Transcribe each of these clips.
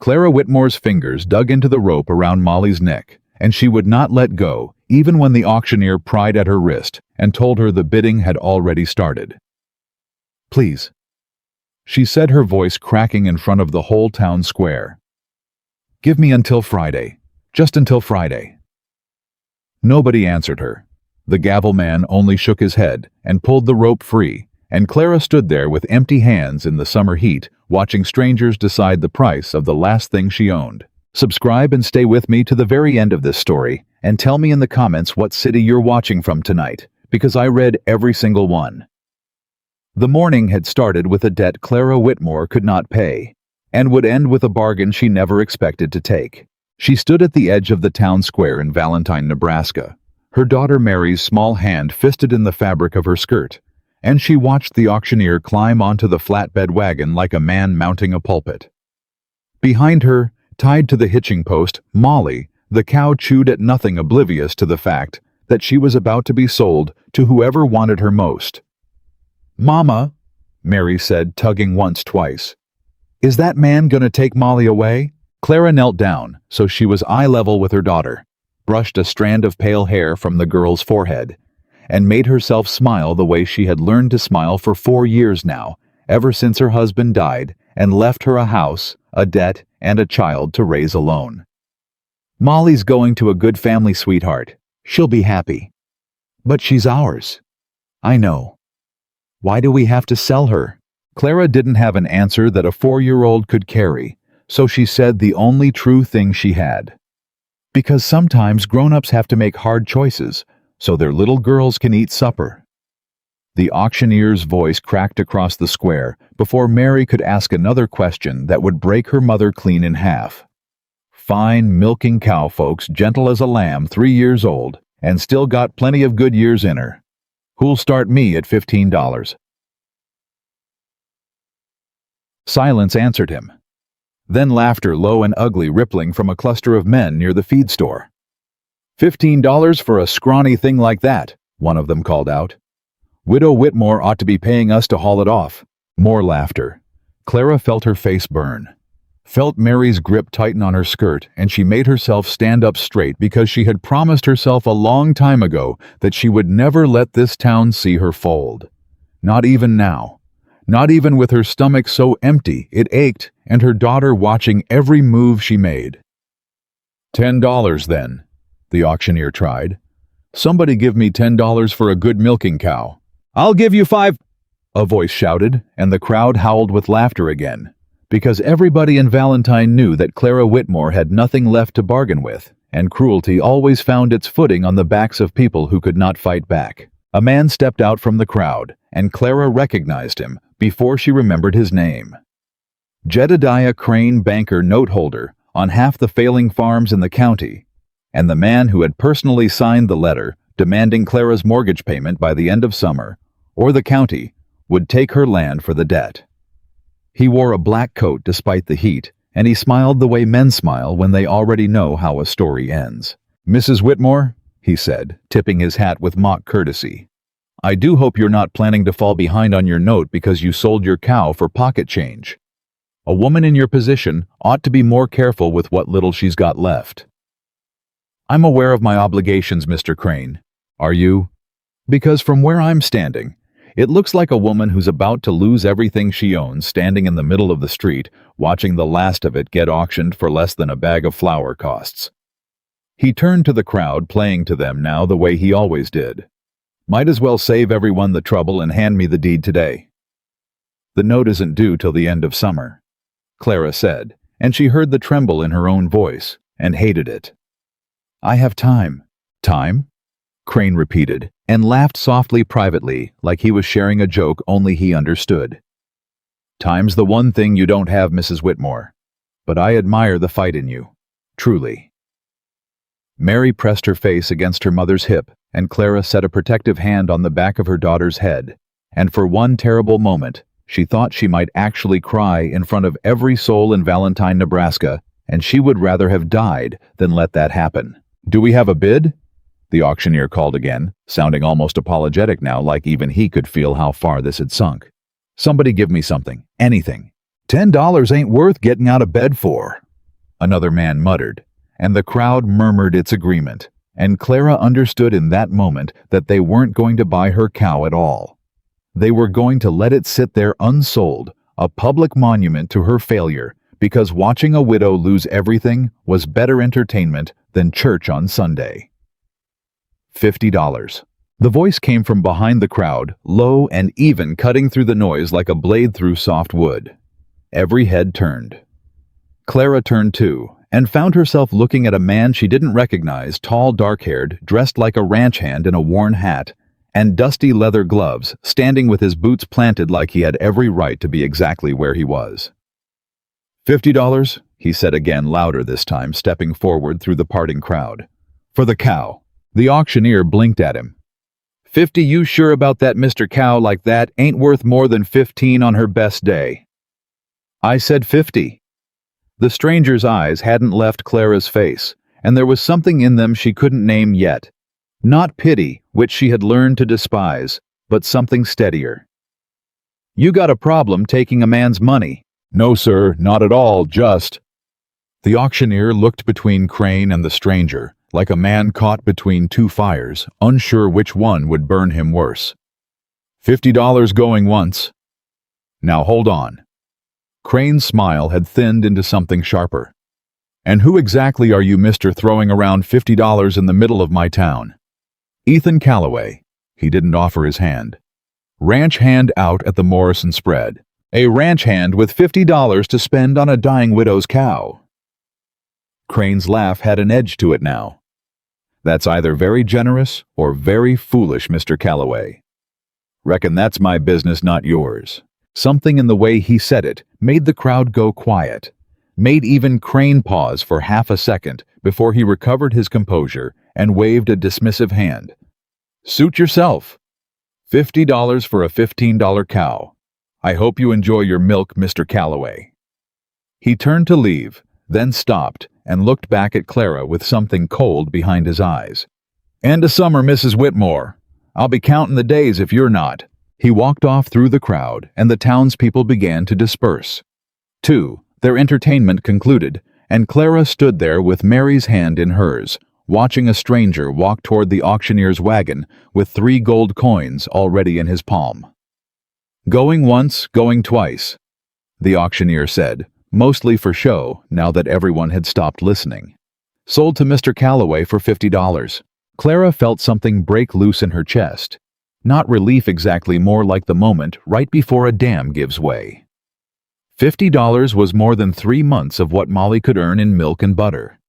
Clara Whitmore's fingers dug into the rope around Molly's neck, and she would not let go, even when the auctioneer pried at her wrist and told her the bidding had already started. "Please," she said, her voice cracking in front of the whole town square. "Give me until Friday. Just until Friday." Nobody answered her. The gavel man only shook his head and pulled the rope free, and Clara stood there with empty hands in the summer heat, watching strangers decide the price of the last thing she owned. Subscribe and stay with me to the very end of this story, and tell me in the comments what city you're watching from tonight, because I read every single one. The morning had started with a debt Clara Whitmore could not pay, and would end with a bargain she never expected to take. She stood at the edge of the town square in Valentine, Nebraska, her daughter Mary's small hand fisted in the fabric of her skirt, and she watched the auctioneer climb onto the flatbed wagon like a man mounting a pulpit. Behind her, tied to the hitching post, Molly, the cow, chewed at nothing, oblivious to the fact that she was about to be sold to whoever wanted her most. "Mama," Mary said, tugging once, twice. "Is that man gonna take Molly away?" Clara knelt down, so she was eye level with her daughter, brushed a strand of pale hair from the girl's forehead, and made herself smile the way she had learned to smile for 4 years now, ever since her husband died and left her a house, a debt, and a child to raise alone. "Molly's going to a good family, sweetheart. She'll be happy. But she's ours." "I know. Why do we have to sell her?" Clara didn't have an answer that a 4-year-old could carry, so she said the only true thing she had. "Because sometimes grown-ups have to make hard choices, so their little girls can eat supper." The auctioneer's voice cracked across the square before Mary could ask another question that would break her mother clean in half. "Fine milking cow, folks, gentle as a lamb, 3 years old, and still got plenty of good years in her. Who'll start me at $15? Silence answered him. Then laughter, low and ugly, rippling from a cluster of men near the feed store. $15 for a scrawny thing like that," one of them called out. "Widow Whitmore ought to be paying us to haul it off." More laughter. Clara felt her face burn, felt Mary's grip tighten on her skirt, and she made herself stand up straight because she had promised herself a long time ago that she would never let this town see her fold. Not even now. Not even with her stomach so empty it ached and her daughter watching every move she made. $10 then, the auctioneer tried. "Somebody give me $10 for a good milking cow." "I'll give you 5, a voice shouted, and the crowd howled with laughter again, because everybody in Valentine knew that Clara Whitmore had nothing left to bargain with, and cruelty always found its footing on the backs of people who could not fight back. A man stepped out from the crowd, and Clara recognized him before she remembered his name. Jedediah Crane, banker noteholder on half the failing farms in the county, and the man who had personally signed the letter demanding Clara's mortgage payment by the end of summer, or the county would take her land for the debt. He wore a black coat despite the heat, and he smiled the way men smile when they already know how a story ends. "Mrs. Whitmore," he said, tipping his hat with mock courtesy, "I do hope you're not planning to fall behind on your note because you sold your cow for pocket change. A woman in your position ought to be more careful with what little she's got left." "I'm aware of my obligations, Mr. Crane. Are you?" "Because from where I'm standing, it looks like a woman who's about to lose everything she owns standing in the middle of the street, watching the last of it get auctioned for less than a bag of flour costs." He turned to the crowd, playing to them now the way he always did. "Might as well save everyone the trouble and hand me the deed today." "The note isn't due till the end of summer," Clara said, and she heard the tremble in her own voice, and hated it. "I have time." "Time?" Crane repeated, and laughed softly privately, like he was sharing a joke only he understood. "Time's the one thing you don't have, Mrs. Whitmore. But I admire the fight in you. Truly." Mary pressed her face against her mother's hip, and Clara set a protective hand on the back of her daughter's head, and for one terrible moment, she thought she might actually cry in front of every soul in Valentine, Nebraska, and she would rather have died than let that happen. "Do we have a bid?" the auctioneer called again, sounding almost apologetic now, like even he could feel how far this had sunk. "Somebody give me something, anything. $10 ain't worth getting out of bed for." another man muttered, and the crowd murmured its agreement, and Clara understood in that moment that they weren't going to buy her cow at all. They were going to let it sit there unsold, a public monument to her failure, because watching a widow lose everything was better entertainment than church on Sunday. $50. The voice came from behind the crowd, low and even, cutting through the noise like a blade through soft wood. Every head turned. Clara turned too, and found herself looking at a man she didn't recognize, tall, dark-haired, dressed like a ranch hand in a worn hat, and dusty leather gloves, standing with his boots planted like he had every right to be exactly where he was. $50, he said again, louder this time, stepping forward through the parting crowd. For the cow. The auctioneer blinked at him. 50, you sure about that, Mr. Cow like that ain't worth more than 15 on her best day. I said 50. The stranger's eyes hadn't left Clara's face, and there was something in them she couldn't name yet. Not pity, which she had learned to despise, but something steadier. You got a problem taking a man's money. No, sir, not at all, just... The auctioneer looked between Crane and the stranger, like a man caught between two fires, unsure which one would burn him worse. $50 going once. Now hold on. Crane's smile had thinned into something sharper. And who exactly are you, mister, throwing around $50 in the middle of my town? Ethan Calloway. He didn't offer his hand. Ranch hand out at the Morrison spread. A ranch hand with $50 to spend on a dying widow's cow. Crane's laugh had an edge to it now. That's either very generous or very foolish, Mr. Calloway. Reckon that's my business, not yours. Something in the way he said it made the crowd go quiet, made even Crane pause for half a second before he recovered his composure and waved a dismissive hand. Suit yourself. $50 for a $15 cow. I hope you enjoy your milk, Mr. Calloway. He turned to leave, then stopped and looked back at Clara with something cold behind his eyes. End of summer, Mrs. Whitmore. I'll be counting the days if you're not. He walked off through the crowd, and the townspeople began to disperse. 2. Their entertainment concluded, and Clara stood there with Mary's hand in hers, watching a stranger walk toward the auctioneer's wagon with 3 gold coins already in his palm. Going once, going twice, the auctioneer said, mostly for show now that everyone had stopped listening. Sold to Mr. Calloway for $50. Clara felt something break loose in her chest. Not relief exactly, more like the moment right before a dam gives way. $50 was more than 3 months of what Molly could earn in milk and butter.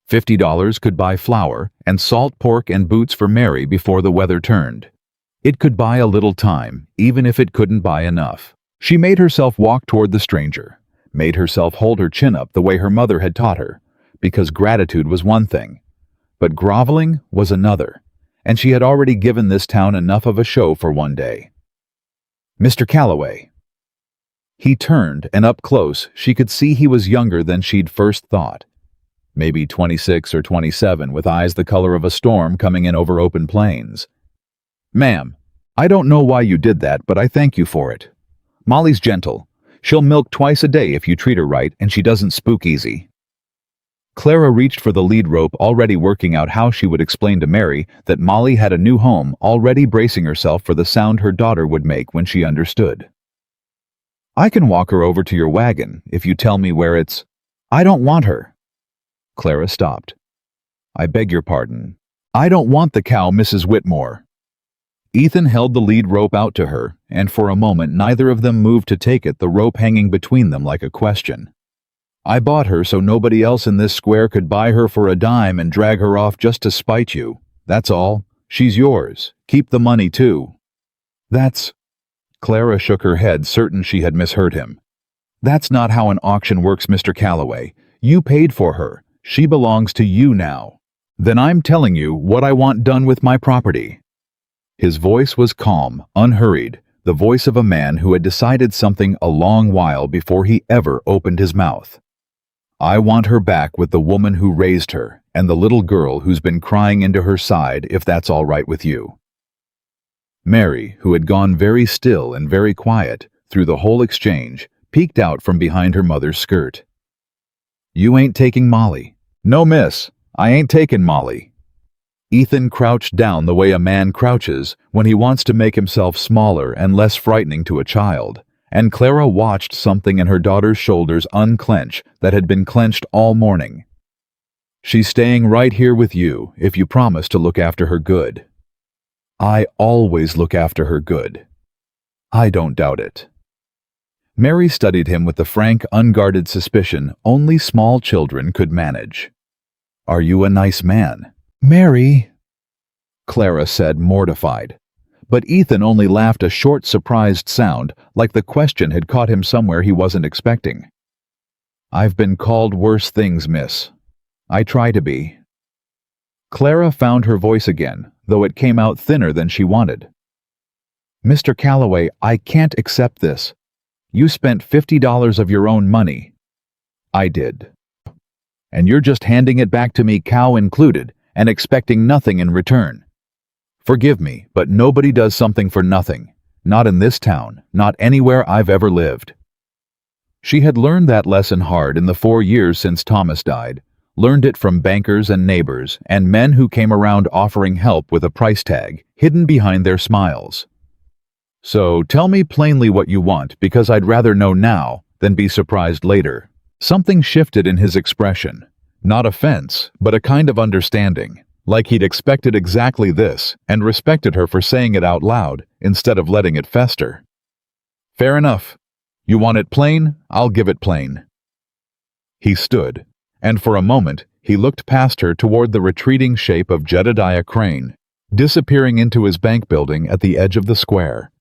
$50 could buy flour and salt pork and boots for Mary before the weather turned. It could buy a little time, even if it couldn't buy enough. She made herself walk toward the stranger, made herself hold her chin up the way her mother had taught her, because gratitude was one thing, but groveling was another, and she had already given this town enough of a show for one day. Mr. Calloway. He turned, and up close she could see he was younger than she'd first thought. Maybe 26 or 27, with eyes the color of a storm coming in over open plains. Ma'am, I don't know why you did that, but I thank you for it. Molly's gentle. She'll milk twice a day if you treat her right, and she doesn't spook easy. Clara reached for the lead rope, already working out how she would explain to Mary that Molly had a new home, already bracing herself for the sound her daughter would make when she understood. I can walk her over to your wagon if you tell me where it's... I don't want her. Clara stopped. I beg your pardon. I don't want the cow, Mrs. Whitmore. Ethan held the lead rope out to her, and for a moment neither of them moved to take it, the rope hanging between them like a question. I bought her so nobody else in this square could buy her for a dime and drag her off just to spite you. That's all. She's yours. Keep the money, too. That's... Clara shook her head, certain she had misheard him. That's not how an auction works, Mr. Calloway. You paid for her. She belongs to you now. Then I'm telling you what I want done with my property. His voice was calm, unhurried, the voice of a man who had decided something a long while before he ever opened his mouth. I want her back with the woman who raised her and the little girl who's been crying into her side, if that's all right with you. Mary, who had gone very still and very quiet through the whole exchange, peeked out from behind her mother's skirt. You ain't taking Molly. No, miss, I ain't taking Molly. Ethan crouched down the way a man crouches when he wants to make himself smaller and less frightening to a child, and Clara watched something in her daughter's shoulders unclench that had been clenched all morning. She's staying right here with you if you promise to look after her good. I always look after her good. I don't doubt it. Mary studied him with the frank, unguarded suspicion only small children could manage. Are you a nice man? Mary, Clara said, mortified. But Ethan only laughed a short, surprised sound, like the question had caught him somewhere he wasn't expecting. I've been called worse things, miss. I try to be. Clara found her voice again, though it came out thinner than she wanted. Mr. Calloway, I can't accept this. You spent $50 of your own money. I did. And you're just handing it back to me, cow included, and expecting nothing in return. Forgive me, but nobody does something for nothing. Not in this town, not anywhere I've ever lived. She had learned that lesson hard in the 4 years since Thomas died, learned it from bankers and neighbors and men who came around offering help with a price tag, hidden behind their smiles. So tell me plainly what you want, because I'd rather know now than be surprised later. Something shifted in his expression. Not offense, but a kind of understanding, like he'd expected exactly this and respected her for saying it out loud instead of letting it fester. Fair enough. You want it plain? I'll give it plain. He stood, and for a moment he looked past her toward the retreating shape of Jedediah Crane, disappearing into his bank building at the edge of the square,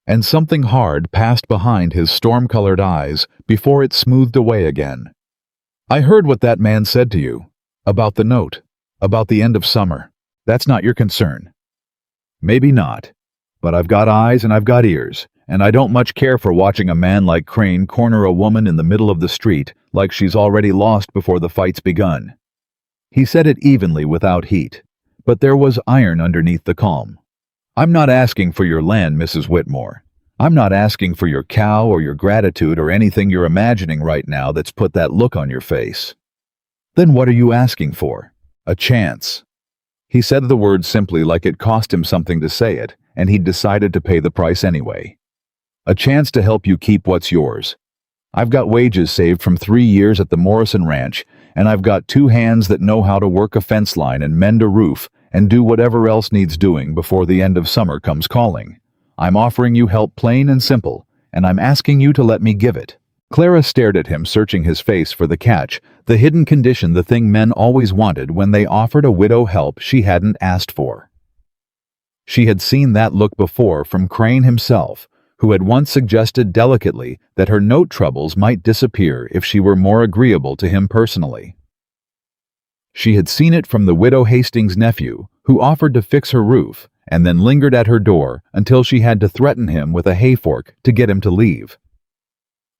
and something hard passed behind his storm-colored eyes before it smoothed away again. I heard what that man said to you, about the note, about the end of summer. That's not your concern. Maybe not, but I've got eyes and I've got ears, and I don't much care for watching a man like Crane corner a woman in the middle of the street like she's already lost before the fight's begun. He said it evenly without heat, but there was iron underneath the calm. I'm not asking for your land, Mrs. Whitmore. I'm not asking for your cow or your gratitude or anything you're imagining right now that's put that look on your face. Then what are you asking for? A chance. He said the word simply like it cost him something to say it, and he'd decided to pay the price anyway. A chance to help you keep what's yours. I've got wages saved from 3 years at the Morrison Ranch, and I've got 2 hands that know how to work a fence line and mend a roof and do whatever else needs doing before the end of summer comes calling. I'm offering you help plain and simple, and I'm asking you to let me give it. Clara stared at him, searching his face for the catch, the hidden condition, the thing men always wanted when they offered a widow help she hadn't asked for. She had seen that look before from Crane himself, who had once suggested delicately that her note troubles might disappear if she were more agreeable to him personally. She had seen it from the widow Hastings' nephew, who offered to fix her roof and then lingered at her door until she had to threaten him with a hayfork to get him to leave.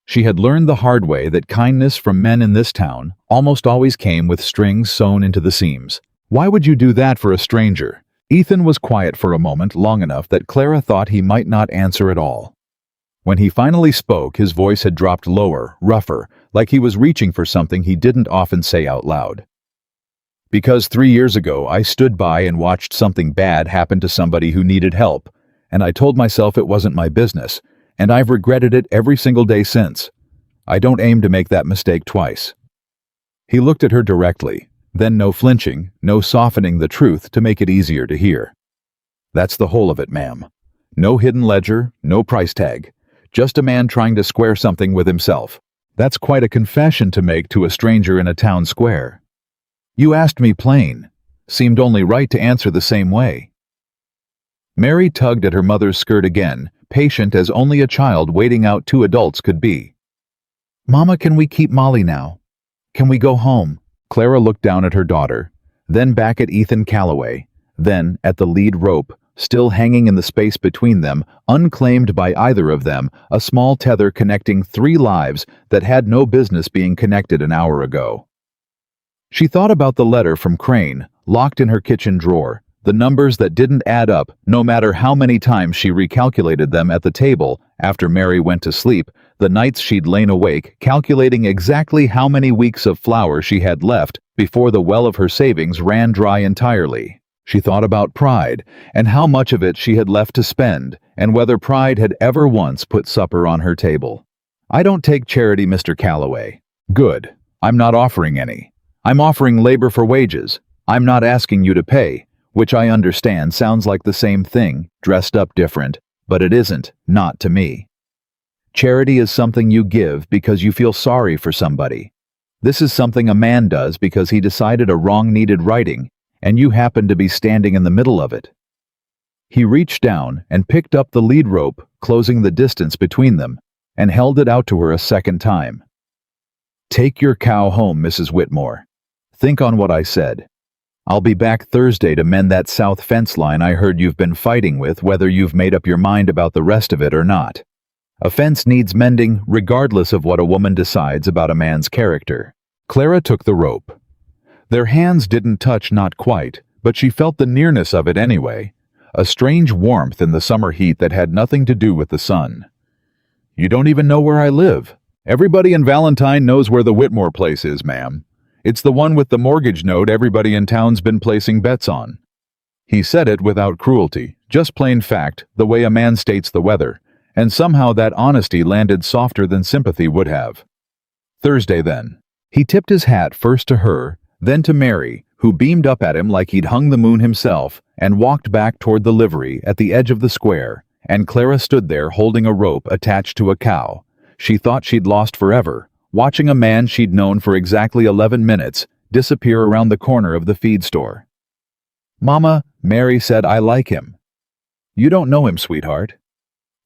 She had learned the hard way that kindness from men in this town almost always came with strings sewn into the seams. Why would you do that for a stranger? Ethan was quiet for a moment, long enough that Clara thought he might not answer at all. When he finally spoke, his voice had dropped lower, rougher, like he was reaching for something he didn't often say out loud. Because 3 years ago I stood by and watched something bad happen to somebody who needed help, and I told myself it wasn't my business, and I've regretted it every single day since. I don't aim to make that mistake twice. He looked at her directly, then no flinching, no softening the truth to make it easier to hear. That's the whole of it, ma'am. No hidden ledger, no price tag. Just a man trying to square something with himself. That's quite a confession to make to a stranger in a town square. You asked me plain. Seemed only right to answer the same way. Mary tugged at her mother's skirt again, patient as only a child waiting out 2 adults could be. Mama, can we keep Molly now? Can we go home? Clara looked down at her daughter, then back at Ethan Calloway, then at the lead rope, still hanging in the space between them, unclaimed by either of them, a small tether connecting 3 lives that had no business being connected an hour ago. She thought about the letter from Crane, locked in her kitchen drawer, the numbers that didn't add up no matter how many times she recalculated them at the table after Mary went to sleep, the nights she'd lain awake, calculating exactly how many weeks of flour she had left before the well of her savings ran dry entirely. She thought about Pride, and how much of it she had left to spend, and whether Pride had ever once put supper on her table. "I don't take charity, Mr. Calloway." "Good. I'm not offering any. I'm offering labor for wages. I'm not asking you to pay," which I understand sounds like the same thing, dressed up different, but it isn't, not to me. Charity is something you give because you feel sorry for somebody. This is something a man does because he decided a wrong needed righting, and you happen to be standing in the middle of it. He reached down and picked up the lead rope, closing the distance between them, and held it out to her a second time. "Take your cow home, Mrs. Whitmore. Think on what I said. I'll be back Thursday to mend that south fence line I heard you've been fighting with, whether you've made up your mind about the rest of it or not. A fence needs mending regardless of what a woman decides about a man's character." Clara took the rope. Their hands didn't touch, not quite, but she felt the nearness of it anyway, a strange warmth in the summer heat that had nothing to do with the sun. "You don't even know where I live. Everybody in Valentine knows where the Whitmore place is, ma'am. It's the one with the mortgage note everybody in town's been placing bets on." He said it without cruelty, just plain fact, the way a man states the weather, and somehow that honesty landed softer than sympathy would have. "Thursday, then." He tipped his hat first to her, then to Mary, who beamed up at him like he'd hung the moon himself, and walked back toward the livery at the edge of the square, and Clara stood there holding a rope attached to a cow. She thought she'd lost forever, watching a man she'd known for exactly 11 minutes disappear around the corner of the feed store. "Mama," Mary said, "I like him." "You don't know him, sweetheart."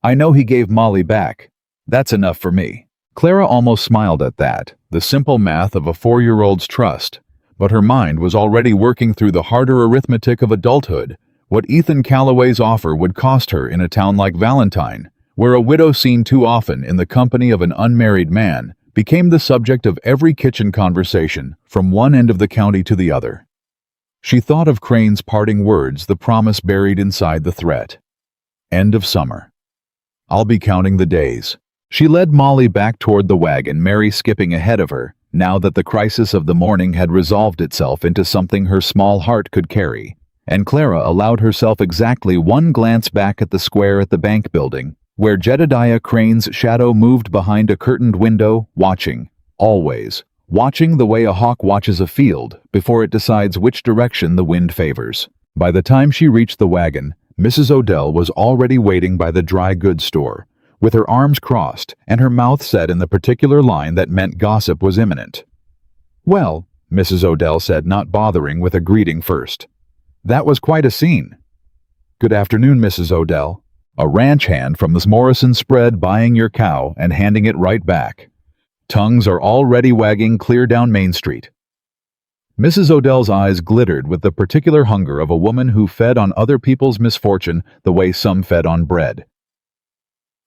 "I know he gave Molly back. That's enough for me." Clara almost smiled at that, the simple math of a 4-year-old's trust, but her mind was already working through the harder arithmetic of adulthood, what Ethan Calloway's offer would cost her in a town like Valentine, where a widow seen too often in the company of an unmarried man became the subject of every kitchen conversation from one end of the county to the other. She thought of Crane's parting words, the promise buried inside the threat. End of summer. "I'll be counting the days." She led Molly back toward the wagon, Mary skipping ahead of her, now that the crisis of the morning had resolved itself into something her small heart could carry, and Clara allowed herself exactly one glance back at the square at the bank building, where Jedediah Crane's shadow moved behind a curtained window, watching, always, watching the way a hawk watches a field before it decides which direction the wind favors. By the time she reached the wagon, Mrs. Odell was already waiting by the dry goods store, with her arms crossed and her mouth set in the particular line that meant gossip was imminent. "Well," Mrs. Odell said, not bothering with a greeting first. "That was quite a scene." "Good afternoon, Mrs. Odell." A ranch hand from the Morrison spread buying your cow and handing it right back. Tongues are already wagging clear down Main Street. Mrs. Odell's eyes glittered with the particular hunger of a woman who fed on other people's misfortune the way some fed on bread.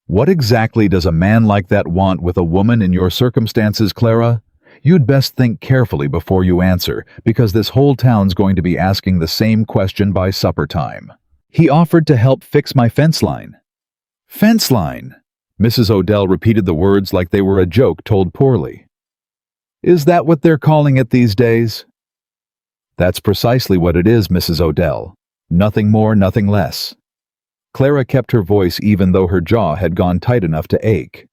"What exactly does a man like that want with a woman in your circumstances, Clara? You'd best think carefully before you answer, because this whole town's going to be asking the same question by supper time." "He offered to help fix my fence line." "Fence line?" Mrs. Odell repeated the words like they were a joke told poorly. "Is that what they're calling it these days?" "That's precisely what it is, Mrs. Odell. Nothing more, nothing less." Clara kept her voice even though her jaw had gone tight enough to ache.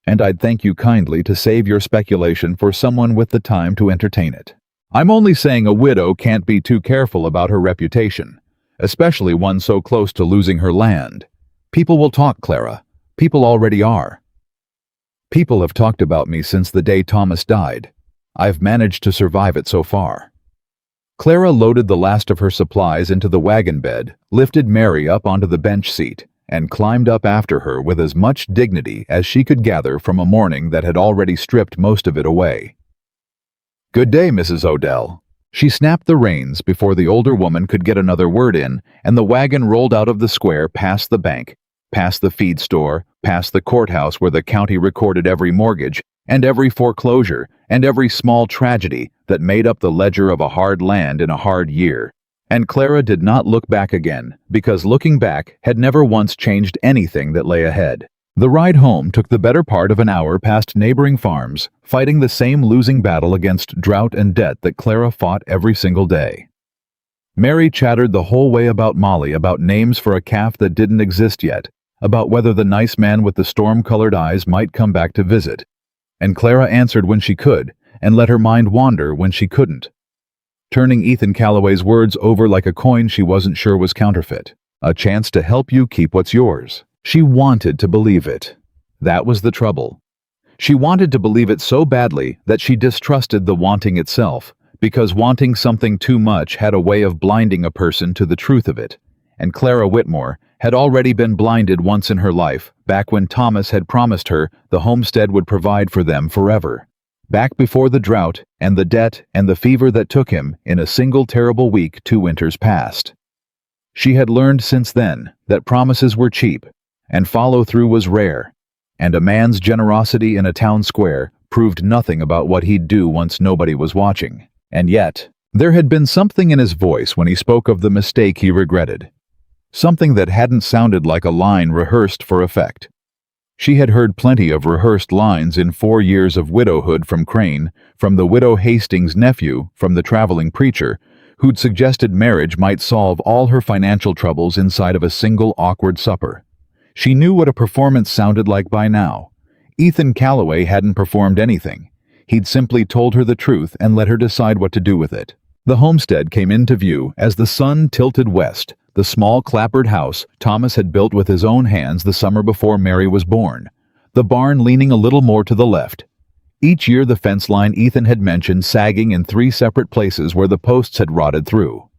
"And I'd thank you kindly to save your speculation for someone with the time to entertain it. I'm only saying a widow can't be too careful about her reputation, especially one so close to losing her land. People will talk, Clara. People already are. People have talked about me since the day Thomas died. I've managed to survive it so far." Clara loaded the last of her supplies into the wagon bed, lifted Mary up onto the bench seat, and climbed up after her with as much dignity as she could gather from a morning that had already stripped most of it away. "Good day, Mrs. Odell." She snapped the reins before the older woman could get another word in, and the wagon rolled out of the square past the bank, past the feed store, past the courthouse where the county recorded every mortgage, and every foreclosure, and every small tragedy that made up the ledger of a hard land in a hard year. And Clara did not look back again, because looking back had never once changed anything that lay ahead. The ride home took the better part of an hour past neighboring farms, fighting the same losing battle against drought and debt that Clara fought every single day. Mary chattered the whole way about Molly, about names for a calf that didn't exist yet, about whether the nice man with the storm-colored eyes might come back to visit. And Clara answered when she could, and let her mind wander when she couldn't, turning Ethan Calloway's words over like a coin she wasn't sure was counterfeit. A chance to help you keep what's yours. She wanted to believe it. That was the trouble. She wanted to believe it so badly that she distrusted the wanting itself, because wanting something too much had a way of blinding a person to the truth of it. And Clara Whitmore had already been blinded once in her life, back when Thomas had promised her the homestead would provide for them forever. Back before the drought and the debt and the fever that took him in a single terrible week 2 winters past. She had learned since then that promises were cheap, and follow-through was rare, and a man's generosity in a town square proved nothing about what he'd do once nobody was watching. And yet, there had been something in his voice when he spoke of the mistake he regretted. Something that hadn't sounded like a line rehearsed for effect. She had heard plenty of rehearsed lines in 4 years of widowhood from Crane, from the widow Hastings' nephew, from the traveling preacher, who'd suggested marriage might solve all her financial troubles inside of a single awkward supper. She knew what a performance sounded like by now. Ethan Calloway hadn't performed anything. He'd simply told her the truth and let her decide what to do with it. The homestead came into view as the sun tilted west, the small clapboard house Thomas had built with his own hands the summer before Mary was born, the barn leaning a little more to the left. Each year the fence line Ethan had mentioned sagging in 3 separate places where the posts had rotted through.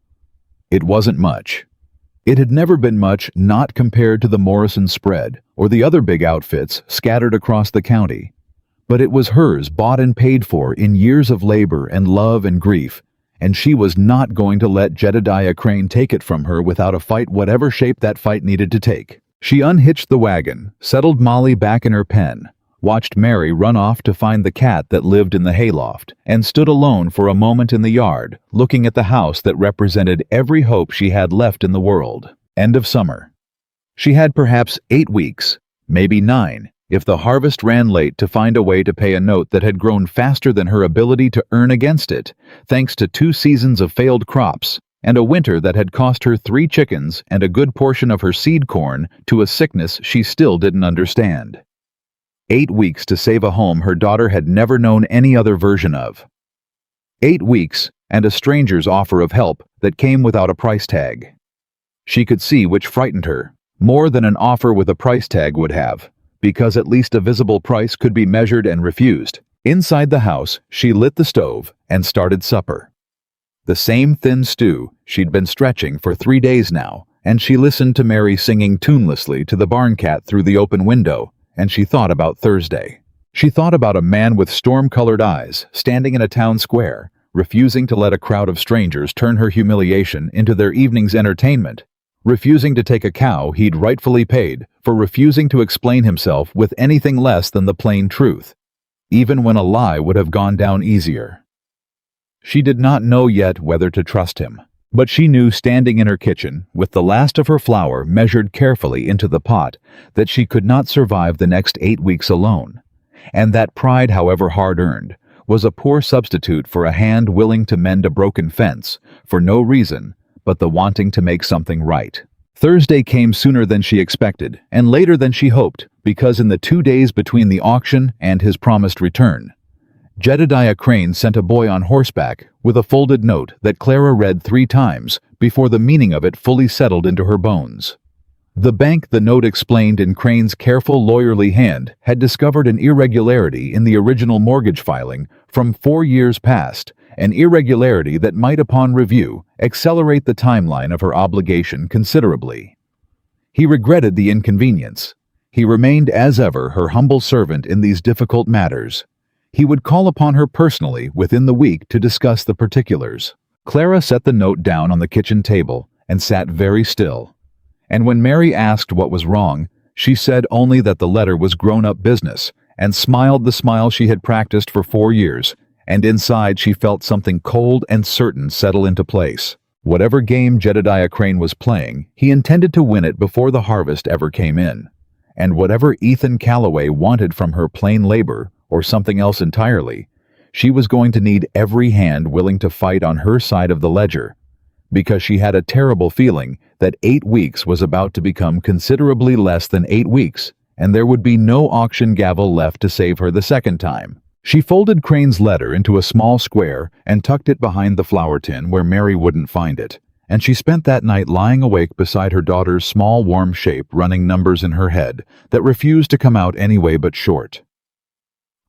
It wasn't much. It had never been much, not compared to the Morrison spread or the other big outfits scattered across the county. But it was hers, bought and paid for in years of labor and love and grief, and she was not going to let Jedediah Crane take it from her without a fight, whatever shape that fight needed to take. She unhitched the wagon, settled Molly back in her pen, watched Mary run off to find the cat that lived in the hayloft, and stood alone for a moment in the yard, looking at the house that represented every hope she had left in the world. End of summer. She had perhaps 8 weeks, maybe 9, if the harvest ran late, to find a way to pay a note that had grown faster than her ability to earn against it, thanks to 2 seasons of failed crops, and a winter that had cost her 3 chickens and a good portion of her seed corn to a sickness she still didn't understand. 8 weeks to save a home her daughter had never known any other version of. 8 weeks, and a stranger's offer of help that came without a price tag. She could see which frightened her, more than an offer with a price tag would have, because at least a visible price could be measured and refused. Inside the house, she lit the stove and started supper. The same thin stew she'd been stretching for 3 days now, and she listened to Mary singing tunelessly to the barn cat through the open window, and she thought about Thursday. She thought about a man with storm-colored eyes standing in a town square, refusing to let a crowd of strangers turn her humiliation into their evening's entertainment, refusing to take a cow he'd rightfully paid for refusing to explain himself with anything less than the plain truth, even when a lie would have gone down easier. She did not know yet whether to trust him, but she knew, standing in her kitchen, with the last of her flour measured carefully into the pot, that she could not survive the next 8 weeks alone, and that pride, however hard-earned, was a poor substitute for a hand willing to mend a broken fence, for no reason but the wanting to make something right. Thursday came sooner than she expected, and later than she hoped, because in the 2 days between the auction and his promised return, Jedediah Crane sent a boy on horseback with a folded note that Clara read 3 times before the meaning of it fully settled into her bones. The bank, the note explained in Crane's careful, lawyerly hand, had discovered an irregularity in the original mortgage filing from 4 years past, an irregularity that might, upon review, accelerate the timeline of her obligation considerably. He regretted the inconvenience. He remained, as ever, her humble servant in these difficult matters. He would call upon her personally within the week to discuss the particulars. Clara set the note down on the kitchen table and sat very still. And when Mary asked what was wrong, she said only that the letter was grown-up business, and smiled the smile she had practiced for 4 years, and inside she felt something cold and certain settle into place. Whatever game Jedediah Crane was playing, he intended to win it before the harvest ever came in. and whatever Ethan Calloway wanted from her plain labor, or something else entirely, she was going to need every hand willing to fight on her side of the ledger, because she had a terrible feeling that 8 weeks was about to become considerably less than 8 weeks, and there would be no auction gavel left to save her the second time. She folded Crane's letter into a small square and tucked it behind the flour tin where Mary wouldn't find it, and she spent that night lying awake beside her daughter's small warm shape running numbers in her head that refused to come out any way but short.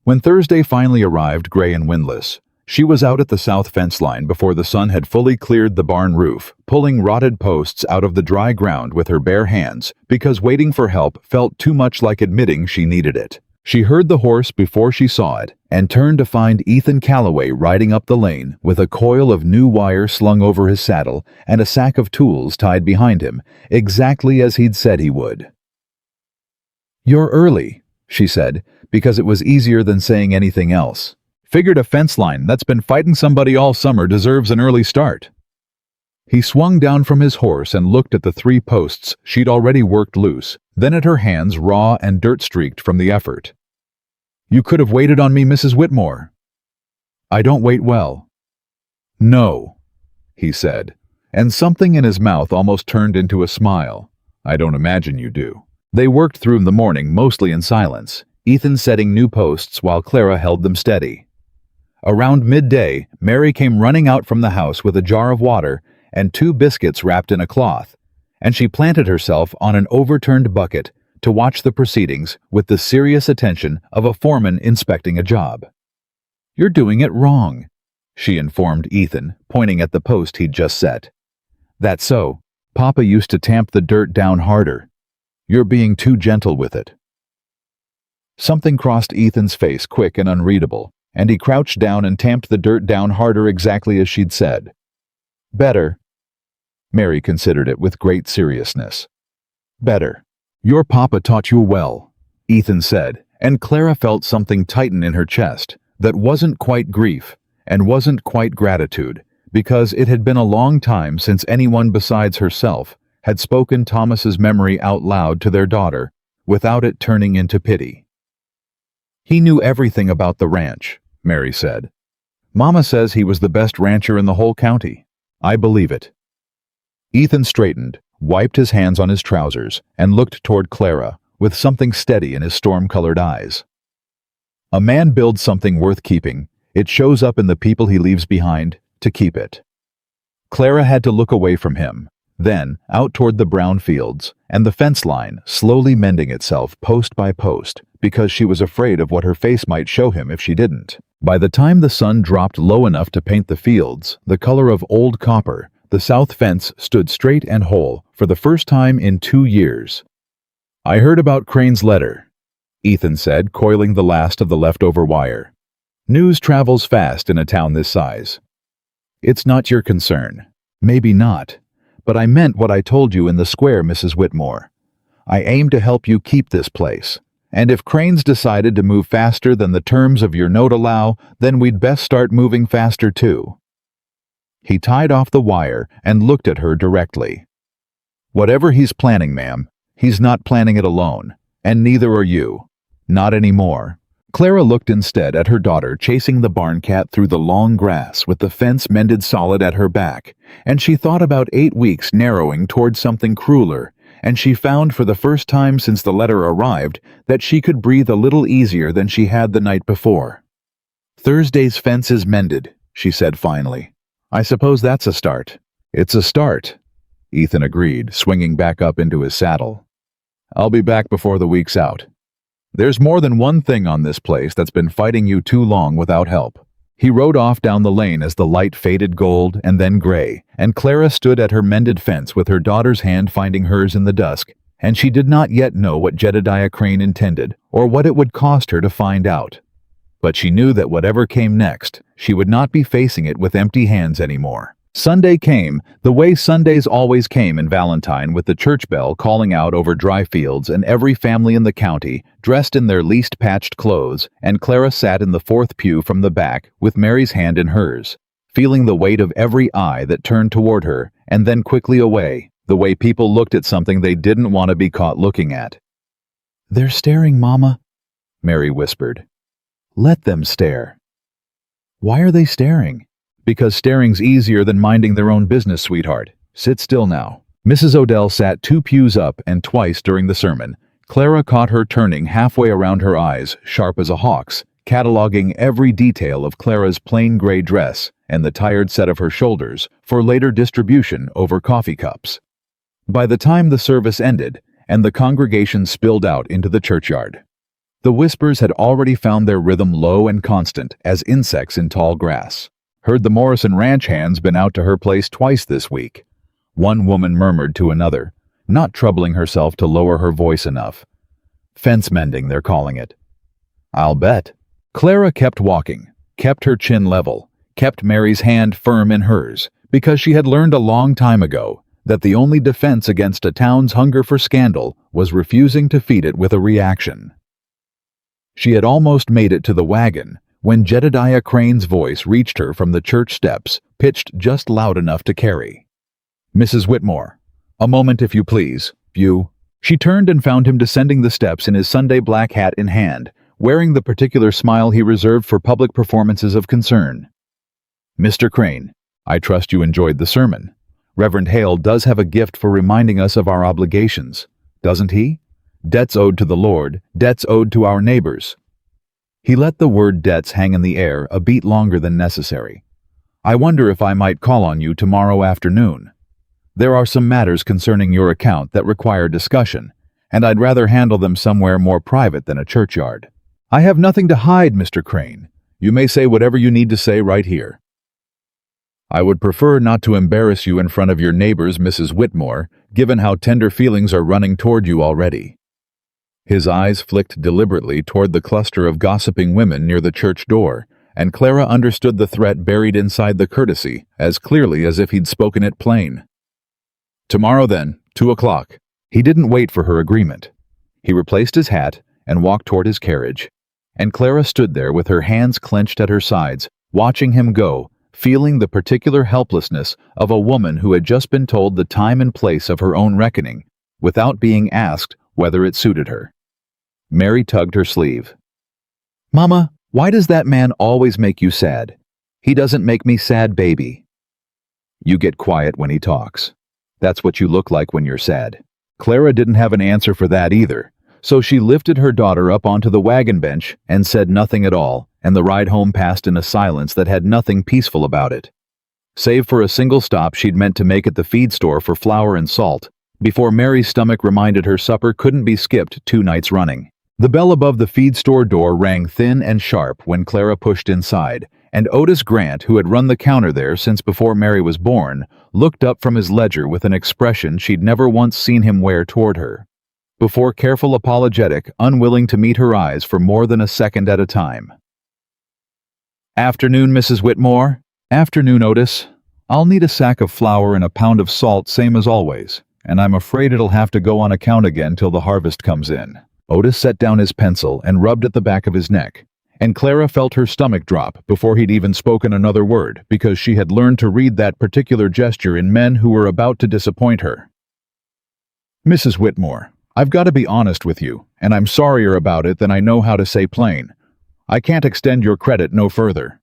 When Thursday finally arrived gray and windless, she was out at the south fence line before the sun had fully cleared the barn roof, pulling rotted posts out of the dry ground with her bare hands because waiting for help felt too much like admitting she needed it. She heard the horse before she saw it and turned to find Ethan Calloway riding up the lane with a coil of new wire slung over his saddle and a sack of tools tied behind him, exactly as he'd said he would. "You're early," she said, because it was easier than saying anything else. "Figured a fence line that's been fighting somebody all summer deserves an early start." He swung down from his horse and looked at the 3 posts she'd already worked loose, then at her hands raw and dirt-streaked from the effort. "You could have waited on me, Mrs. Whitmore." "I don't wait well." "No," he said, and something in his mouth almost turned into a smile. "I don't imagine you do." They worked through the morning mostly in silence, Ethan setting new posts while Clara held them steady. Around midday, Mary came running out from the house with a jar of water and 2 biscuits wrapped in a cloth, and she planted herself on an overturned bucket to watch the proceedings with the serious attention of a foreman inspecting a job. "You're doing it wrong," she informed Ethan, pointing at the post he'd just set. "That's so. Papa used to tamp the dirt down harder. You're being too gentle with it." Something crossed Ethan's face quick and unreadable, and he crouched down and tamped the dirt down harder exactly as she'd said. "Better." Mary considered it with great seriousness. "Better. Your papa taught you well," Ethan said, and Clara felt something tighten in her chest that wasn't quite grief and wasn't quite gratitude, because it had been a long time since anyone besides herself had spoken Thomas's memory out loud to their daughter without it turning into pity. "He knew everything about the ranch," Mary said. "Mama says he was the best rancher in the whole county. I believe it." Ethan straightened, wiped his hands on his trousers, and looked toward Clara with something steady in his storm-colored eyes. "A man builds something worth keeping. It shows up in the people he leaves behind to keep it." Clara had to look away from him, then out toward the brown fields and the fence line slowly mending itself post by post because she was afraid of what her face might show him if she didn't. By the time the sun dropped low enough to paint the fields the color of old copper, the south fence stood straight and whole for the first time in 2 years. "I heard about Crane's letter," Ethan said, coiling the last of the leftover wire. "News travels fast in a town this size." "It's not your concern." "Maybe not. But I meant what I told you in the square, Mrs. Whitmore. I aim to help you keep this place. And if Crane's decided to move faster than the terms of your note allow, then we'd best start moving faster too." He tied off the wire and looked at her directly. "Whatever he's planning, ma'am, he's not planning it alone, and neither are you. Not anymore." Clara looked instead at her daughter chasing the barn cat through the long grass with the fence mended solid at her back, and she thought about 8 weeks narrowing toward something crueler, and she found for the first time since the letter arrived that she could breathe a little easier than she had the night before. "Thursday's fence is mended," she said finally. "I suppose that's a start." "It's a start," Ethan agreed, swinging back up into his saddle. "I'll be back before the week's out. There's more than one thing on this place that's been fighting you too long without help." He rode off down the lane as the light faded gold and then gray, and Clara stood at her mended fence with her daughter's hand finding hers in the dusk, and she did not yet know what Jedediah Crane intended or what it would cost her to find out. But she knew that whatever came next, she would not be facing it with empty hands anymore. Sunday came, the way Sundays always came in Valentine, with the church bell calling out over dry fields and every family in the county dressed in their least patched clothes, and Clara sat in the 4th pew from the back with Mary's hand in hers, feeling the weight of every eye that turned toward her and then quickly away, the way people looked at something they didn't want to be caught looking at. "They're staring, Mama," Mary whispered. "Let them stare." "Why are they staring?" "Because staring's easier than minding their own business, sweetheart. Sit still now." Mrs. Odell sat 2 pews up, and twice during the sermon, Clara caught her turning halfway around her eyes, sharp as a hawk's, cataloging every detail of Clara's plain gray dress and the tired set of her shoulders for later distribution over coffee cups. By the time the service ended and the congregation spilled out into the churchyard, the whispers had already found their rhythm low and constant as insects in tall grass. "Heard the Morrison Ranch hand's been out to her place twice this week," one woman murmured to another, not troubling herself to lower her voice enough. "Fence mending, they're calling it." "I'll bet." Clara kept walking, kept her chin level, kept Mary's hand firm in hers, because she had learned a long time ago that the only defense against a town's hunger for scandal was refusing to feed it with a reaction. She had almost made it to the wagon when Jedediah Crane's voice reached her from the church steps, pitched just loud enough to carry. "Mrs. Whitmore, a moment if you please, you." She turned and found him descending the steps in his Sunday black hat in hand, wearing the particular smile he reserved for public performances of concern. "Mr. Crane, I trust you enjoyed the sermon. Reverend Hale does have a gift for reminding us of our obligations, doesn't he? Debts owed to the Lord, debts owed to our neighbors." He let the word debts hang in the air a beat longer than necessary. "I wonder if I might call on you tomorrow afternoon. There are some matters concerning your account that require discussion, and I'd rather handle them somewhere more private than a churchyard." "I have nothing to hide, Mr. Crane. You may say whatever you need to say right here." "I would prefer not to embarrass you in front of your neighbors, Mrs. Whitmore, given how tender feelings are running toward you already." His eyes flicked deliberately toward the cluster of gossiping women near the church door, and Clara understood the threat buried inside the courtesy as clearly as if he'd spoken it plain. "Tomorrow then, 2 o'clock. He didn't wait for her agreement. He replaced his hat and walked toward his carriage, and Clara stood there with her hands clenched at her sides, watching him go, feeling the particular helplessness of a woman who had just been told the time and place of her own reckoning, without being asked whether it suited her. Mary tugged her sleeve. "Mama, why does that man always make you sad?" "He doesn't make me sad, baby." "You get quiet when he talks. That's what you look like when you're sad." Clara didn't have an answer for that either, so she lifted her daughter up onto the wagon bench and said nothing at all, and the ride home passed in a silence that had nothing peaceful about it. Save for a single stop she'd meant to make at the feed store for flour and salt, before Mary's stomach reminded her supper couldn't be skipped 2 nights running. The bell above the feed store door rang thin and sharp when Clara pushed inside, and Otis Grant, who had run the counter there since before Mary was born, looked up from his ledger with an expression she'd never once seen him wear toward her. Before careful apologetic, unwilling to meet her eyes for more than a second at a time. "Afternoon, Mrs. Whitmore." "Afternoon, Otis. I'll need a sack of flour and a pound of salt, same as always, and I'm afraid it'll have to go on account again till the harvest comes in." Otis set down his pencil and rubbed at the back of his neck, and Clara felt her stomach drop before he'd even spoken another word, because she had learned to read that particular gesture in men who were about to disappoint her. "Mrs. Whitmore, I've got to be honest with you, and I'm sorrier about it than I know how to say plain. I can't extend your credit no further.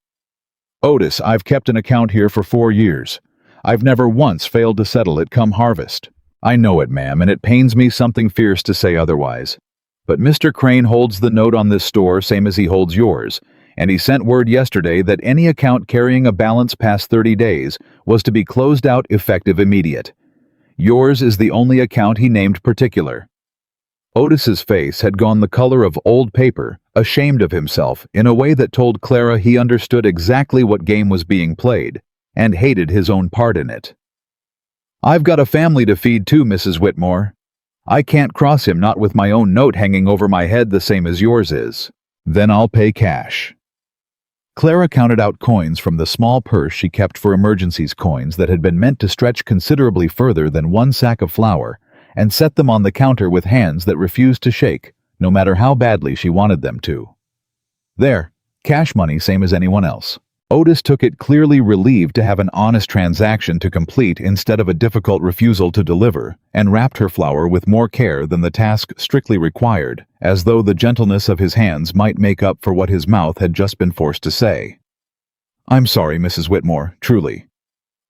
Otis, I've kept an account here for 4 years. I've never once failed to settle it come harvest. I know it, ma'am, and it pains me something fierce to say otherwise. But Mr. Crane holds the note on this store same as he holds yours, and he sent word yesterday that any account carrying a balance past 30 days was to be closed out effective immediate. Yours is the only account he named particular." Otis's face had gone the color of old paper, ashamed of himself in a way that told Clara he understood exactly what game was being played, and hated his own part in it. "I've got a family to feed too, Mrs. Whitmore. I can't cross him not with my own note hanging over my head the same as yours is." "Then I'll pay cash." Clara counted out coins from the small purse she kept for emergencies, coins that had been meant to stretch considerably further than 1 sack of flour, and set them on the counter with hands that refused to shake, no matter how badly she wanted them to. "There, cash money same as anyone else. Otis took it, clearly relieved to have an honest transaction to complete instead of a difficult refusal to deliver, and wrapped her flower with more care than the task strictly required, as though the gentleness of his hands might make up for what his mouth had just been forced to say. "I'm sorry, Mrs. Whitmore, truly.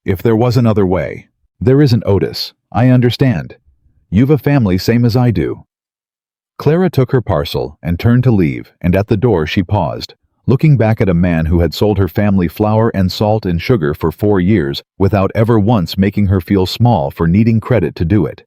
If there was another way." "There isn't, Otis. I understand. You've a family same as I do." Clara took her parcel and turned to leave, and at the door she paused, looking back at a man who had sold her family flour and salt and sugar for 4 years without ever once making her feel small for needing credit to do it.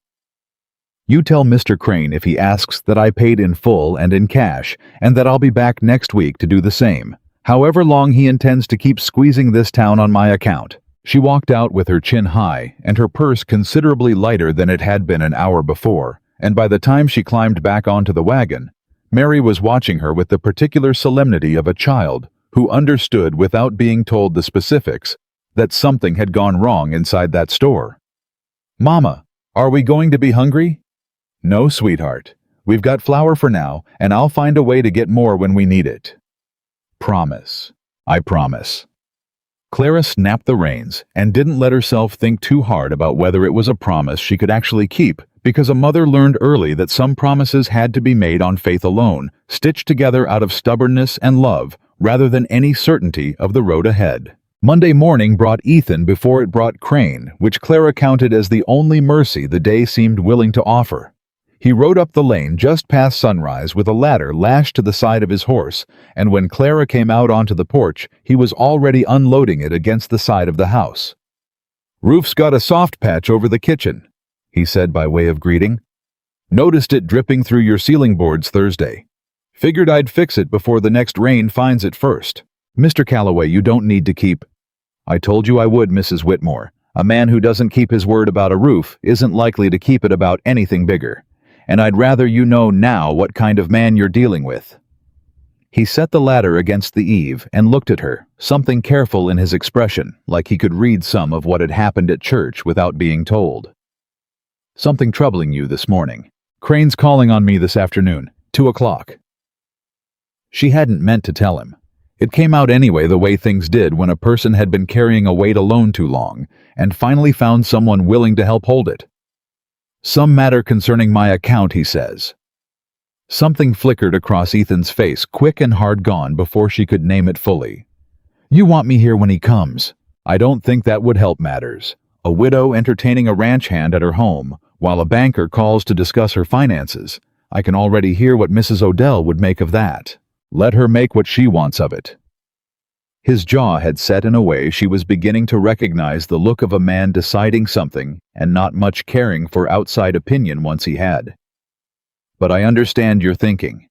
"You tell Mr. Crane if he asks that I paid in full and in cash, and that I'll be back next week to do the same, however long he intends to keep squeezing this town on my account." She walked out with her chin high and her purse considerably lighter than it had been an hour before, and by the time she climbed back onto the wagon, Mary was watching her with the particular solemnity of a child who understood without being told the specifics that something had gone wrong inside that store. "Mama, are we going to be hungry?" "No, sweetheart. We've got flour for now, and I'll find a way to get more when we need it." "Promise." "I promise." Clara snapped the reins and didn't let herself think too hard about whether it was a promise she could actually keep, because a mother learned early that some promises had to be made on faith alone, stitched together out of stubbornness and love, rather than any certainty of the road ahead. Monday morning brought Ethan before it brought Crane, which Clara counted as the only mercy the day seemed willing to offer. He rode up the lane just past sunrise with a ladder lashed to the side of his horse, and when Clara came out onto the porch, he was already unloading it against the side of the house. "Roof's got a soft patch over the kitchen," he said by way of greeting. "Noticed it dripping through your ceiling boards Thursday. Figured I'd fix it before the next rain finds it first." "Mr. Calloway, you don't need to keep—" "I told you I would, Mrs. Whitmore. A man who doesn't keep his word about a roof isn't likely to keep it about anything bigger. And I'd rather you know now what kind of man you're dealing with." He set the ladder against the eave and looked at her, something careful in his expression, like he could read some of what had happened at church without being told. "Something troubling you this morning. Crane's calling on me this afternoon, 2 o'clock. She hadn't meant to tell him. It came out anyway the way things did when a person had been carrying a weight alone too long, and finally found someone willing to help hold it. "Some matter concerning my account," he says. Something flickered across Ethan's face, quick and hard gone before she could name it fully. "You want me here when he comes." "I don't think that would help matters. A widow entertaining a ranch hand at her home, while a banker calls to discuss her finances. I can already hear what Mrs. Odell would make of that. Let her make what she wants of it." His jaw had set in a way she was beginning to recognize the look of a man deciding something and not much caring for outside opinion once he had. "But I understand your thinking.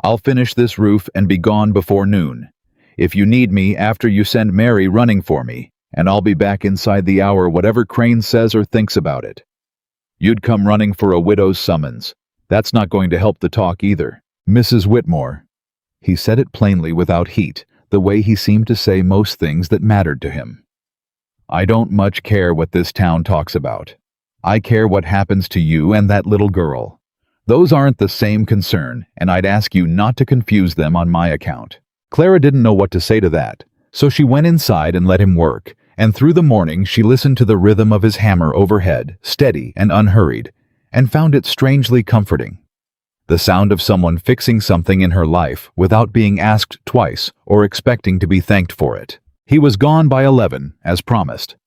I'll finish this roof and be gone before noon. If you need me after you send Mary running for me, and I'll be back inside the hour whatever Crane says or thinks about it. You'd come running for a widow's summons. That's not going to help the talk either." "Mrs. Whitmore." He said it plainly without heat, the way he seemed to say most things that mattered to him. "I don't much care what this town talks about. I care what happens to you and that little girl. Those aren't the same concern, and I'd ask you not to confuse them on my account." Clara didn't know what to say to that, so she went inside and let him work, and through the morning she listened to the rhythm of his hammer overhead, steady and unhurried, and found it strangely comforting. The sound of someone fixing something in her life without being asked twice or expecting to be thanked for it. He was gone by 11, as promised.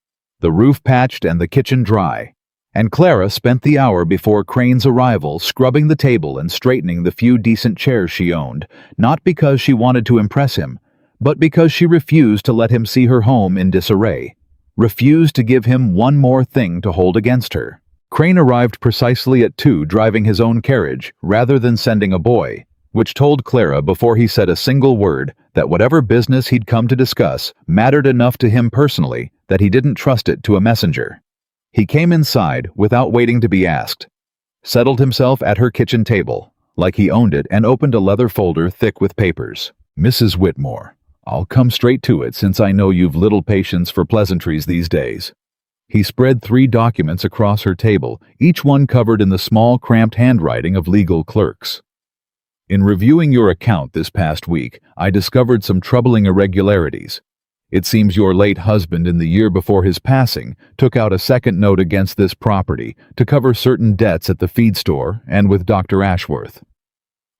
The roof patched and the kitchen dry, and Clara spent the hour before Crane's arrival scrubbing the table and straightening the few decent chairs she owned, not because she wanted to impress him, but because she refused to let him see her home in disarray, refused to give him one more thing to hold against her. Crane arrived precisely at 2, driving his own carriage rather than sending a boy, which told Clara before he said a single word that whatever business he'd come to discuss mattered enough to him personally that he didn't trust it to a messenger. He came inside without waiting to be asked, settled himself at her kitchen table, like he owned it, and opened a leather folder thick with papers. "Mrs. Whitmore, I'll come straight to it since I know you've little patience for pleasantries these days." He spread 3 documents across her table, each one covered in the small, cramped handwriting of legal clerks. "In reviewing your account this past week, I discovered some troubling irregularities. It seems your late husband in the year before his passing took out a second note against this property to cover certain debts at the feed store and with Dr. Ashworth.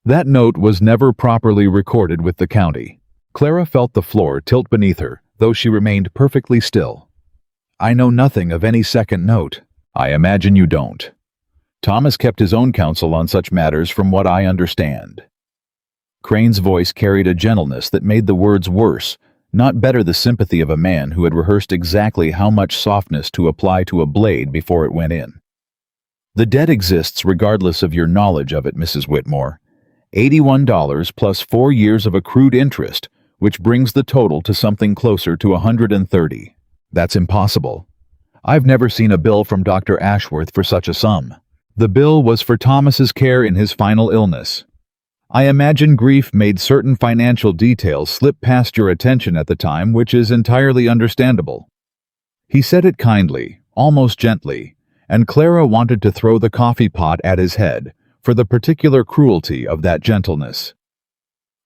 That note was never properly recorded with the county. Clara felt the floor tilt beneath her, though she remained perfectly still. I know nothing of any second note. I imagine you don't. Thomas kept his own counsel on such matters from what I understand. Crane's voice carried a gentleness that made the words worse, not better the sympathy of a man who had rehearsed exactly how much softness to apply to a blade before it went in. The debt exists regardless of your knowledge of it, Mrs. Whitmore. $81 plus 4 years of accrued interest, which brings the total to something closer to $130. That's impossible. I've never seen a bill from Dr. Ashworth for such a sum. The bill was for Thomas's care in his final illness. I imagine grief made certain financial details slip past your attention at the time, which is entirely understandable. He said it kindly, almost gently, and Clara wanted to throw the coffee pot at his head for the particular cruelty of that gentleness.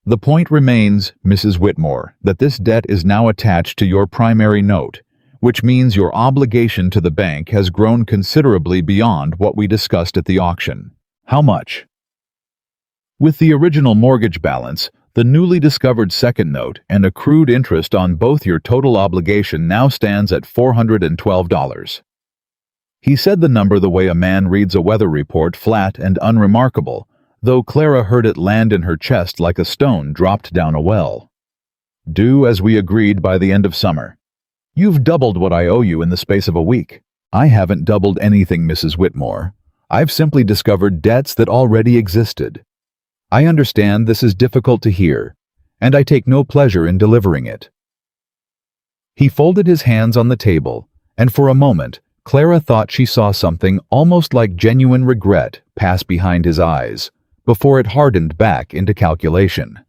The point remains, Mrs. Whitmore, that this debt is now attached to your primary note, which means your obligation to the bank has grown considerably beyond what we discussed at the auction. How much? With the original mortgage balance, the newly discovered second note, and accrued interest on both, your total obligation now stands at $412. He said the number the way a man reads a weather report, flat and unremarkable, though Clara heard it land in her chest like a stone dropped down a well. Due as we agreed by the end of summer. You've doubled what I owe you in the space of a week. I haven't doubled anything, Mrs. Whitmore. I've simply discovered debts that already existed. I understand this is difficult to hear, and I take no pleasure in delivering it. He folded his hands on the table, and for a moment, Clara thought she saw something almost like genuine regret pass behind his eyes, before it hardened back into calculation.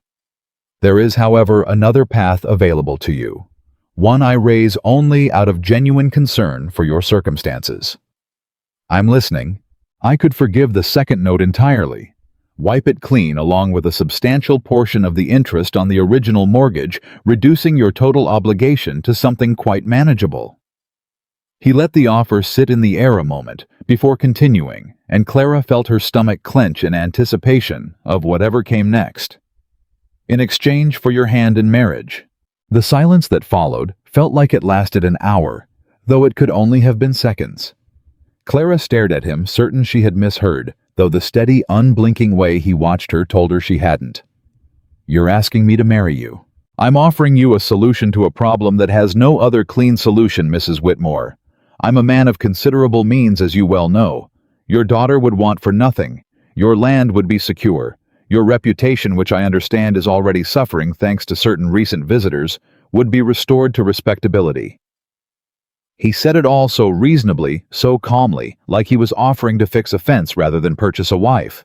There is, however, another path available to you, one I raise only out of genuine concern for your circumstances. I'm listening. I could forgive the second note entirely, wipe it clean along with a substantial portion of the interest on the original mortgage, reducing your total obligation to something quite manageable. He let the offer sit in the air a moment before continuing, and Clara felt her stomach clench in anticipation of whatever came next. In exchange for your hand in marriage. The silence that followed felt like it lasted an hour, though it could only have been seconds. Clara stared at him, certain she had misheard, though the steady, unblinking way he watched her told her she hadn't. You're asking me to marry you. I'm offering you a solution to a problem that has no other clean solution, Mrs. Whitmore. I'm a man of considerable means, as you well know. Your daughter would want for nothing. Your land would be secure. Your reputation, which I understand is already suffering thanks to certain recent visitors, would be restored to respectability. He said it all so reasonably, so calmly, like he was offering to fix a fence rather than purchase a wife.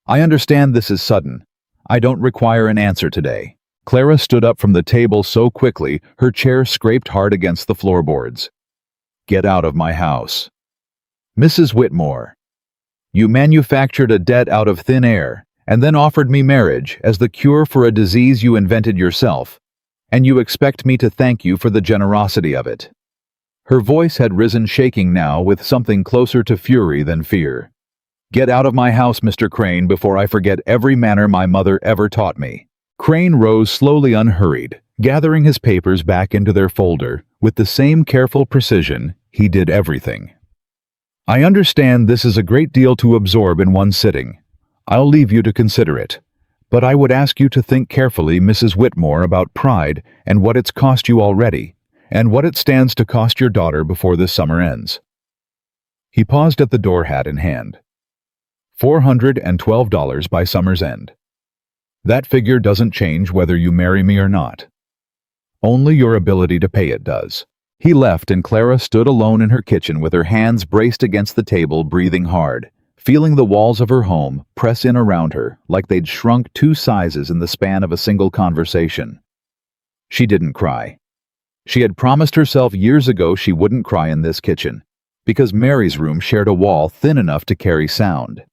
I understand this is sudden. I don't require an answer today. Clara stood up from the table so quickly, her chair scraped hard against the floorboards. Get out of my house. Mrs. Whitmore, you manufactured a debt out of thin air, and then offered me marriage as the cure for a disease you invented yourself, and you expect me to thank you for the generosity of it. Her voice had risen, shaking now with something closer to fury than fear. Get out of my house, Mr. Crane, before I forget every manner my mother ever taught me. Crane rose slowly, unhurried, gathering his papers back into their folder. With the same careful precision, he did everything. I understand this is a great deal to absorb in one sitting. I'll leave you to consider it. But I would ask you to think carefully, Mrs. Whitmore, about pride and what it's cost you already, and what it stands to cost your daughter before this summer ends. He paused at the door, hat in hand. $412 by summer's end. That figure doesn't change whether you marry me or not. Only your ability to pay it does. He left, and Clara stood alone in her kitchen with her hands braced against the table, breathing hard, feeling the walls of her home press in around her like they'd shrunk 2 sizes in the span of a single conversation. She didn't cry. She had promised herself years ago she wouldn't cry in this kitchen, because Mary's room shared a wall thin enough to carry sound,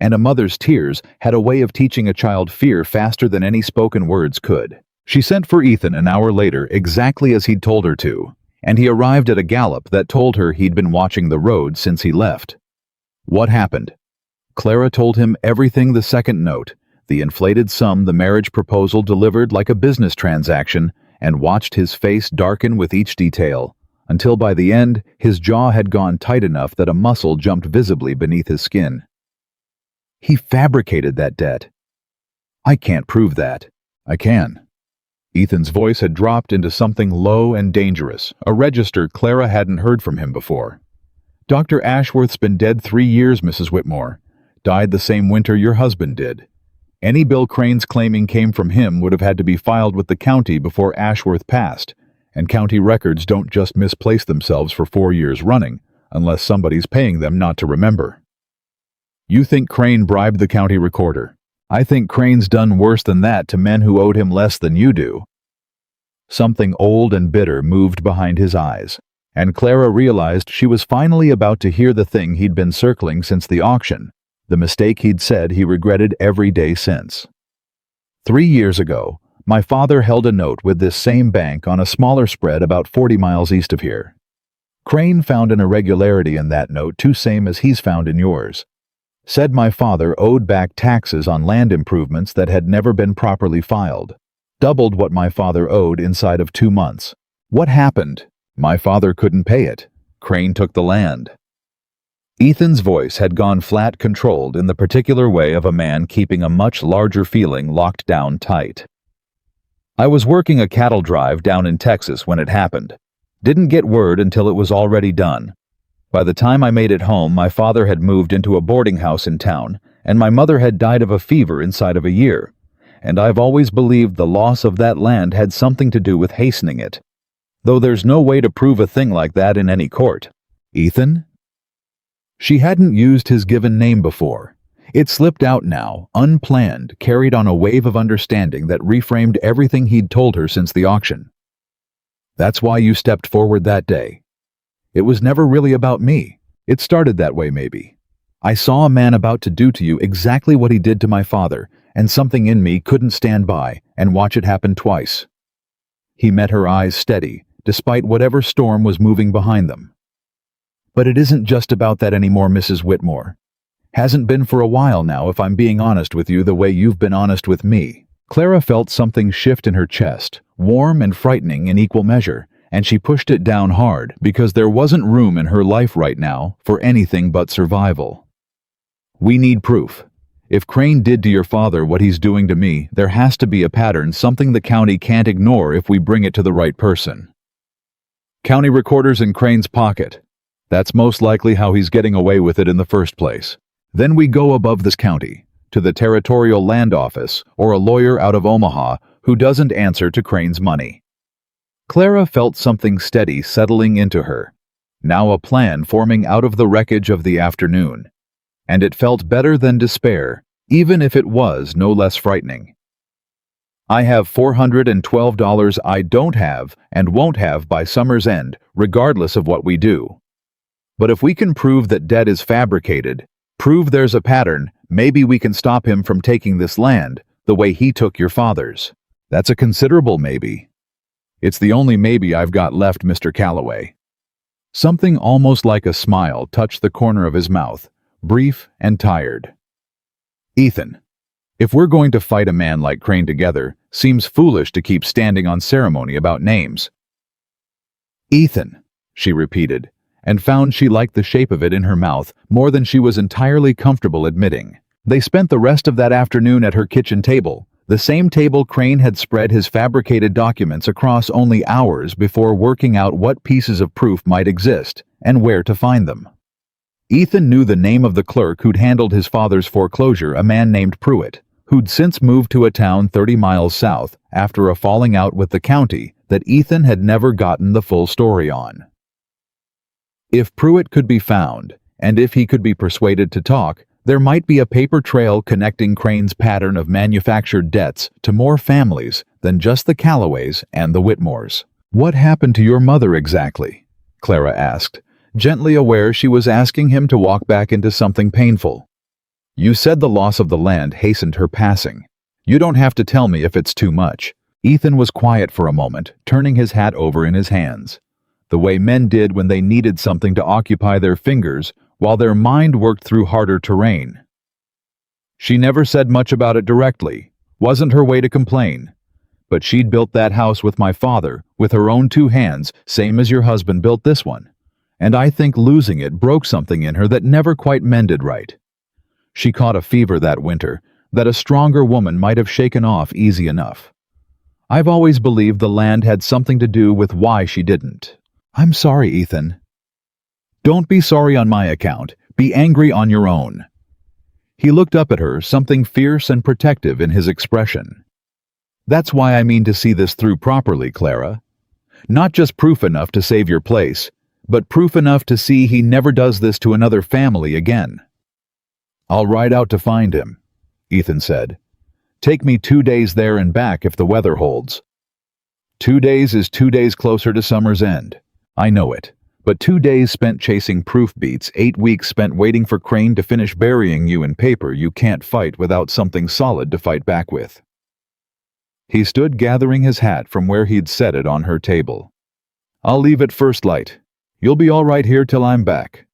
and a mother's tears had a way of teaching a child fear faster than any spoken words could. She sent for Ethan an hour later exactly as he'd told her to, and he arrived at a gallop that told her he'd been watching the road since he left. What happened? Clara told him everything: the second note, the inflated sum the marriage proposal delivered like a business transaction, and watched his face darken with each detail, until by the end his jaw had gone tight enough that a muscle jumped visibly beneath his skin. He fabricated that debt. I can't prove that. I can. Ethan's voice had dropped into something low and dangerous, a register Clara hadn't heard from him before. Dr. Ashworth's been dead 3 years, Mrs. Whitmore. Died the same winter your husband did. Any bill Crane's claiming came from him would have had to be filed with the county before Ashworth passed, and county records don't just misplace themselves for 4 years running, unless somebody's paying them not to remember. You think Crane bribed the county recorder? I think Crane's done worse than that to men who owed him less than you do. Something old and bitter moved behind his eyes, and Clara realized she was finally about to hear the thing he'd been circling since the auction, the mistake he'd said he regretted every day since. 3 years ago, my father held a note with this same bank on a smaller spread about 40 miles east of here. Crane found an irregularity in that note too same as he's found in yours. Said my father owed back taxes on land improvements that had never been properly filed. Doubled what my father owed inside of 2 months. What happened? My father couldn't pay it. Crane took the land. Ethan's voice had gone flat, controlled in the particular way of a man keeping a much larger feeling locked down tight. I was working a cattle drive down in Texas when it happened. Didn't get word until it was already done. By the time I made it home, my father had moved into a boarding house in town, and my mother had died of a fever inside of a year. And I've always believed the loss of that land had something to do with hastening it. Though there's no way to prove a thing like that in any court. Ethan? She hadn't used his given name before. It slipped out now, unplanned, carried on a wave of understanding that reframed everything he'd told her since the auction. That's why you stepped forward that day. It was never really about me. It started that way, maybe. I saw a man about to do to you exactly what he did to my father, and something in me couldn't stand by and watch it happen twice. He met her eyes steady, despite whatever storm was moving behind them. But it isn't just about that anymore, Mrs. Whitmore. Hasn't been for a while now, if I'm being honest with you the way you've been honest with me. Clara felt something shift in her chest, warm and frightening in equal measure, and she pushed it down hard because there wasn't room in her life right now for anything but survival. We need proof. If Crane did to your father what he's doing to me, there has to be a pattern, something the county can't ignore if we bring it to the right person. County recorder's in Crane's pocket. That's most likely how he's getting away with it in the first place. Then we go above this county, to the Territorial Land Office or a lawyer out of Omaha who doesn't answer to Crane's money. Clara felt something steady settling into her, now a plan forming out of the wreckage of the afternoon. And it felt better than despair, even if it was no less frightening. I have $412 I don't have and won't have by summer's end, regardless of what we do. But if we can prove that debt is fabricated, prove there's a pattern, maybe we can stop him from taking this land the way he took your father's. That's a considerable maybe. It's the only maybe I've got left, Mr. Calloway. Something almost like a smile touched the corner of his mouth, brief and tired. Ethan, if we're going to fight a man like Crane together, seems foolish to keep standing on ceremony about names. Ethan, she repeated, and found she liked the shape of it in her mouth more than she was entirely comfortable admitting. They spent the rest of that afternoon at her kitchen table, the same table Crane had spread his fabricated documents across only hours before working out what pieces of proof might exist and where to find them. Ethan knew the name of the clerk who'd handled his father's foreclosure, a man named Pruitt, who'd since moved to a town 30 miles south after a falling out with the county that Ethan had never gotten the full story on. If Pruitt could be found, and if he could be persuaded to talk, there might be a paper trail connecting Crane's pattern of manufactured debts to more families than just the Calloways and the Whitmores. What happened to your mother exactly? Clara asked, gently aware she was asking him to walk back into something painful. You said the loss of the land hastened her passing. You don't have to tell me if it's too much. Ethan was quiet for a moment, turning his hat over in his hands, the way men did when they needed something to occupy their fingers while their mind worked through harder terrain. She never said much about it directly, wasn't her way to complain, but she'd built that house with my father, with her own 2 hands, same as your husband built this one, and I think losing it broke something in her that never quite mended right. She caught a fever that winter that a stronger woman might have shaken off easy enough. I've always believed the land had something to do with why she didn't. I'm sorry, Ethan. Don't be sorry on my account. Be angry on your own. He looked up at her, something fierce and protective in his expression. That's why I mean to see this through properly, Clara. Not just proof enough to save your place, but proof enough to see he never does this to another family again. I'll ride out to find him, Ethan said. Take me 2 days there and back if the weather holds. 2 days is 2 days closer to summer's end. I know it, but 2 days spent chasing proof beats, 8 weeks spent waiting for Crane to finish burying you in paper you can't fight without something solid to fight back with. He stood gathering his hat from where he'd set it on her table. I'll leave at first light. You'll be all right here till I'm back.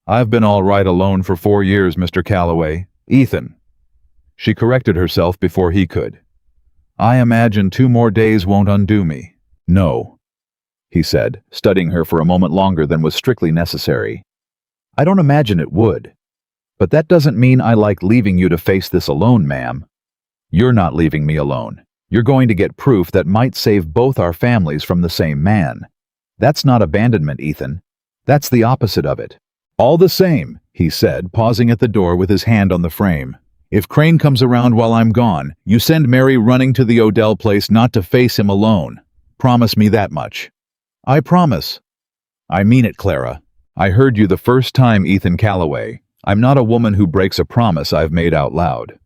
I've been all right alone for 4 years, Mr. Calloway. Ethan. She corrected herself before he could. I imagine 2 more days won't undo me. No, he said, studying her for a moment longer than was strictly necessary. I don't imagine it would. But that doesn't mean I like leaving you to face this alone, ma'am. You're not leaving me alone. You're going to get proof that might save both our families from the same man. That's not abandonment, Ethan. That's the opposite of it. All the same, he said, pausing at the door with his hand on the frame. If Crane comes around while I'm gone, you send Mary running to the Odell place not to face him alone. Promise me that much. I promise. I mean it, Clara. I heard you the first time, Ethan Calloway. I'm not a woman who breaks a promise I've made out loud.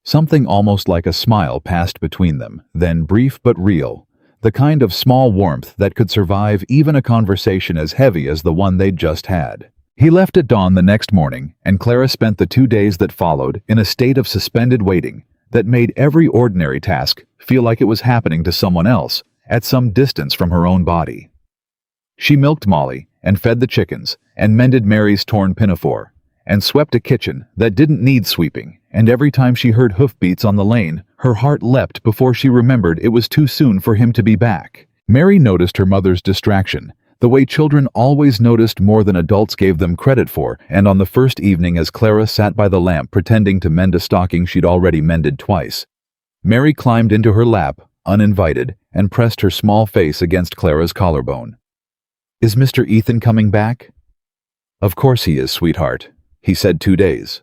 Something almost like a smile passed between them, then brief but real, the kind of small warmth that could survive even a conversation as heavy as the one they'd just had. He left at dawn the next morning, and Clara spent the 2 days that followed in a state of suspended waiting that made every ordinary task feel like it was happening to someone else at some distance from her own body. She milked Molly and fed the chickens and mended Mary's torn pinafore and swept a kitchen that didn't need sweeping, and every time she heard hoofbeats on the lane, her heart leapt before she remembered it was too soon for him to be back. Mary noticed her mother's distraction, the way children always noticed more than adults gave them credit for, and on the first evening as Clara sat by the lamp pretending to mend a stocking she'd already mended twice, Mary climbed into her lap, uninvited, and pressed her small face against Clara's collarbone. Is Mr. Ethan coming back? Of course he is, sweetheart. He said 2 days.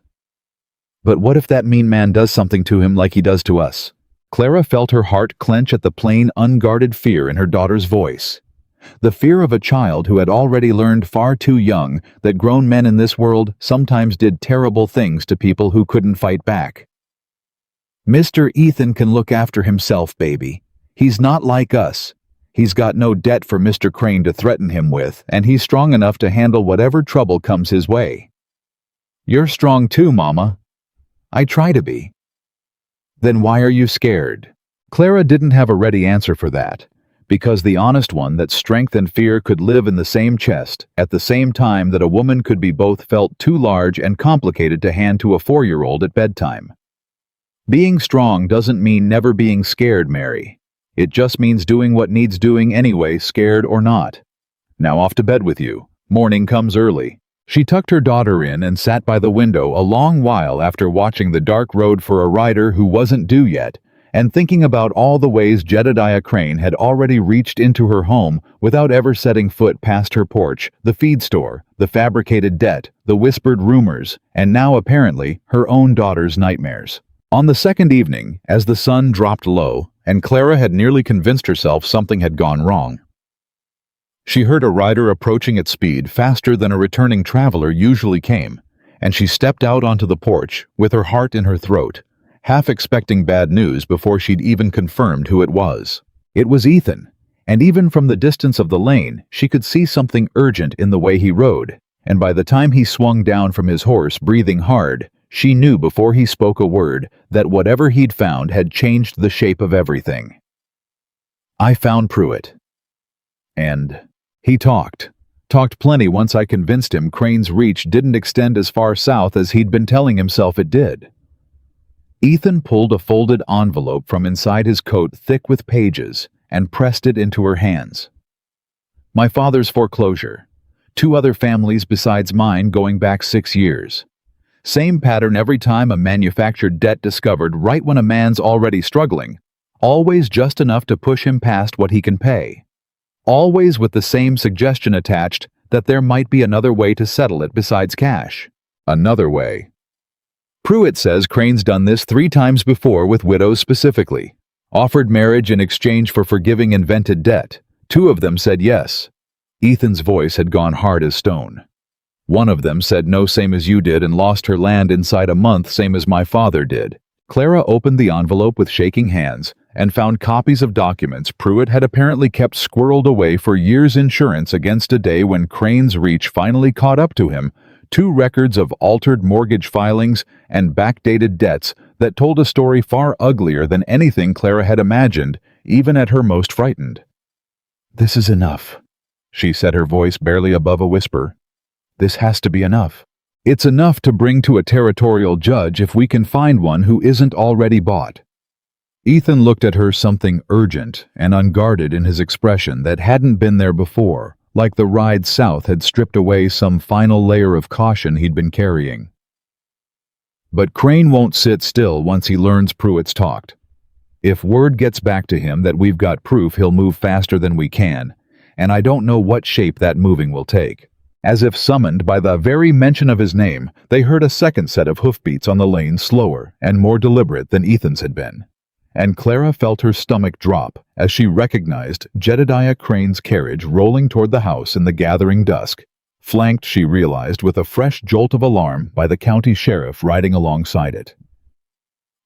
But what if that mean man does something to him like he does to us? Clara felt her heart clench at the plain, unguarded fear in her daughter's voice. The fear of a child who had already learned far too young that grown men in this world sometimes did terrible things to people who couldn't fight back. Mr. Ethan can look after himself, baby. He's not like us. He's got no debt for Mr. Crane to threaten him with, and he's strong enough to handle whatever trouble comes his way. You're strong too, Mama. I try to be. Then why are you scared? Clara didn't have a ready answer for that, because the honest one that strength and fear could live in the same chest at the same time that a woman could be both felt too large and complicated to hand to a 4-year-old at bedtime. Being strong doesn't mean never being scared, Mary. It just means doing what needs doing anyway, scared or not. Now off to bed with you. Morning comes early. She tucked her daughter in and sat by the window a long while after watching the dark road for a rider who wasn't due yet, and thinking about all the ways Jedediah Crane had already reached into her home without ever setting foot past her porch, the feed store, the fabricated debt, the whispered rumors, and now apparently her own daughter's nightmares. On the second evening, as the sun dropped low, and Clara had nearly convinced herself something had gone wrong, she heard a rider approaching at speed faster than a returning traveler usually came, and she stepped out onto the porch with her heart in her throat, half expecting bad news before she'd even confirmed who it was. It was Ethan, and even from the distance of the lane, she could see something urgent in the way he rode, and by the time he swung down from his horse breathing hard, She knew before he spoke a word that whatever he'd found had changed the shape of everything. "I found Pruitt." And he talked plenty once I convinced him Crane's reach didn't extend as far south as he'd been telling himself it did. Ethan pulled a folded envelope from inside his coat thick with pages and pressed it into her hands. "My father's foreclosure. 2 other families besides mine going back 6 years. Same pattern every time a manufactured debt discovered right when a man's already struggling. Always just enough to push him past what he can pay. Always with the same suggestion attached that there might be another way to settle it besides cash. Another way. Pruitt says Crane's done this 3 times before with widows specifically. Offered marriage in exchange for forgiving invented debt. 2 of them said yes." Ethan's voice had gone hard as stone. "One of them said no, same as you did, and lost her land inside a month, same as my father did." Clara opened the envelope with shaking hands and found copies of documents Pruitt had apparently kept squirreled away for years' insurance against a day when Crane's reach finally caught up to him. 2 records of altered mortgage filings and backdated debts that told a story far uglier than anything Clara had imagined, even at her most frightened. "This is enough," she said, her voice barely above a whisper. "This has to be enough. It's enough to bring to a territorial judge if we can find one who isn't already bought." Ethan looked at her, something urgent and unguarded in his expression that hadn't been there before, like the ride south had stripped away some final layer of caution he'd been carrying. "But Crane won't sit still once he learns Pruitt's talked. If word gets back to him that we've got proof, he'll move faster than we can, and I don't know what shape that moving will take." As if summoned by the very mention of his name, they heard a second set of hoofbeats on the lane, slower and more deliberate than Ethan's had been. And Clara felt her stomach drop as she recognized Jedediah Crane's carriage rolling toward the house in the gathering dusk, flanked, she realized, with a fresh jolt of alarm by the county sheriff riding alongside it.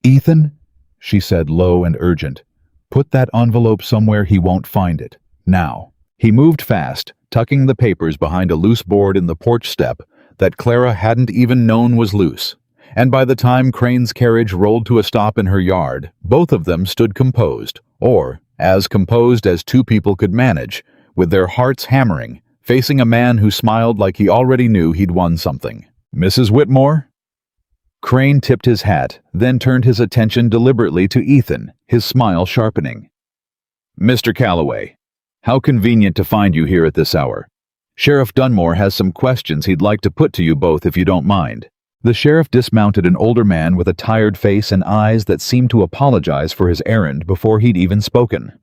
"Ethan," she said, low and urgent, "put that envelope somewhere he won't find it. Now." He moved fast, tucking the papers behind a loose board in the porch step that Clara hadn't even known was loose. And by the time Crane's carriage rolled to a stop in her yard, both of them stood composed, or as composed as 2 people could manage, with their hearts hammering, facing a man who smiled like he already knew he'd won something. "Mrs. Whitmore?" Crane tipped his hat, then turned his attention deliberately to Ethan, his smile sharpening. "Mr. Calloway, how convenient to find you here at this hour. Sheriff Dunmore has some questions he'd like to put to you both if you don't mind." The sheriff dismounted an older man with a tired face and eyes that seemed to apologize for his errand before he'd even spoken.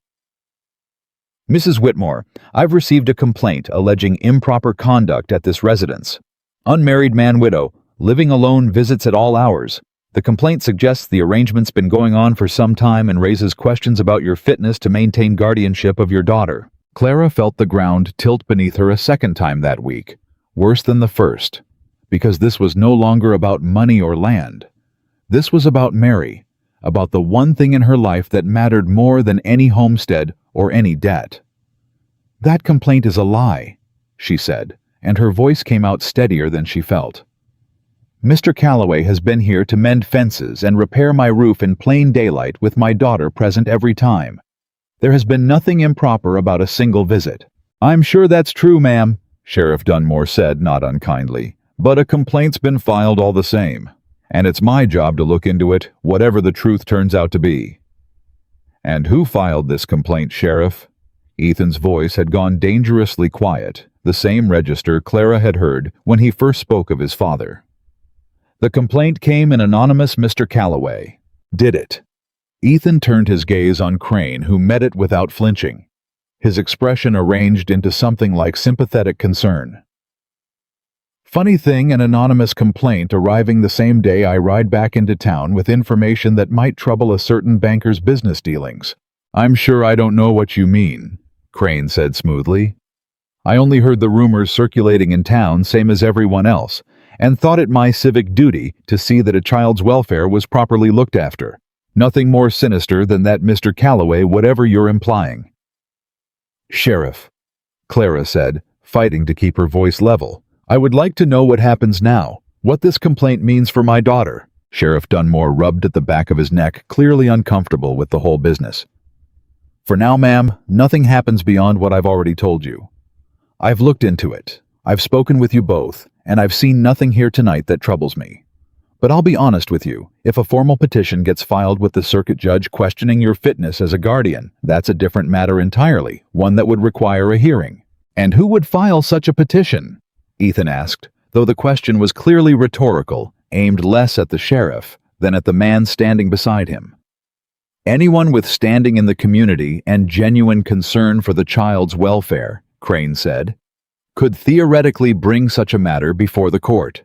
"Mrs. Whitmore, I've received a complaint alleging improper conduct at this residence. Unmarried man-widow, living alone, visits at all hours. The complaint suggests the arrangement's been going on for some time and raises questions about your fitness to maintain guardianship of your daughter." Clara felt the ground tilt beneath her a second time that week, worse than the first, because this was no longer about money or land. This was about Mary, about the one thing in her life that mattered more than any homestead or any debt. "That complaint is a lie," she said, and her voice came out steadier than she felt. "Mr. Calloway has been here to mend fences and repair my roof in plain daylight with my daughter present every time. There has been nothing improper about a single visit." "I'm sure that's true, ma'am," Sheriff Dunmore said, not unkindly, "but a complaint's been filed all the same, and it's my job to look into it, whatever the truth turns out to be." "And who filed this complaint, Sheriff?" Ethan's voice had gone dangerously quiet, the same register Clara had heard when he first spoke of his father. "The complaint came in anonymous Mr. Calloway." "Did it?" Ethan turned his gaze on Crane, who met it without flinching, his expression arranged into something like sympathetic concern. "Funny thing, an anonymous complaint arriving the same day I ride back into town with information that might trouble a certain banker's business dealings." "I'm sure I don't know what you mean," Crane said smoothly. "I only heard the rumors circulating in town, same as everyone else, and thought it my civic duty to see that a child's welfare was properly looked after. Nothing more sinister than that, Mr. Calloway, whatever you're implying." "Sheriff," Clara said, fighting to keep her voice level, "I would like to know what happens now. What this complaint means for my daughter." Sheriff Dunmore rubbed at the back of his neck, clearly uncomfortable with the whole business. "For now, ma'am, nothing happens beyond what I've already told you. I've looked into it. I've spoken with you both, and I've seen nothing here tonight that troubles me. But I'll be honest with you, if a formal petition gets filed with the circuit judge questioning your fitness as a guardian, that's a different matter entirely, one that would require a hearing." "And who would file such a petition?" Ethan asked, though the question was clearly rhetorical, aimed less at the sheriff than at the man standing beside him. "Anyone with standing in the community and genuine concern for the child's welfare," Crane said, "could theoretically bring such a matter before the court.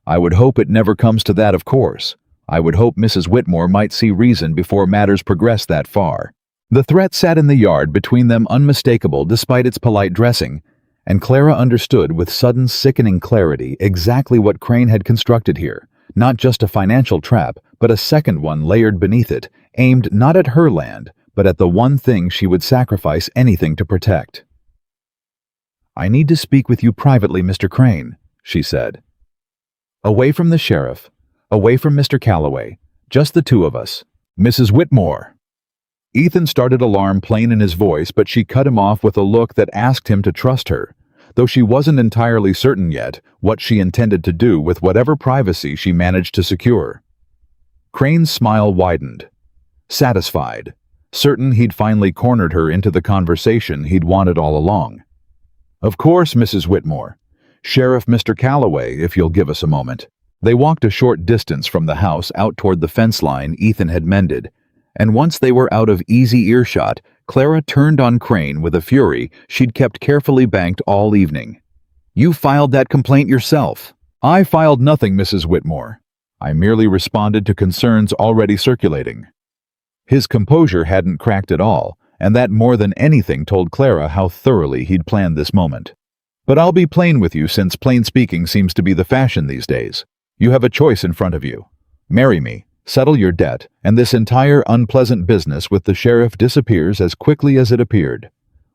I would hope it never comes to that, of course. I would hope Mrs. Whitmore might see reason before matters progress that far." The threat sat in the yard between them unmistakable despite its polite dressing, and Clara understood with sudden sickening clarity exactly what Crane had constructed here, not just a financial trap, but a second one layered beneath it, aimed not at her land, but at the one thing she would sacrifice anything to protect. "I need to speak with you privately, Mr. Crane," she said. "Away from the sheriff, away from Mr. Calloway, just the two of us. Mrs. Whitmore." Ethan started alarm plain in his voice, but she cut him off with a look that asked him to trust her, though she wasn't entirely certain yet what she intended to do with whatever privacy she managed to secure. Crane's smile widened. Satisfied, certain he'd finally cornered her into the conversation he'd wanted all along. "Of course, Mrs. Whitmore. Sheriff Mr. Calloway, if you'll give us a moment." They walked a short distance from the house out toward the fence line Ethan had mended, and once they were out of easy earshot, Clara turned on Crane with a fury she'd kept carefully banked all evening. "You filed that complaint yourself." "I filed nothing, Mrs. Whitmore. I merely responded to concerns already circulating." His composure hadn't cracked at all, and that more than anything told Clara how thoroughly he'd planned this moment. "But I'll be plain with you, since plain speaking seems to be the fashion these days. You have a choice in front of you. Marry me, settle your debt, and this entire unpleasant business with the sheriff disappears as quickly as it appeared.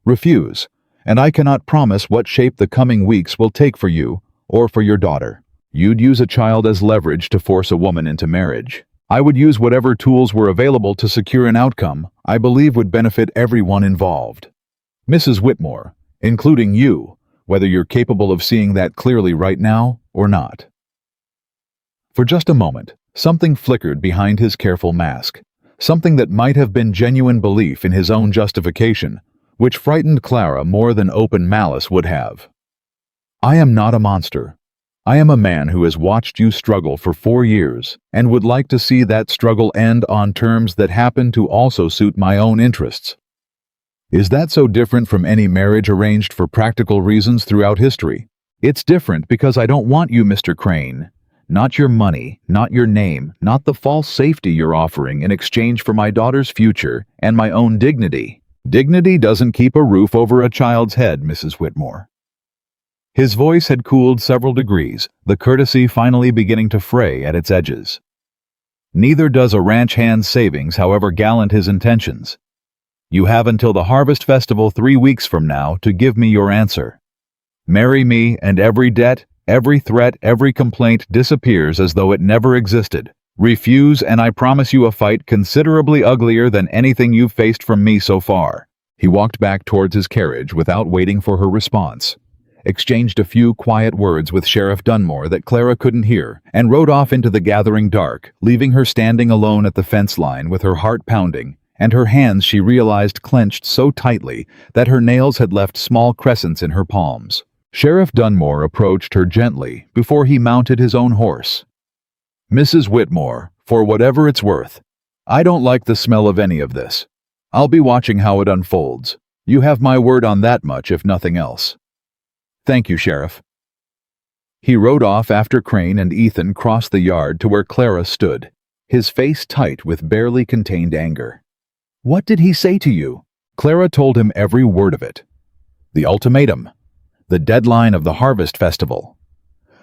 Refuse, and I cannot promise what shape the coming weeks will take for you or for your daughter. You'd use a child as leverage to force a woman into marriage. I would use whatever tools were available to secure an outcome I believe would benefit everyone involved. Mrs. Whitmore, including you, whether you're capable of seeing that clearly right now or not." For just a moment, something flickered behind his careful mask, something that might have been genuine belief in his own justification, which frightened Clara more than open malice would have. "I am not a monster. I am a man who has watched you struggle for 4 years and would like to see that struggle end on terms that happen to also suit my own interests. Is that so different from any marriage arranged for practical reasons throughout history? It's different because I don't want you, Mr. Crane. Not your money, not your name, not the false safety you're offering in exchange for my daughter's future and my own dignity. Dignity doesn't keep a roof over a child's head, Mrs. Whitmore." His voice had cooled several degrees, the courtesy finally beginning to fray at its edges. "Neither does a ranch hand's savings, however gallant his intentions. You have until the Harvest Festival 3 weeks from now to give me your answer. Marry me, and every debt, every threat, every complaint disappears as though it never existed. Refuse, and I promise you a fight considerably uglier than anything you've faced from me so far." He walked back towards his carriage without waiting for her response, exchanged a few quiet words with Sheriff Dunmore that Clara couldn't hear, and rode off into the gathering dark, leaving her standing alone at the fence line with her heart pounding, and her hands she realized clenched so tightly that her nails had left small crescents in her palms. Sheriff Dunmore approached her gently before he mounted his own horse. "Mrs. Whitmore, for whatever it's worth, I don't like the smell of any of this. I'll be watching how it unfolds. You have my word on that much, if nothing else." "Thank you, Sheriff." He rode off after Crane and Ethan crossed the yard to where Clara stood, his face tight with barely contained anger. "What did he say to you?" Clara told him every word of it. The ultimatum, the deadline of the Harvest Festival,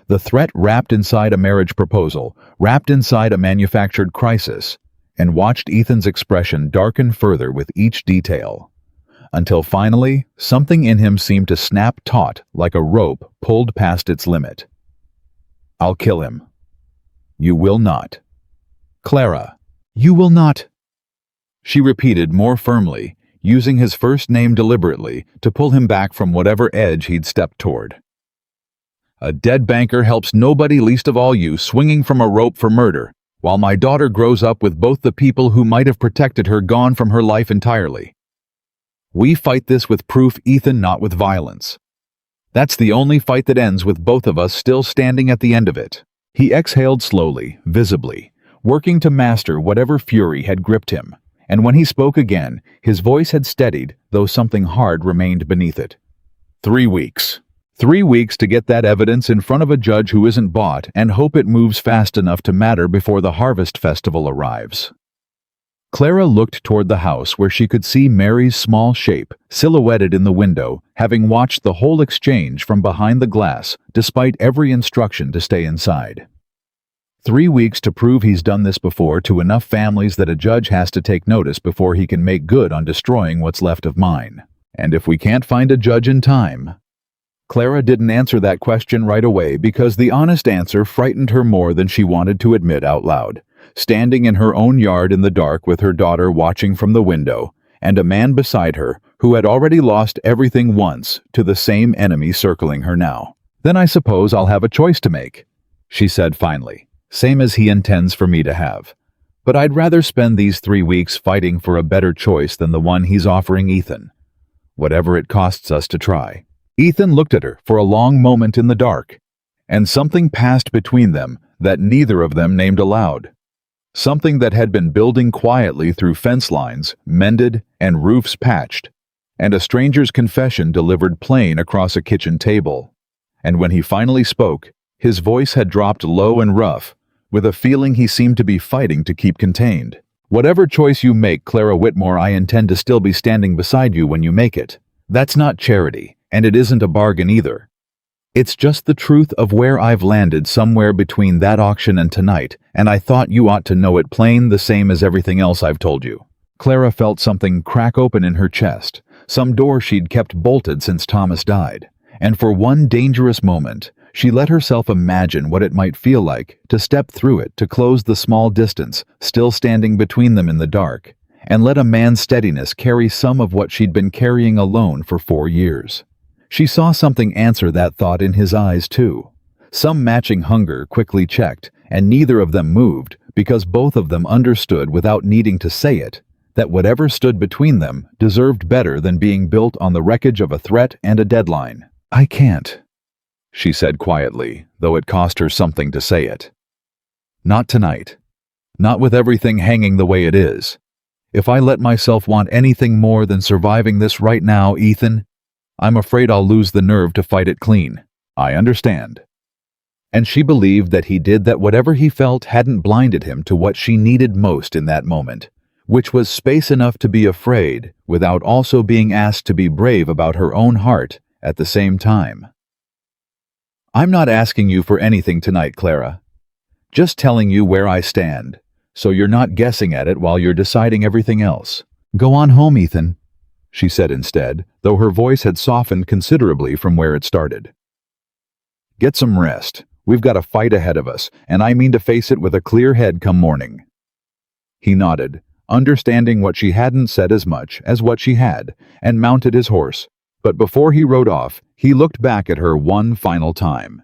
the threat wrapped inside a marriage proposal, wrapped inside a manufactured crisis, and watched Ethan's expression darken further with each detail, until finally something in him seemed to snap taut like a rope pulled past its limit. "I'll kill him," You will not. Clara, you will not. She repeated more firmly, using his first name deliberately to pull him back from whatever edge he'd stepped toward. A dead banker helps nobody, least of all you, swinging from a rope for murder, while my daughter grows up with both the people who might have protected her gone from her life entirely. We fight this with proof, Ethan, not with violence. That's the only fight that ends with both of us still standing at the end of it. He exhaled slowly, visibly, working to master whatever fury had gripped him, and when he spoke again, his voice had steadied, though something hard remained beneath it. 3 weeks. 3 weeks to get that evidence in front of a judge who isn't bought and hope it moves fast enough to matter before the harvest festival arrives. Clara looked toward the house where she could see Mary's small shape silhouetted in the window, having watched the whole exchange from behind the glass despite every instruction to stay inside. 3 weeks to prove he's done this before to enough families that a judge has to take notice before he can make good on destroying what's left of mine. And if we can't find a judge in time... Clara didn't answer that question right away because the honest answer frightened her more than she wanted to admit out loud. Standing in her own yard in the dark with her daughter watching from the window, and a man beside her who had already lost everything once to the same enemy circling her now. Then I suppose I'll have a choice to make, she said finally, same as he intends for me to have. But I'd rather spend these 3 weeks fighting for a better choice than the one he's offering Ethan. Whatever it costs us to try. Ethan looked at her for a long moment in the dark, and something passed between them that neither of them named aloud. Something that had been building quietly through fence lines, mended, and roofs patched, and a stranger's confession delivered plain across a kitchen table. And when he finally spoke, his voice had dropped low and rough, with a feeling he seemed to be fighting to keep contained. Whatever choice you make, Clara Whitmore, I intend to still be standing beside you when you make it. That's not charity, and it isn't a bargain either. It's just the truth of where I've landed somewhere between that auction and tonight, and I thought you ought to know it plain the same as everything else I've told you. Clara felt something crack open in her chest, some door she'd kept bolted since Thomas died, and for one dangerous moment, she let herself imagine what it might feel like to step through it to close the small distance still standing between them in the dark, and let a man's steadiness carry some of what she'd been carrying alone for 4 years. She saw something answer that thought in his eyes, too. Some matching hunger quickly checked, and neither of them moved because both of them understood without needing to say it that whatever stood between them deserved better than being built on the wreckage of a threat and a deadline. I can't, she said quietly, though it cost her something to say it. Not tonight. Not with everything hanging the way it is. If I let myself want anything more than surviving this right now, Ethan, I'm afraid I'll lose the nerve to fight it clean. I understand. And she believed that he did that whatever he felt hadn't blinded him to what she needed most in that moment, which was space enough to be afraid without also being asked to be brave about her own heart at the same time. I'm not asking you for anything tonight, Clara. Just telling you where I stand, so you're not guessing at it while you're deciding everything else. Go on home, Ethan, she said instead, though her voice had softened considerably from where it started. Get some rest. We've got a fight ahead of us, and I mean to face it with a clear head come morning. He nodded, understanding what she hadn't said as much as what she had, and mounted his horse. But before he rode off, he looked back at her one final time.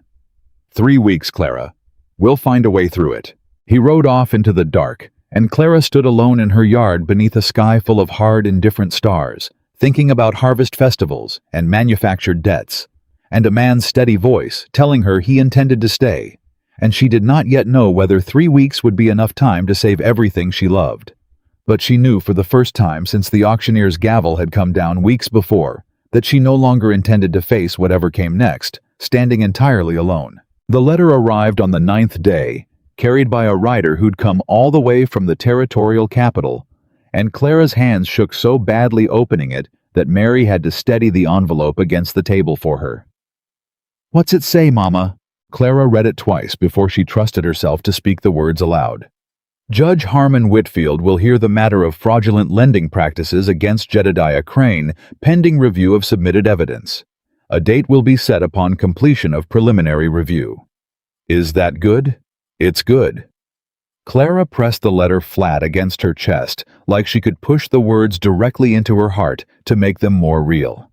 3 weeks, Clara. We'll find a way through it. He rode off into the dark, and Clara stood alone in her yard beneath a sky full of hard, indifferent stars, thinking about harvest festivals and manufactured debts, and a man's steady voice telling her he intended to stay, and she did not yet know whether 3 weeks would be enough time to save everything she loved. But she knew for the first time since the auctioneer's gavel had come down weeks before that she no longer intended to face whatever came next, standing entirely alone. The letter arrived on the 9th day, carried by a rider who'd come all the way from the territorial capital, and Clara's hands shook so badly opening it that Mary had to steady the envelope against the table for her. What's it say, Mama? Clara read it twice before she trusted herself to speak the words aloud. Judge Harmon Whitfield will hear the matter of fraudulent lending practices against Jedediah Crane pending review of submitted evidence. A date will be set upon completion of preliminary review. Is that good? It's good. Clara pressed the letter flat against her chest, like she could push the words directly into her heart to make them more real.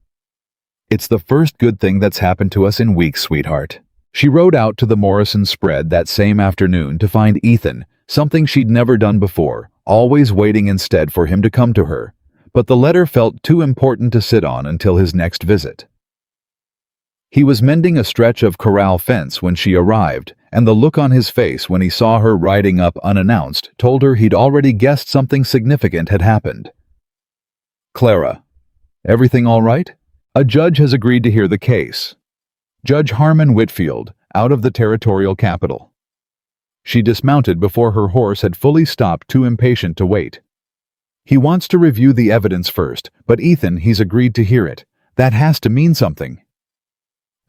It's the first good thing that's happened to us in weeks, sweetheart. She rode out to the Morrison spread that same afternoon to find Ethan, something she'd never done before, always waiting instead for him to come to her. But the letter felt too important to sit on until his next visit. He was mending a stretch of corral fence when she arrived, and the look on his face when he saw her riding up unannounced told her he'd already guessed something significant had happened. Clara, everything all right? A judge has agreed to hear the case. Judge Harmon Whitfield, out of the territorial capital. She dismounted before her horse had fully stopped, too impatient to wait. He wants to review the evidence first, but Ethan, he's agreed to hear it. That has to mean something.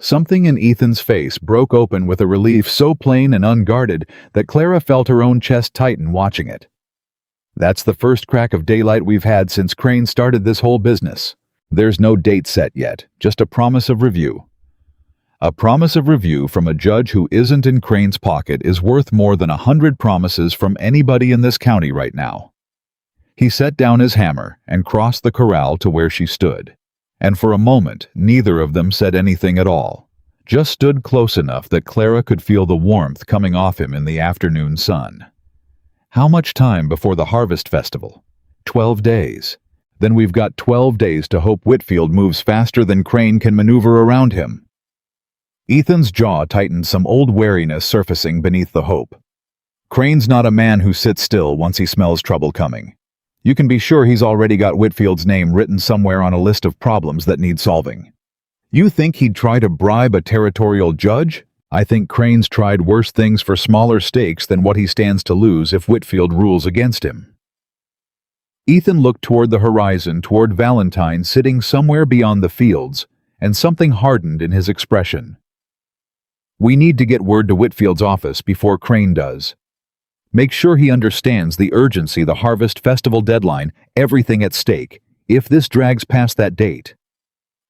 Something in Ethan's face broke open with a relief so plain and unguarded that Clara felt her own chest tighten watching it. That's the first crack of daylight we've had since Crane started this whole business. There's no date set yet, just a promise of review. A promise of review from a judge who isn't in Crane's pocket is worth more than 100 promises from anybody in this county right now. He set down his hammer and crossed the corral to where she stood. And for a moment, neither of them said anything at all, just stood close enough that Clara could feel the warmth coming off him in the afternoon sun. How much time before the harvest festival? 12 days. Then we've got 12 days to hope Whitfield moves faster than Crane can maneuver around him. Ethan's jaw tightened, some old wariness surfacing beneath the hope. Crane's not a man who sits still once he smells trouble coming. You can be sure he's already got Whitfield's name written somewhere on a list of problems that need solving. You think he'd try to bribe a territorial judge? I think Crane's tried worse things for smaller stakes than what he stands to lose if Whitfield rules against him. Ethan looked toward the horizon, toward Valentine sitting somewhere beyond the fields, and something hardened in his expression. We need to get word to Whitfield's office before Crane does. Make sure he understands the urgency, the harvest festival deadline, everything at stake, if this drags past that date.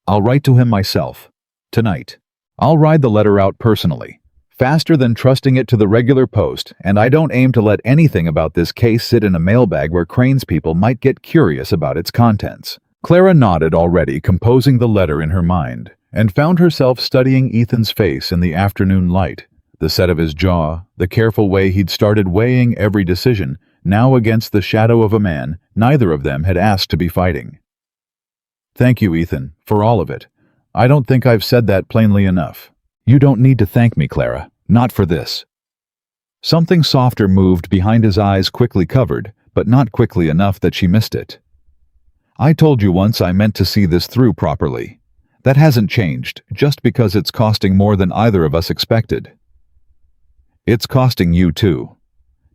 I'll write to him myself. Tonight. I'll ride the letter out personally. Faster than trusting it to the regular post, and I don't aim to let anything about this case sit in a mailbag where Crane's people might get curious about its contents. Clara nodded, already composing the letter in her mind, and found herself studying Ethan's face in the afternoon light. The set of his jaw, the careful way he'd started weighing every decision, now against the shadow of a man neither of them had asked to be fighting. Thank you, Ethan, for all of it. I don't think I've said that plainly enough. You don't need to thank me, Clara. Not for this. Something softer moved behind his eyes, quickly covered, but not quickly enough that she missed it. I told you once I meant to see this through properly. That hasn't changed, just because it's costing more than either of us expected. It's costing you too.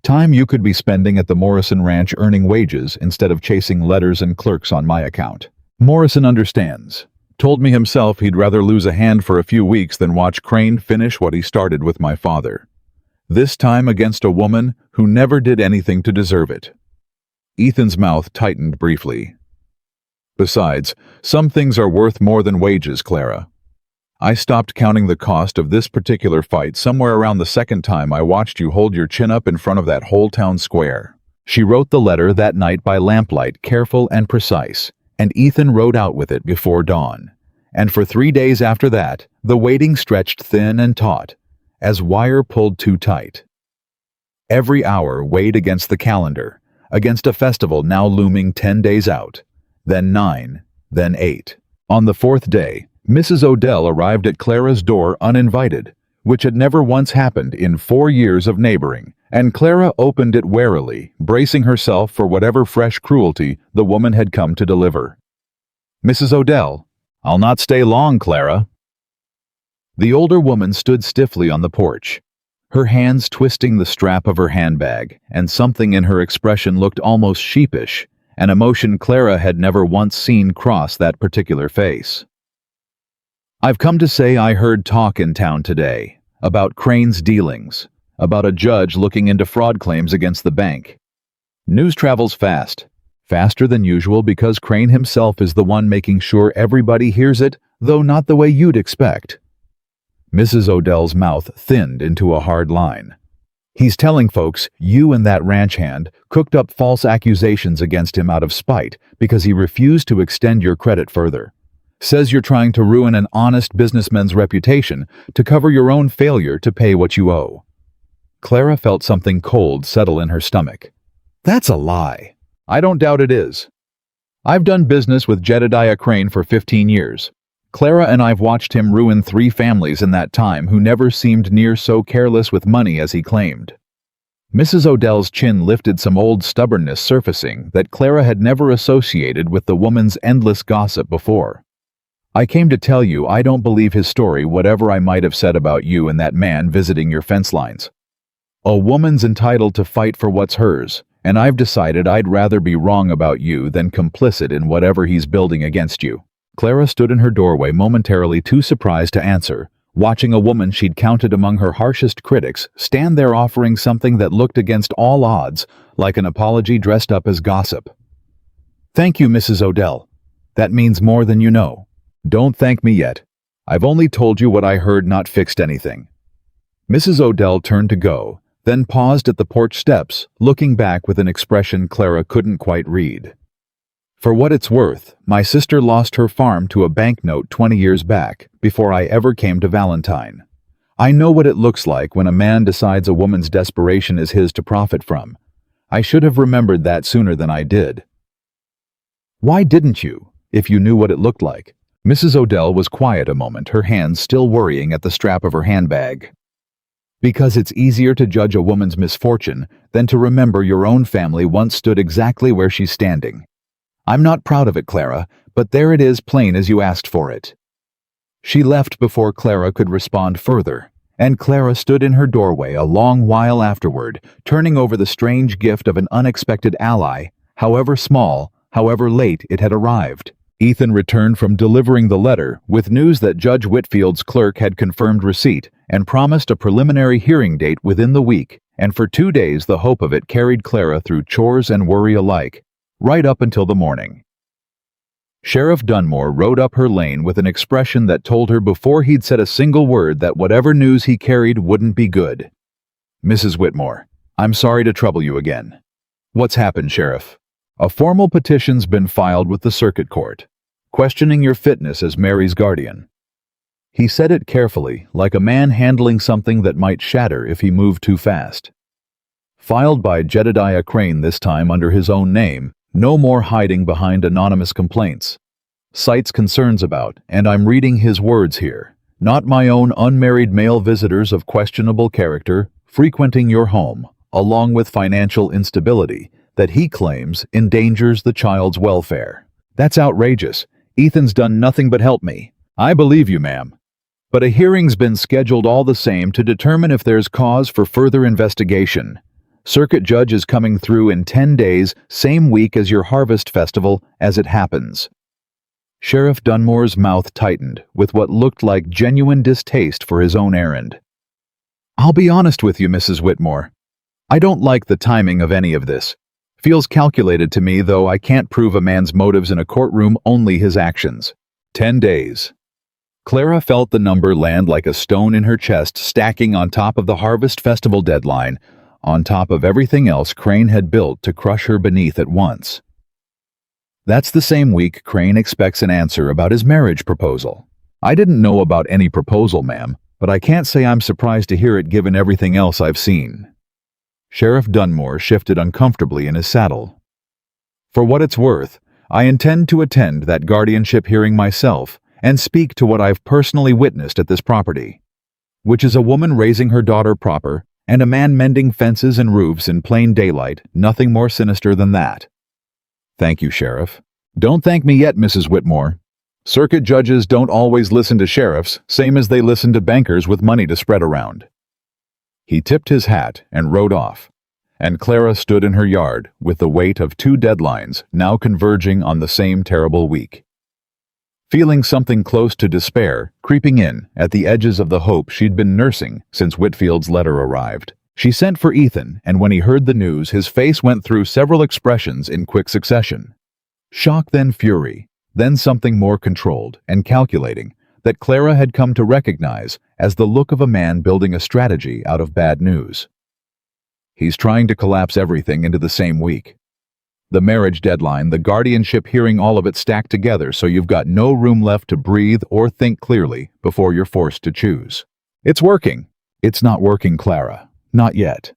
Time you could be spending at the Morrison Ranch earning wages instead of chasing letters and clerks on my account. Morrison understands. Told me himself he'd rather lose a hand for a few weeks than watch Crane finish what he started with my father. This time against a woman who never did anything to deserve it. Ethan's mouth tightened briefly. Besides, some things are worth more than wages, Clara. I stopped counting the cost of this particular fight somewhere around the second time I watched you hold your chin up in front of that whole town square. She wrote the letter that night by lamplight, careful and precise, and Ethan rode out with it before dawn. And for 3 days after that, the waiting stretched thin and taut, as wire pulled too tight. Every hour weighed against the calendar, against a festival now looming 10 days out, then 9, then 8. On the 4th day, Mrs. Odell arrived at Clara's door uninvited, which had never once happened in 4 years of neighboring, and Clara opened it warily, bracing herself for whatever fresh cruelty the woman had come to deliver. Mrs. Odell, I'll not stay long, Clara. The older woman stood stiffly on the porch, her hands twisting the strap of her handbag, and something in her expression looked almost sheepish, an emotion Clara had never once seen cross that particular face. I've come to say I heard talk in town today about Crane's dealings, about a judge looking into fraud claims against the bank. News travels fast, faster than usual because Crane himself is the one making sure everybody hears it, though not the way you'd expect. Mrs. Odell's mouth thinned into a hard line. He's telling folks you and that ranch hand cooked up false accusations against him out of spite because he refused to extend your credit further. Says you're trying to ruin an honest businessman's reputation to cover your own failure to pay what you owe. Clara felt something cold settle in her stomach. That's a lie. I don't doubt it is. I've done business with Jedediah Crane for 15 years. Clara and I've watched him ruin 3 families in that time who never seemed near so careless with money as he claimed. Mrs. Odell's chin lifted, some old stubbornness surfacing that Clara had never associated with the woman's endless gossip before. I came to tell you I don't believe his story, whatever I might have said about you and that man visiting your fence lines. A woman's entitled to fight for what's hers, and I've decided I'd rather be wrong about you than complicit in whatever he's building against you. Clara stood in her doorway, momentarily too surprised to answer, watching a woman she'd counted among her harshest critics stand there offering something that looked against all odds like an apology dressed up as gossip. Thank you, Mrs. Odell. That means more than you know. Don't thank me yet. I've only told you what I heard, not fixed anything. Mrs. Odell turned to go, then paused at the porch steps, looking back with an expression Clara couldn't quite read. For what it's worth, my sister lost her farm to a banknote 20 years back, before I ever came to Valentine. I know what it looks like when a man decides a woman's desperation is his to profit from. I should have remembered that sooner than I did. Why didn't you, if you knew what it looked like? Mrs. Odell was quiet a moment, her hands still worrying at the strap of her handbag. Because it's easier to judge a woman's misfortune than to remember your own family once stood exactly where she's standing. I'm not proud of it, Clara, but there it is, plain as you asked for it. She left before Clara could respond further, and Clara stood in her doorway a long while afterward, turning over the strange gift of an unexpected ally, however small, however late it had arrived. Ethan returned from delivering the letter with news that Judge Whitfield's clerk had confirmed receipt and promised a preliminary hearing date within the week, and for 2 days the hope of it carried Clara through chores and worry alike, right up until the morning. Sheriff Dunmore rode up her lane with an expression that told her before he'd said a single word that whatever news he carried wouldn't be good. Mrs. Whitmore, I'm sorry to trouble you again. What's happened, Sheriff? A formal petition's been filed with the circuit court, questioning your fitness as Mary's guardian. He said it carefully, like a man handling something that might shatter if he moved too fast. Filed by Jedediah Crane, this time under his own name, no more hiding behind anonymous complaints. Cites concerns about, and I'm reading his words here, not my own, unmarried male visitors of questionable character frequenting your home, along with financial instability that he claims endangers the child's welfare. That's outrageous. Ethan's done nothing but help me. I believe you, ma'am. But a hearing's been scheduled all the same to determine if there's cause for further investigation. Circuit judge is coming through in 10 days, same week as your harvest festival, as it happens. Sheriff Dunmore's mouth tightened with what looked like genuine distaste for his own errand. I'll be honest with you, Mrs. Whitmore. I don't like the timing of any of this. Feels calculated to me, though I can't prove a man's motives in a courtroom, only his actions. 10 days. Clara felt the number land like a stone in her chest, stacking on top of the harvest festival deadline, on top of everything else Crane had built to crush her beneath at once. That's the same week Crane expects an answer about his marriage proposal. I didn't know about any proposal, ma'am, but I can't say I'm surprised to hear it given everything else I've seen. Sheriff Dunmore shifted uncomfortably in his saddle. For what it's worth, I intend to attend that guardianship hearing myself and speak to what I've personally witnessed at this property, which is a woman raising her daughter proper and a man mending fences and roofs in plain daylight, nothing more sinister than that. Thank you, Sheriff. Don't thank me yet, Mrs. Whitmore. Circuit judges don't always listen to sheriffs, same as they listen to bankers with money to spread around. He tipped his hat and rode off, and Clara stood in her yard with the weight of 2 deadlines now converging on the same terrible week. Feeling something close to despair creeping in at the edges of the hope she'd been nursing since Whitfield's letter arrived, she sent for Ethan, and when he heard the news, his face went through several expressions in quick succession. Shock, then fury, then something more controlled and calculating that Clara had come to recognize as the look of a man building a strategy out of bad news. He's trying to collapse everything into the same week. The marriage deadline, the guardianship hearing, all of it stacked together, so you've got no room left to breathe or think clearly before you're forced to choose. It's working. It's not working, Clara. Not yet.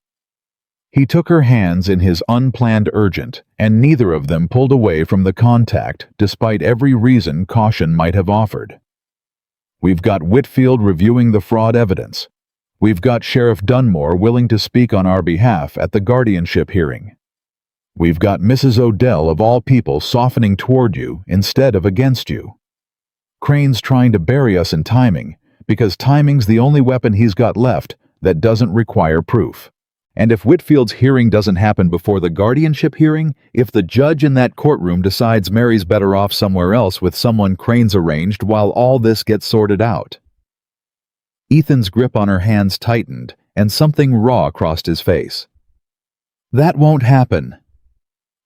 He took her hands in his unplanned urgent, and neither of them pulled away from the contact despite every reason caution might have offered. We've got Whitfield reviewing the fraud evidence. We've got Sheriff Dunmore willing to speak on our behalf at the guardianship hearing. We've got Mrs. Odell, of all people, softening toward you instead of against you. Crane's trying to bury us in timing, because timing's the only weapon he's got left that doesn't require proof. And if Whitfield's hearing doesn't happen before the guardianship hearing, if the judge in that courtroom decides Mary's better off somewhere else with someone Crane's arranged while all this gets sorted out. Ethan's grip on her hands tightened, and something raw crossed his face. That won't happen.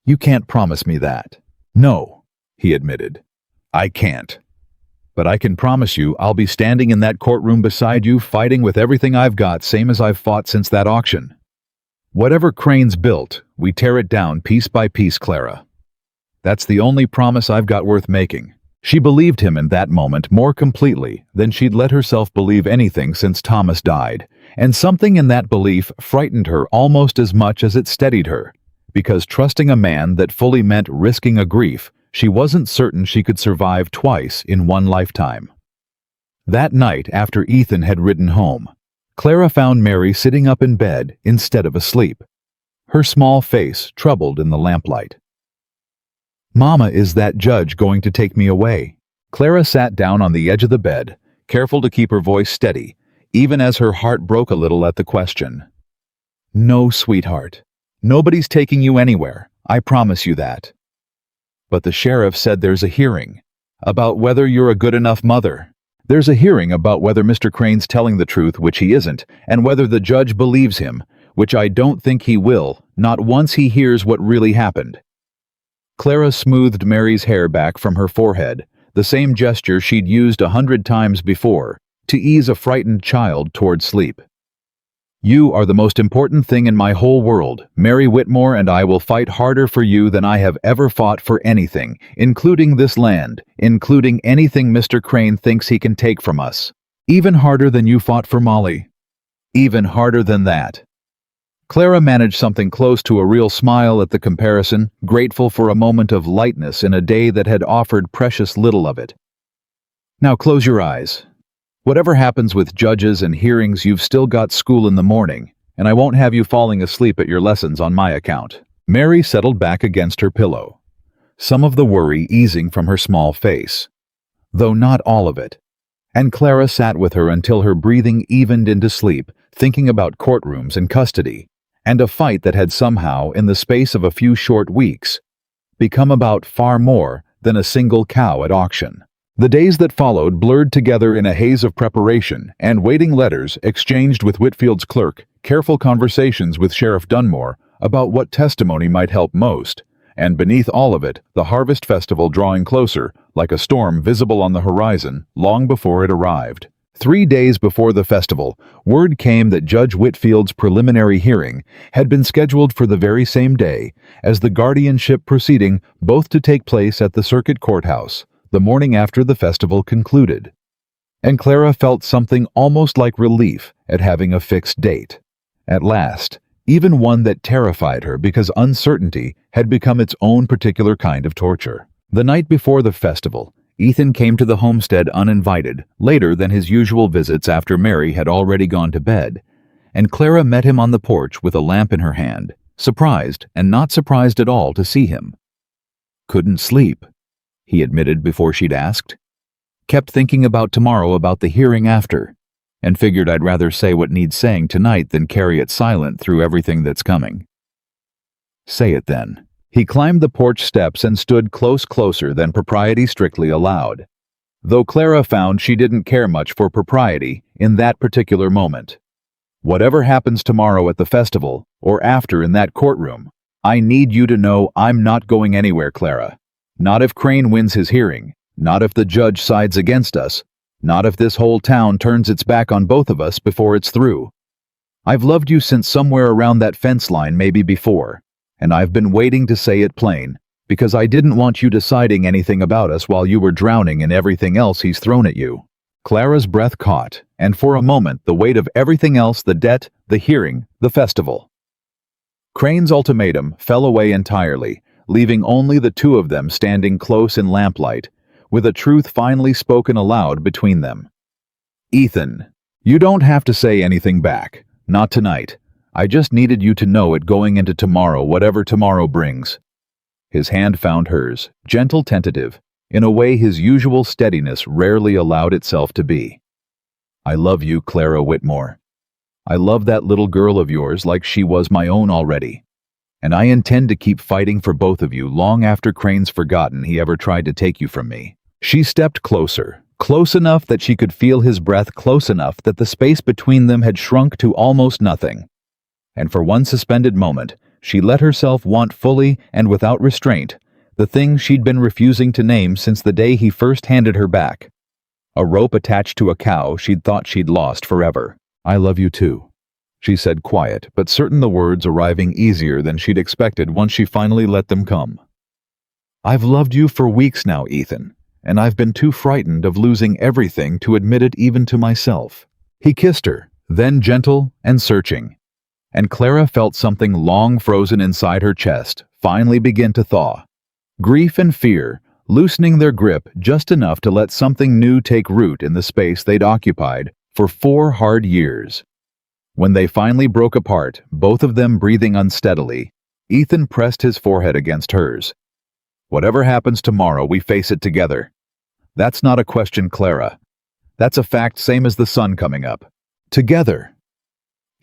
You can't promise me that. No, he admitted. I can't. But I can promise you I'll be standing in that courtroom beside you, fighting with everything I've got, same as I've fought since that auction. Whatever Crane's built, we tear it down piece by piece, Clara. That's the only promise I've got worth making. She believed him in that moment more completely than she'd let herself believe anything since Thomas died, and something in that belief frightened her almost as much as it steadied her, because trusting a man that fully meant risking a grief she wasn't certain she could survive twice in one lifetime. That night, after Ethan had ridden home, Clara found Mary sitting up in bed instead of asleep, her small face troubled in the lamplight. Mama, is that judge going to take me away? Clara sat down on the edge of the bed, careful to keep her voice steady, even as her heart broke a little at the question. No, sweetheart. Nobody's taking you anywhere. I promise you that. But the sheriff said there's a hearing about whether you're a good enough mother. There's a hearing about whether Mr. Crane's telling the truth, which he isn't, and whether the judge believes him, which I don't think he will, not once he hears what really happened. Clara smoothed Mary's hair back from her forehead, the same gesture she'd used 100 times before, to ease a frightened child toward sleep. You are the most important thing in my whole world, Mary Whitmore, and I will fight harder for you than I have ever fought for anything, including this land, including anything Mr. Crane thinks he can take from us. Even harder than you fought for Molly. Even harder than that. Clara managed something close to a real smile at the comparison, grateful for a moment of lightness in a day that had offered precious little of it. Now close your eyes. Whatever happens with judges and hearings, you've still got school in the morning, and I won't have you falling asleep at your lessons on my account. Mary settled back against her pillow, some of the worry easing from her small face, though not all of it. And Clara sat with her until her breathing evened into sleep, thinking about courtrooms and custody, and a fight that had somehow, in the space of a few short weeks, become about far more than a single cow at auction. The days that followed blurred together in a haze of preparation and waiting letters exchanged with Whitfield's clerk, careful conversations with Sheriff Dunmore about what testimony might help most, and beneath all of it, the harvest festival drawing closer, like a storm visible on the horizon, long before it arrived. 3 days before the festival, word came that Judge Whitfield's preliminary hearing had been scheduled for the very same day as the guardianship proceeding, both to take place at the circuit courthouse the morning after the festival concluded. And Clara felt something almost like relief at having a fixed date. At last, even one that terrified her because uncertainty had become its own particular kind of torture. The night before the festival, Ethan came to the homestead uninvited, later than his usual visits after Mary had already gone to bed, and Clara met him on the porch with a lamp in her hand, surprised and not surprised at all to see him. Couldn't sleep, he admitted before she'd asked. Kept thinking about tomorrow, about the hearing after, and figured I'd rather say what needs saying tonight than carry it silent through everything that's coming. Say it then. He climbed the porch steps and stood closer than propriety strictly allowed, though Clara found she didn't care much for propriety in that particular moment. Whatever happens tomorrow at the festival, or after in that courtroom, I need you to know I'm not going anywhere, Clara. Not if Crane wins his hearing, not if the judge sides against us, not if this whole town turns its back on both of us before it's through. I've loved you since somewhere around that fence line, maybe before, and I've been waiting to say it plain, because I didn't want you deciding anything about us while you were drowning in everything else he's thrown at you." Clara's breath caught, and for a moment the weight of everything else, the debt, the hearing, the festival. Crane's ultimatum fell away entirely, leaving only the two of them standing close in lamplight, with a truth finally spoken aloud between them. "Ethan, you don't have to say anything back. Not tonight. I just needed you to know it going into tomorrow, whatever tomorrow brings." His hand found hers, gentle, tentative, in a way his usual steadiness rarely allowed itself to be. "I love you, Clara Whitmore. I love that little girl of yours like she was my own already. And I intend to keep fighting for both of you long after Crane's forgotten he ever tried to take you from me." She stepped closer, close enough that she could feel his breath, close enough that the space between them had shrunk to almost nothing. And for one suspended moment, she let herself want fully and without restraint the thing she'd been refusing to name since the day he first handed her back. A rope attached to a cow she'd thought she'd lost forever. "I love you too," she said, quiet, but certain, the words arriving easier than she'd expected once she finally let them come. "I've loved you for weeks now, Ethan, and I've been too frightened of losing everything to admit it even to myself." He kissed her, then gentle and searching, and Clara felt something long frozen inside her chest finally begin to thaw. Grief and fear, loosening their grip just enough to let something new take root in the space they'd occupied for 4 hard years. When they finally broke apart, both of them breathing unsteadily, Ethan pressed his forehead against hers. "Whatever happens tomorrow, we face it together. That's not a question, Clara. That's a fact, same as the sun coming up. Together."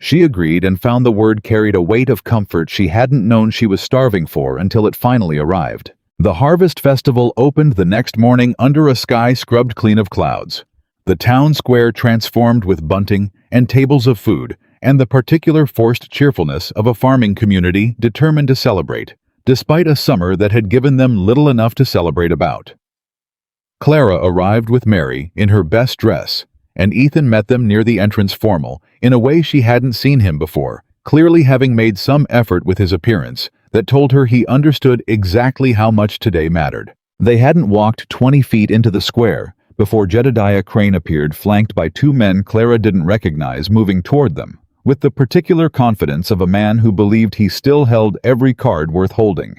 She agreed and found the word carried a weight of comfort she hadn't known she was starving for until it finally arrived. The Harvest Festival opened the next morning under a sky scrubbed clean of clouds. The town square transformed with bunting and tables of food, and the particular forced cheerfulness of a farming community determined to celebrate, despite a summer that had given them little enough to celebrate about. Clara arrived with Mary in her best dress, and Ethan met them near the entrance formal, in a way she hadn't seen him before, clearly having made some effort with his appearance that told her he understood exactly how much today mattered. They hadn't walked 20 feet into the square before Jedediah Crane appeared, flanked by 2 men Clara didn't recognize, moving toward them, with the particular confidence of a man who believed he still held every card worth holding.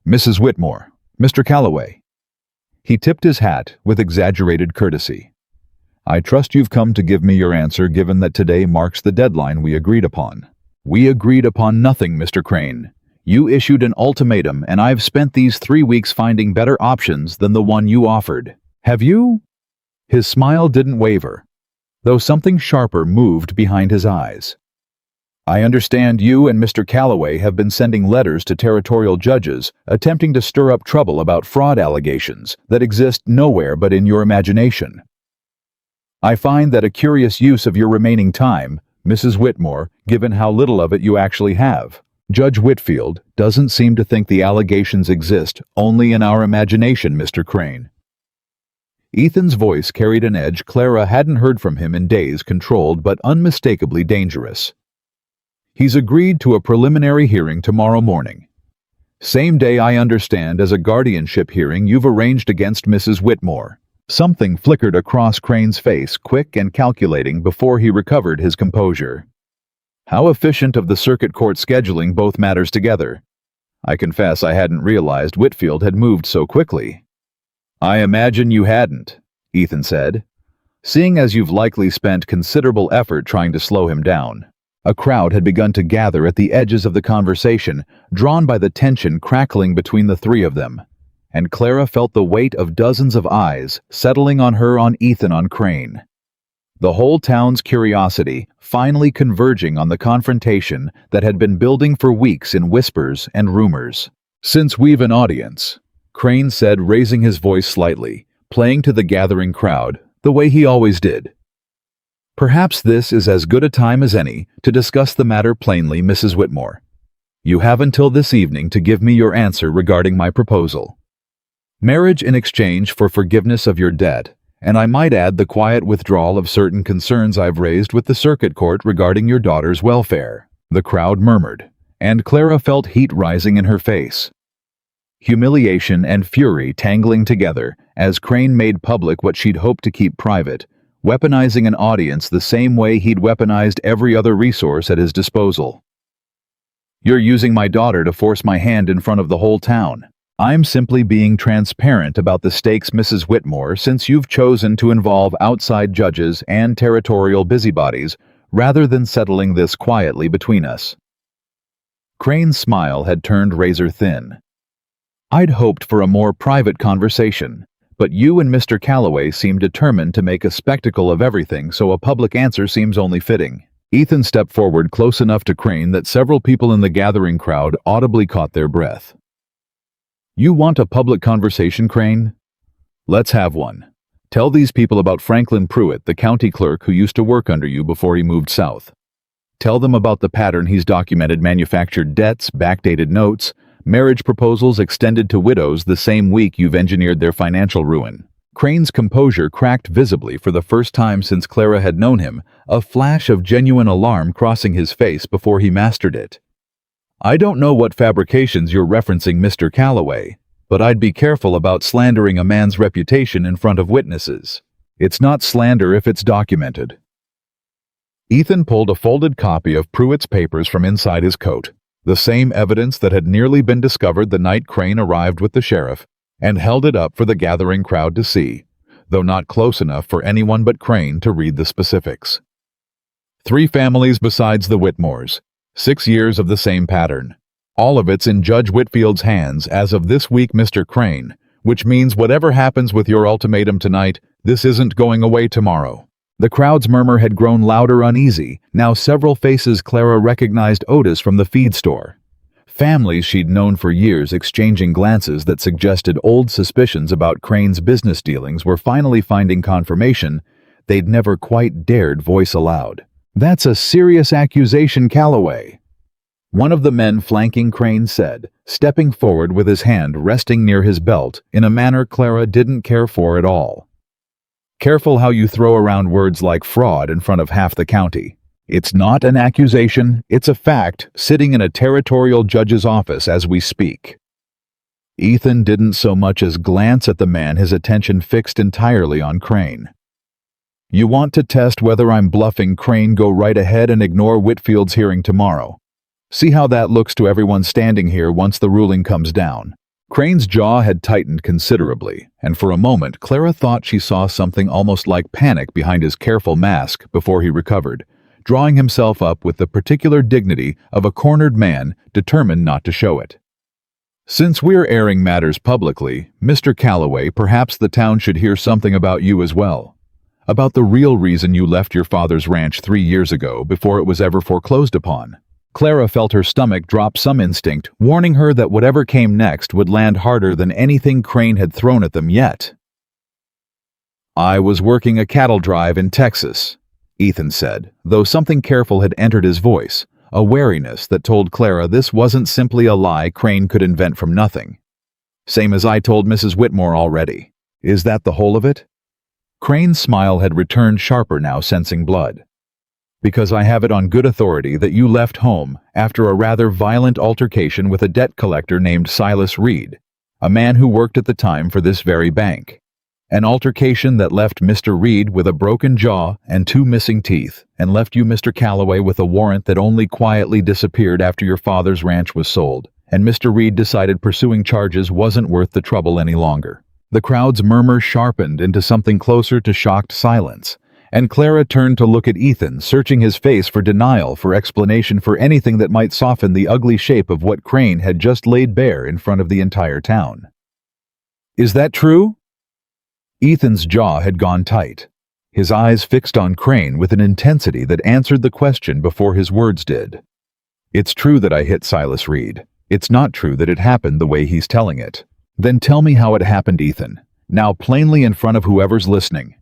"Mrs. Whitmore, Mr. Calloway." He tipped his hat with exaggerated courtesy. "I trust you've come to give me your answer, given that today marks the deadline we agreed upon." "We agreed upon nothing, Mr. Crane. You issued an ultimatum, and I've spent these 3 weeks finding better options than the one you offered. Have you?" His smile didn't waver, though something sharper moved behind his eyes. "I understand you and Mr. Calloway have been sending letters to territorial judges, attempting to stir up trouble about fraud allegations that exist nowhere but in your imagination. I find that a curious use of your remaining time, Mrs. Whitmore, given how little of it you actually have. Judge Whitfield doesn't seem to think the allegations exist only in our imagination, Mr. Crane." Ethan's voice carried an edge Clara hadn't heard from him in days, controlled but unmistakably dangerous. "He's agreed to a preliminary hearing tomorrow morning. Same day, I understand, as a guardianship hearing you've arranged against Mrs. Whitmore." Something flickered across Crane's face, quick and calculating, before he recovered his composure. How efficient of the circuit court scheduling both matters together. I confess I hadn't realized Whitfield had moved so quickly. "I imagine you hadn't," Ethan said, "seeing as you've likely spent considerable effort trying to slow him down." A crowd had begun to gather at the edges of the conversation, drawn by the tension crackling between the 3 of them, and Clara felt the weight of dozens of eyes settling on her, on Ethan, on Crane. The whole town's curiosity finally converging on the confrontation that had been building for weeks in whispers and rumors. "Since we've an audience," Crane said, raising his voice slightly, playing to the gathering crowd, the way he always did. "Perhaps this is as good a time as any to discuss the matter plainly, Mrs. Whitmore. You have until this evening to give me your answer regarding my proposal. Marriage in exchange for forgiveness of your debt, And I might add the quiet withdrawal of certain concerns I've raised with the circuit court regarding your daughter's welfare." The crowd murmured, and Clara felt heat rising in her face. Humiliation and fury tangling together as Crane made public what she'd hoped to keep private, weaponizing an audience the same way he'd weaponized every other resource at his disposal. "You're using my daughter to force my hand in front of the whole town. I'm simply being transparent about the stakes, Mrs. Whitmore, since you've chosen to involve outside judges and territorial busybodies rather than settling this quietly between us." Crane's smile had turned razor thin. "I'd hoped for a more private conversation, but you and Mr. Calloway seem determined to make a spectacle of everything, so a public answer seems only fitting." Ethan stepped forward close enough to Crane that several people in the gathering crowd audibly caught their breath. "You want a public conversation, Crane? Let's have one. Tell these people about Franklin Pruitt, the county clerk who used to work under you before he moved south. Tell them about the pattern he's documented: manufactured debts, backdated notes, marriage proposals extended to widows the same week you've engineered their financial ruin." Crane's composure cracked visibly for the first time since Clara had known him, a flash of genuine alarm crossing his face before he mastered it. "I don't know what fabrications you're referencing, Mr. Calloway, but I'd be careful about slandering a man's reputation in front of witnesses. It's not slander if it's documented." Ethan pulled a folded copy of Pruitt's papers from inside his coat, the same evidence that had nearly been discovered the night Crane arrived with the sheriff, and held it up for the gathering crowd to see, though not close enough for anyone but Crane to read the specifics. 3 families besides the Whitmores, 6 years of the same pattern. All of it's in Judge Whitfield's hands as of this week, Mr. Crane, which means whatever happens with your ultimatum tonight, this isn't going away tomorrow. The crowd's murmur had grown louder, uneasy. Now several faces Clara recognized Otis from the feed store. Families she'd known for years exchanging glances that suggested old suspicions about Crane's business dealings were finally finding confirmation they'd never quite dared voice aloud. "That's a serious accusation, Calloway," one of the men flanking Crane said, stepping forward with his hand resting near his belt in a manner Clara didn't care for at all. "Careful how you throw around words like fraud in front of half the county. It's not an accusation, it's a fact sitting in a territorial judge's office as we speak." Ethan didn't so much as glance at the man, his attention fixed entirely on Crane. "You want to test whether I'm bluffing, Crane? Go right ahead and ignore Whitfield's hearing tomorrow. See how that looks to everyone standing here once the ruling comes down." Crane's jaw had tightened considerably, and for a moment Clara thought she saw something almost like panic behind his careful mask before he recovered, drawing himself up with the particular dignity of a cornered man determined not to show it. "Since we're airing matters publicly, Mr. Calloway, perhaps the town should hear something about you as well. About the real reason you left your father's ranch 3 years ago before it was ever foreclosed upon." Clara felt her stomach drop, some instinct warning her that whatever came next would land harder than anything Crane had thrown at them yet. "I was working a cattle drive in Texas," Ethan said, though something careful had entered his voice, a wariness that told Clara this wasn't simply a lie Crane could invent from nothing. "Same as I told Mrs. Whitmore already. Is that the whole of it?" Crane's smile had returned sharper now, sensing blood. "Because I have it on good authority that you left home after a rather violent altercation with a debt collector named Silas Reed, a man who worked at the time for this very bank. An altercation that left Mr. Reed with a broken jaw and 2 missing teeth, and left you, Mr. Calloway, with a warrant that only quietly disappeared after your father's ranch was sold, and Mr. Reed decided pursuing charges wasn't worth the trouble any longer." The crowd's murmur sharpened into something closer to shocked silence, and Clara turned to look at Ethan, searching his face for denial, for explanation, for anything that might soften the ugly shape of what Crane had just laid bare in front of the entire town. "Is that true?" Ethan's jaw had gone tight, his eyes fixed on Crane with an intensity that answered the question before his words did. "It's true that I hit Silas Reed. It's not true that it happened the way he's telling it." "Then tell me how it happened, Ethan, now plainly in front of whoever's listening."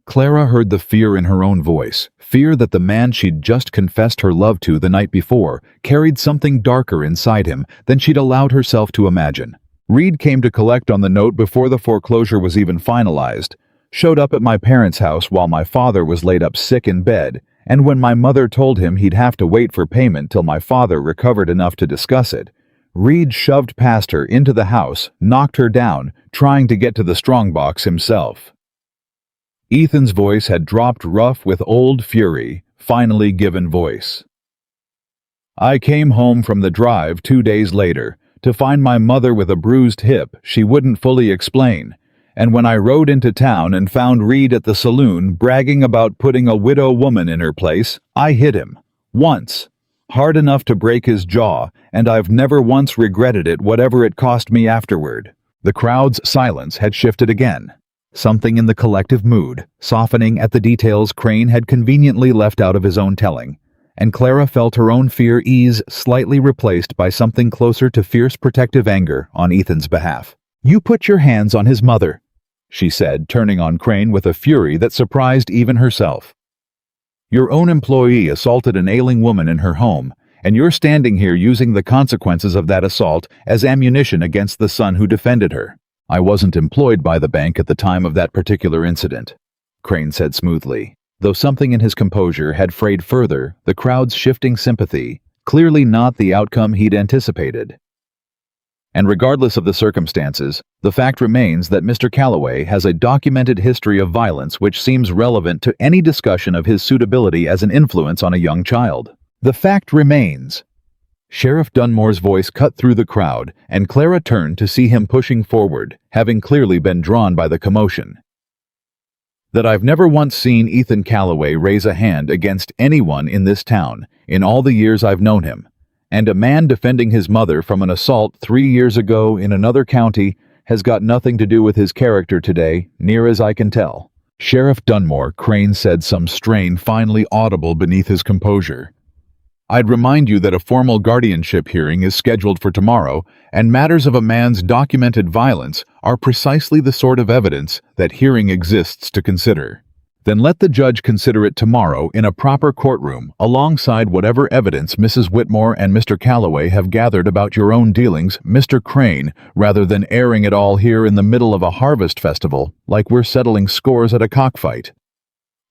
Clara heard the fear in her own voice, fear that the man she'd just confessed her love to the night before carried something darker inside him than she'd allowed herself to imagine. "Reed came to collect on the note before the foreclosure was even finalized, Showed up at my parents' house while my father was laid up sick in bed, and when my mother told him he'd have to wait for payment till my father recovered enough to discuss it, Reed shoved past her into the house, knocked her down, trying to get to the strongbox himself. Ethan's voice had dropped rough with old fury, finally given voice. I came home from the drive 2 days later to find my mother with a bruised hip she wouldn't fully explain, and when I rode into town and found Reed at the saloon bragging about putting a widow woman in her place, I hit him. Once. Hard enough to break his jaw, and I've never once regretted it, whatever it cost me afterward. The crowd's silence had shifted again. Something in the collective mood, softening at the details Crane had conveniently left out of his own telling, and Clara felt her own fear ease, slightly replaced by something closer to fierce protective anger on Ethan's behalf. "You put your hands on his mother," she said, turning on Crane with a fury that surprised even herself. "Your own employee assaulted an ailing woman in her home, and you're standing here using the consequences of that assault as ammunition against the son who defended her." "I wasn't employed by the bank at the time of that particular incident," Crane said smoothly, though something in his composure had frayed further the crowd's shifting sympathy, clearly not the outcome he'd anticipated. "And regardless of the circumstances, the fact remains that Mr. Calloway has a documented history of violence which seems relevant to any discussion of his suitability as an influence on a young child. The fact remains." Sheriff Dunmore's voice cut through the crowd, and Clara turned to see him pushing forward, having clearly been drawn by the commotion. "That I've never once seen Ethan Calloway raise a hand against anyone in this town, in all the years I've known him, and a man defending his mother from an assault 3 years ago in another county has got nothing to do with his character today, near as I can tell." Sheriff Dunmore, Crane said, some strain finally audible beneath his composure. "I'd remind you that a formal guardianship hearing is scheduled for tomorrow, and matters of a man's documented violence are precisely the sort of evidence that hearing exists to consider. Then let the judge consider it tomorrow in a proper courtroom, alongside whatever evidence Mrs. Whitmore and Mr. Calloway have gathered about your own dealings, Mr. Crane, rather than airing it all here in the middle of a harvest festival, like we're settling scores at a cockfight."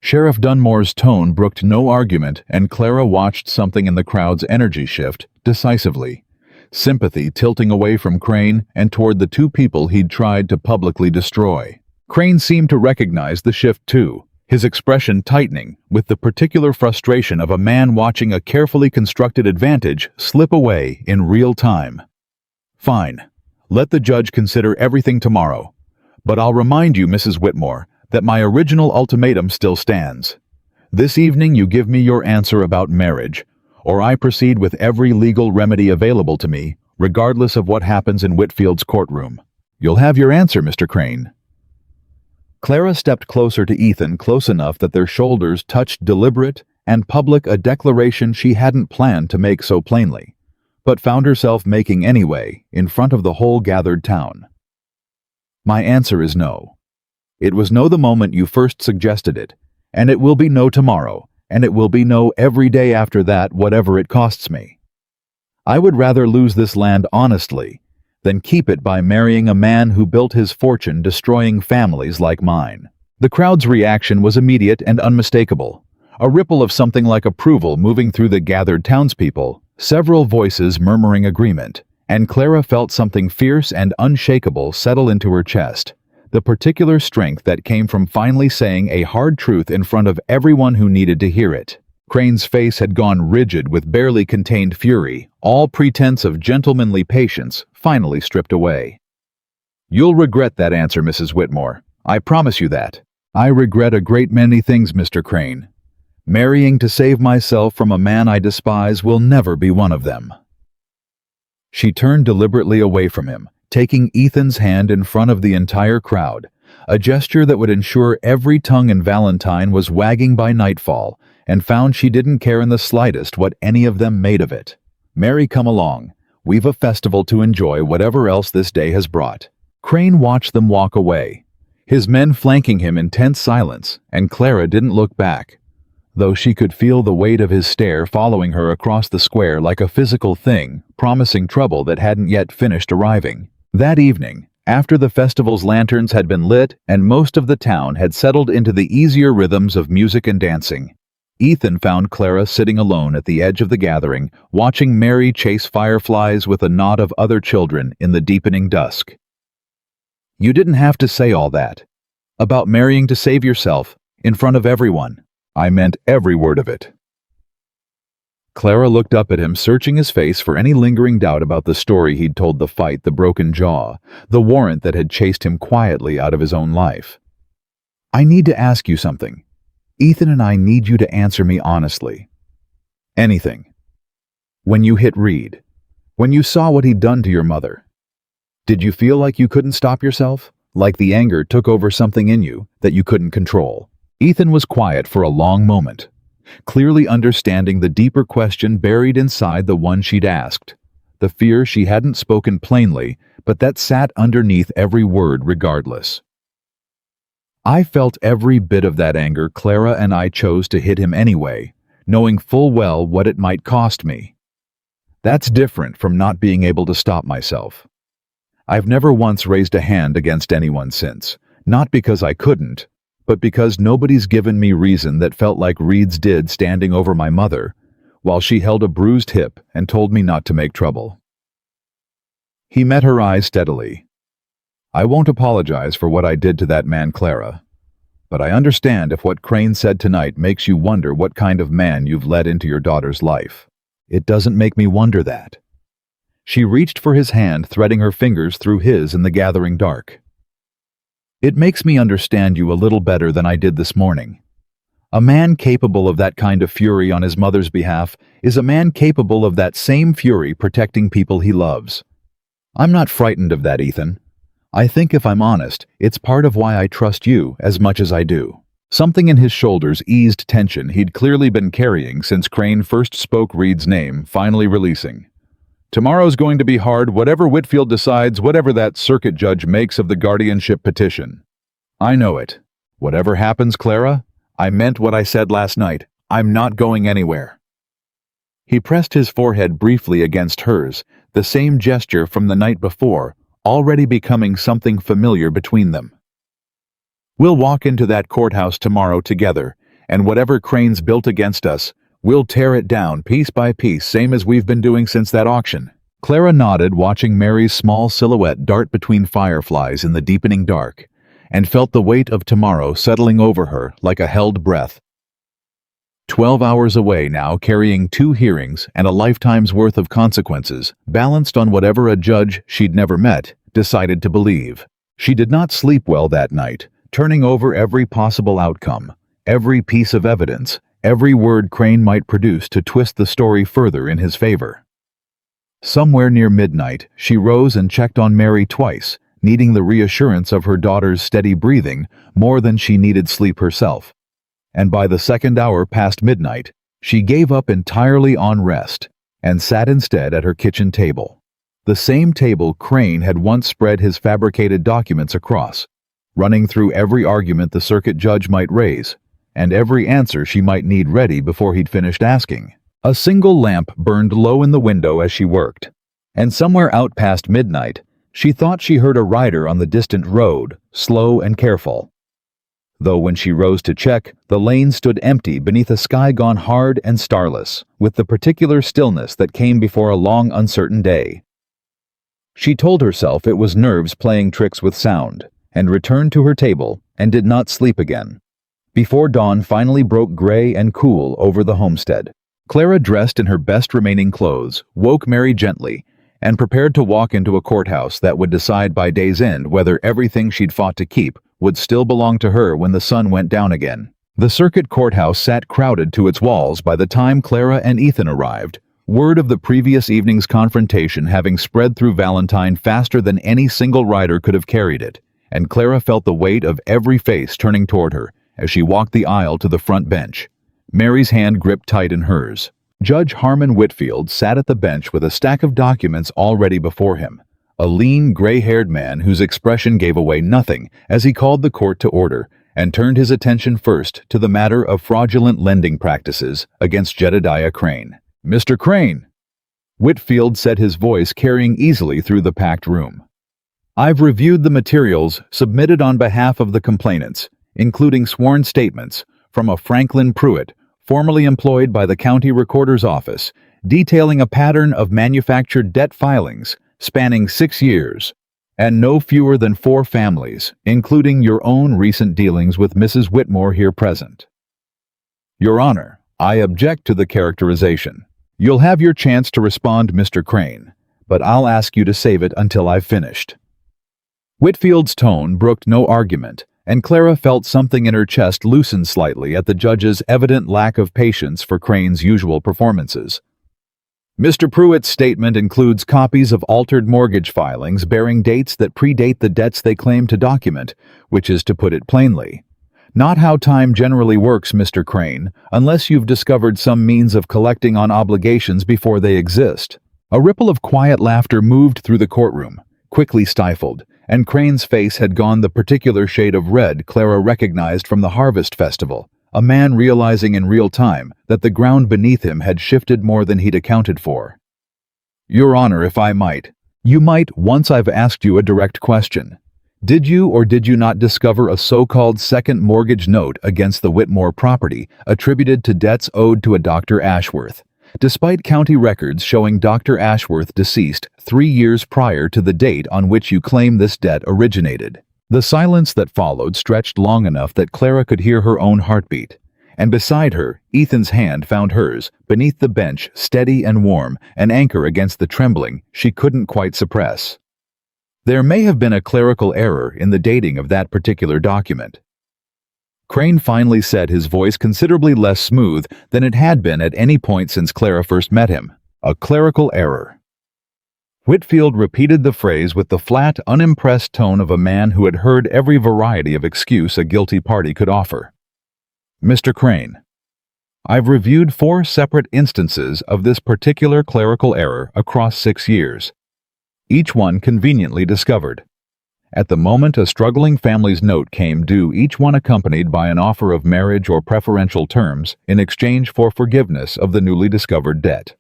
Sheriff Dunmore's tone brooked no argument, and Clara watched something in the crowd's energy shift decisively. Sympathy tilting away from Crane and toward the two people he'd tried to publicly destroy. Crane seemed to recognize the shift too, his expression tightening with the particular frustration of a man watching a carefully constructed advantage slip away in real time. "Fine. Let the judge consider everything tomorrow. But I'll remind you, Mrs. Whitmore, that my original ultimatum still stands. This evening you give me your answer about marriage, or I proceed with every legal remedy available to me, regardless of what happens in Whitfield's courtroom. You'll have your answer, Mr. Crane." Clara stepped closer to Ethan, close enough that their shoulders touched, deliberate and public, a declaration she hadn't planned to make so plainly, but found herself making anyway, in front of the whole gathered town. "My answer is no. It was no the moment you first suggested it, and it will be no tomorrow, and it will be no every day after that, whatever it costs me. I would rather lose this land honestly than keep it by marrying a man who built his fortune destroying families like mine." The crowd's reaction was immediate and unmistakable, a ripple of something like approval moving through the gathered townspeople, several voices murmuring agreement, and Clara felt something fierce and unshakable settle into her chest. The particular strength that came from finally saying a hard truth in front of everyone who needed to hear it. Crane's face had gone rigid with barely contained fury, all pretense of gentlemanly patience finally stripped away. "You'll regret that answer, Mrs. Whitmore. I promise you that. I regret a great many things, Mr. Crane. Marrying to save myself from a man I despise will never be one of them." She turned deliberately away from him, taking Ethan's hand in front of the entire crowd, a gesture that would ensure every tongue in Valentine was wagging by nightfall, and found she didn't care in the slightest what any of them made of it. "Mary, come along. We've a festival to enjoy, whatever else this day has brought." Crane watched them walk away, his men flanking him in tense silence, and Clara didn't look back, though she could feel the weight of his stare following her across the square like a physical thing, promising trouble that hadn't yet finished arriving. That evening, After the festival's lanterns had been lit and most of the town had settled into the easier rhythms of music and dancing, Ethan found Clara sitting alone at the edge of the gathering, watching Mary chase fireflies with a knot of other children in the deepening dusk. "You didn't have to say all that. About marrying to save yourself, in front of everyone." "I meant every word of it." Clara looked up at him, searching his face for any lingering doubt about the story he'd told, the fight, the broken jaw, the warrant that had chased him quietly out of his own life. "I need to ask you something. Ethan and I need you to answer me honestly." "Anything." "When you hit Reed, when you saw what he'd done to your mother, did you feel like you couldn't stop yourself? Like the anger took over something in you that you couldn't control?" Ethan was quiet for a long moment, clearly understanding the deeper question buried inside the one she'd asked, the fear she hadn't spoken plainly, but that sat underneath every word regardless. "I felt every bit of that anger. Clara and I chose to hit him anyway, knowing full well what it might cost me. That's different from not being able to stop myself. I've never once raised a hand against anyone since, not because I couldn't, but because nobody's given me reason that felt like Reed's did, standing over my mother, while she held a bruised hip and told me not to make trouble." He met her eyes steadily. "I won't apologize for what I did to that man, Clara. But I understand if what Crane said tonight makes you wonder what kind of man you've led into your daughter's life. It doesn't make me wonder that." She reached for his hand, threading her fingers through his in the gathering dark. "It makes me understand you a little better than I did this morning. A man capable of that kind of fury on his mother's behalf is a man capable of that same fury protecting people he loves. I'm not frightened of that, Ethan. I think, if I'm honest, it's part of why I trust you as much as I do." Something in his shoulders eased tension he'd clearly been carrying since Crane first spoke Reed's name, finally releasing. "Tomorrow's going to be hard, whatever Whitfield decides, whatever that circuit judge makes of the guardianship petition." "I know it. Whatever happens, Clara, I meant what I said last night. I'm not going anywhere." He pressed his forehead briefly against hers, the same gesture from the night before, already becoming something familiar between them. "We'll walk into that courthouse tomorrow together, and whatever Crane's built against us, we'll tear it down piece by piece, same as we've been doing since that auction." Clara nodded, watching Mary's small silhouette dart between fireflies in the deepening dark, and felt the weight of tomorrow settling over her like a held breath. 12 hours away now, carrying 2 hearings and a lifetime's worth of consequences, balanced on whatever a judge she'd never met decided to believe. She did not sleep well that night, turning over every possible outcome, every piece of evidence, every word Crane might produce to twist the story further in his favor. Somewhere near midnight, she rose and checked on Mary twice, needing the reassurance of her daughter's steady breathing more than she needed sleep herself. And by the second hour past midnight, she gave up entirely on rest and sat instead at her kitchen table. The same table Crane had once spread his fabricated documents across, running through every argument the circuit judge might raise, and every answer she might need ready before he'd finished asking. A single lamp burned low in the window as she worked, and somewhere out past midnight, she thought she heard a rider on the distant road, slow and careful. Though when she rose to check, the lane stood empty beneath a sky gone hard and starless, with the particular stillness that came before a long, uncertain day. She told herself it was nerves playing tricks with sound, and returned to her table and did not sleep again. Before dawn finally broke gray and cool over the homestead, Clara, dressed in her best remaining clothes, woke Mary gently and prepared to walk into a courthouse that would decide by day's end whether everything she'd fought to keep would still belong to her when the sun went down again. The circuit courthouse sat crowded to its walls by the time Clara and Ethan arrived, word of the previous evening's confrontation having spread through Valentine faster than any single rider could have carried it, and Clara felt the weight of every face turning toward her as she walked the aisle to the front bench, Mary's hand gripped tight in hers. Judge Harmon Whitfield sat at the bench with a stack of documents already before him, a lean, gray-haired man whose expression gave away nothing as he called the court to order and turned his attention first to the matter of fraudulent lending practices against Jedediah Crane. "Mr. Crane," Whitfield said, his voice carrying easily through the packed room. I've reviewed the materials submitted on behalf of the complainants, including sworn statements from a Franklin Pruitt, formerly employed by the county recorder's office, detailing a pattern of manufactured debt filings spanning 6 years, and no fewer than 4 families, including your own recent dealings with Mrs. Whitmore here present. Your Honor, I object to the characterization. You'll have your chance to respond, Mr. Crane, but I'll ask you to save it until I've finished. Whitfield's tone brooked no argument, and Clara felt something in her chest loosen slightly at the judge's evident lack of patience for Crane's usual performances. Mr. Pruitt's statement includes copies of altered mortgage filings bearing dates that predate the debts they claim to document, which is, to put it plainly, not how time generally works, Mr. Crane, unless you've discovered some means of collecting on obligations before they exist. A ripple of quiet laughter moved through the courtroom, quickly stifled, and Crane's face had gone the particular shade of red Clara recognized from the Harvest Festival, a man realizing in real time that the ground beneath him had shifted more than he'd accounted for. Your Honor, if I might, you might once I've asked you a direct question. Did you or did you not discover a so-called second mortgage note against the Whitmore property attributed to debts owed to a Dr. Ashworth, despite county records showing Dr. Ashworth deceased 3 years prior to the date on which you claim this debt originated? The silence that followed stretched long enough that Clara could hear her own heartbeat, and beside her, Ethan's hand found hers, beneath the bench, steady and warm, an anchor against the trembling she couldn't quite suppress. There may have been a clerical error in the dating of that particular document. Crane finally said, his voice considerably less smooth than it had been at any point since Clara first met him. A clerical error. Whitfield repeated the phrase with the flat, unimpressed tone of a man who had heard every variety of excuse a guilty party could offer. Mr. Crane, I've reviewed 4 separate instances of this particular clerical error across 6 years, each one conveniently discovered. At the moment a struggling family's note came due, each one accompanied by an offer of marriage or preferential terms in exchange for forgiveness of the newly discovered debt.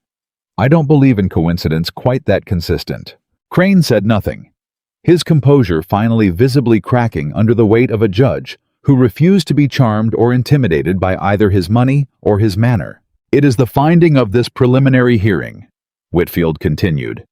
I don't believe in coincidence quite that consistent. Crane said nothing, his composure finally visibly cracking under the weight of a judge who refused to be charmed or intimidated by either his money or his manner. It is the finding of this preliminary hearing, Whitfield continued,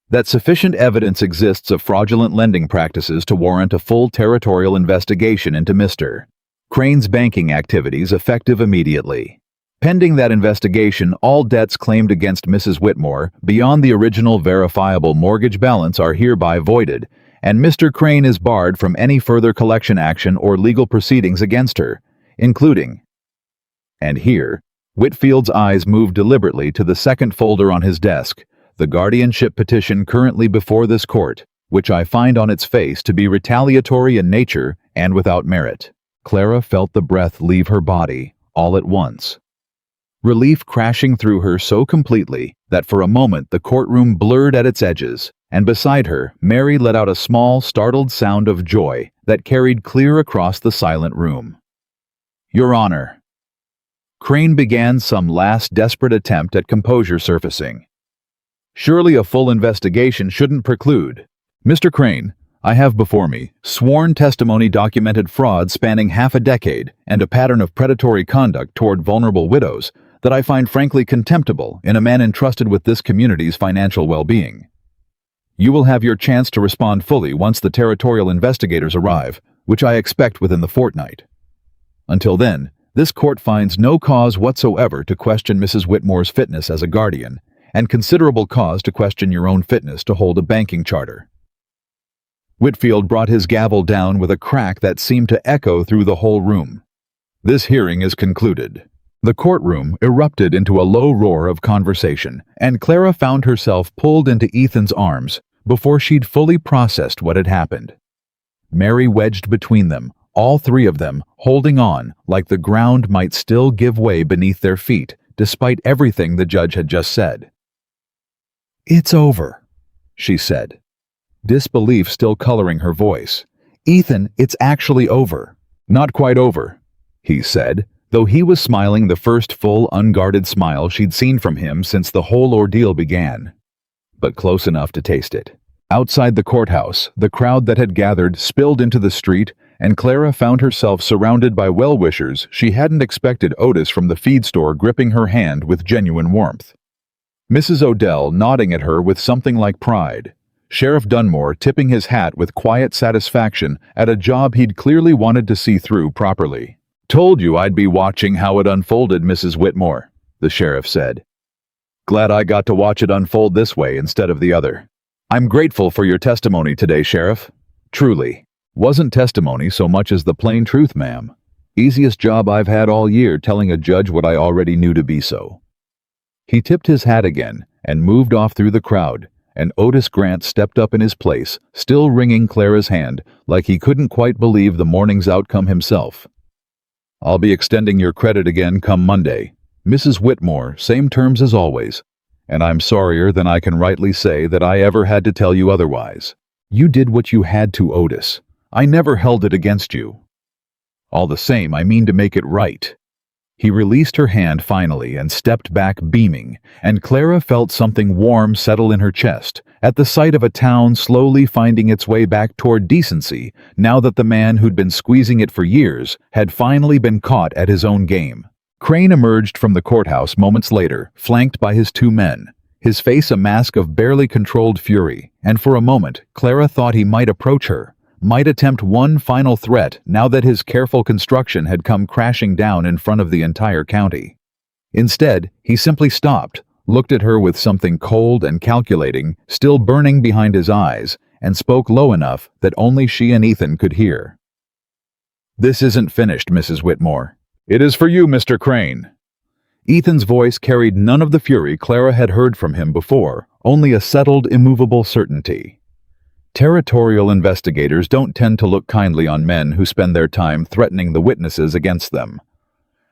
that sufficient evidence exists of fraudulent lending practices to warrant a full territorial investigation into Mr. Crane's banking activities effective immediately. Pending that investigation, all debts claimed against Mrs. Whitmore beyond the original verifiable mortgage balance are hereby voided, and Mr. Crane is barred from any further collection action or legal proceedings against her, including— And here, Whitfield's eyes moved deliberately to the second folder on his desk, the guardianship petition currently before this court, which I find on its face to be retaliatory in nature and without merit. Clara felt the breath leave her body, all at once. Relief crashing through her so completely that for a moment the courtroom blurred at its edges, and beside her, Mary let out a small, startled sound of joy that carried clear across the silent room. Your Honor. Crane began some last desperate attempt at composure surfacing. Surely a full investigation shouldn't preclude. Mr. Crane, I have before me sworn testimony documented fraud spanning half a decade and a pattern of predatory conduct toward vulnerable widows that I find frankly contemptible in a man entrusted with this community's financial well-being. You will have your chance to respond fully once the territorial investigators arrive, which I expect within the fortnight. Until then, this court finds no cause whatsoever to question Mrs. Whitmore's fitness as a guardian, and considerable cause to question your own fitness to hold a banking charter. Whitfield brought his gavel down with a crack that seemed to echo through the whole room. This hearing is concluded. The courtroom erupted into a low roar of conversation, and Clara found herself pulled into Ethan's arms before she'd fully processed what had happened. Mary wedged between them, all 3 of them holding on like the ground might still give way beneath their feet, despite everything the judge had just said. It's over, she said, disbelief still coloring her voice. Ethan, it's actually over. Not quite over, he said, though he was smiling the first full, unguarded smile she'd seen from him since the whole ordeal began. But close enough to taste it. Outside the courthouse, the crowd that had gathered spilled into the street, and Clara found herself surrounded by well-wishers she hadn't expected Otis from the feed store gripping her hand with genuine warmth. Mrs. Odell nodding at her with something like pride. Sheriff Dunmore tipping his hat with quiet satisfaction at a job he'd clearly wanted to see through properly. "Told you I'd be watching how it unfolded, Mrs. Whitmore," the sheriff said. "Glad I got to watch it unfold this way instead of the other. I'm grateful for your testimony today, Sheriff. Truly. Wasn't testimony so much as the plain truth, ma'am. Easiest job I've had all year telling a judge what I already knew to be so." He tipped his hat again and moved off through the crowd, and Otis Grant stepped up in his place, still wringing Clara's hand like he couldn't quite believe the morning's outcome himself. "I'll be extending your credit again come Monday. Mrs. Whitmore, same terms as always. And I'm sorrier than I can rightly say that I ever had to tell you otherwise. You did what you had to, Otis. I never held it against you. All the same, I mean to make it right." He released her hand finally and stepped back beaming, and Clara felt something warm settle in her chest at the sight of a town slowly finding its way back toward decency now that the man who'd been squeezing it for years had finally been caught at his own game. Crane emerged from the courthouse moments later, flanked by his two men, his face a mask of barely controlled fury, and for a moment Clara thought he might approach her, might attempt one final threat now that his careful construction had come crashing down in front of the entire county. Instead, he simply stopped, looked at her with something cold and calculating still burning behind his eyes, and spoke low enough that only she and Ethan could hear. "This isn't finished, Mrs. Whitmore. It is for you, Mr. Crane." Ethan's voice carried none of the fury Clara had heard from him before, only a settled, immovable certainty. Territorial investigators don't tend to look kindly on men who spend their time threatening the witnesses against them.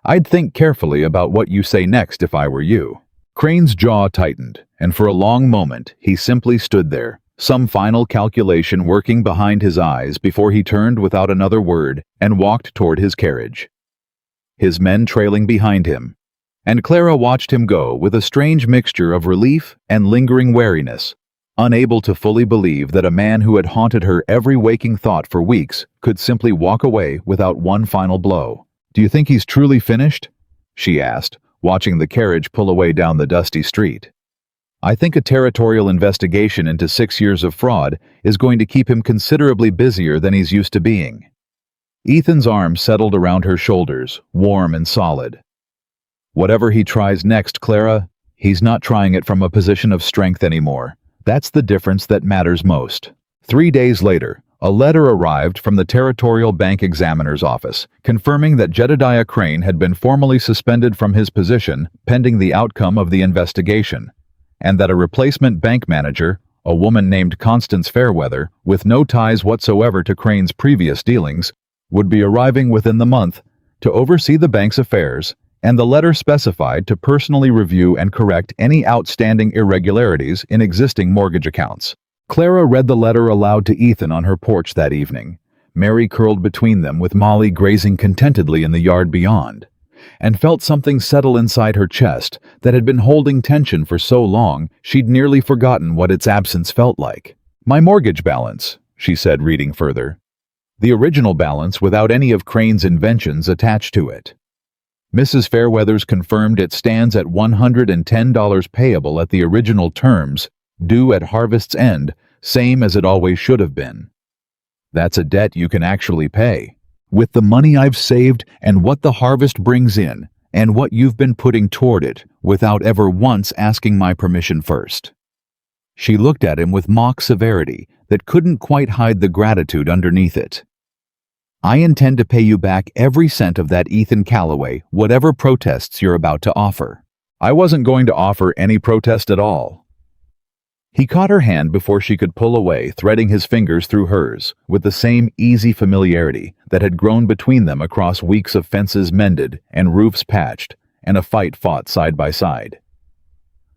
"I'd think carefully about what you say next if I were you." Crane's jaw tightened, and for a long moment he simply stood there, some final calculation working behind his eyes before he turned without another word and walked toward his carriage, his men trailing behind him, and Clara watched him go with a strange mixture of relief and lingering wariness, unable to fully believe that a man who had haunted her every waking thought for weeks could simply walk away without one final blow. "Do you think he's truly finished?" she asked, watching the carriage pull away down the dusty street. "I think a territorial investigation into 6 years of fraud is going to keep him considerably busier than he's used to being." Ethan's arm settled around her shoulders, warm and solid. "Whatever he tries next, Clara, he's not trying it from a position of strength anymore. That's the difference that matters most." 3 days later, a letter arrived from the Territorial Bank Examiner's office, confirming that Jedediah Crane had been formally suspended from his position pending the outcome of the investigation, and that a replacement bank manager, a woman named Constance Fairweather, with no ties whatsoever to Crane's previous dealings, would be arriving within the month to oversee the bank's affairs, and the letter specified to personally review and correct any outstanding irregularities in existing mortgage accounts. Clara read the letter aloud to Ethan on her porch that evening, Mary curled between them with Molly grazing contentedly in the yard beyond, and felt something settle inside her chest that had been holding tension for so long she'd nearly forgotten what its absence felt like. "My mortgage balance," she said, reading further. "The original balance without any of Crane's inventions attached to it. Mrs. Fairweather's confirmed it stands at $110 payable at the original terms, due at harvest's end, same as it always should have been. That's a debt you can actually pay. With the money I've saved and what the harvest brings in, and what you've been putting toward it, without ever once asking my permission first." She looked at him with mock severity that couldn't quite hide the gratitude underneath it. "I intend to pay you back every cent of that, Ethan Calloway, whatever protests you're about to offer." "I wasn't going to offer any protest at all." He caught her hand before she could pull away, threading his fingers through hers, with the same easy familiarity that had grown between them across weeks of fences mended and roofs patched, and a fight fought side by side.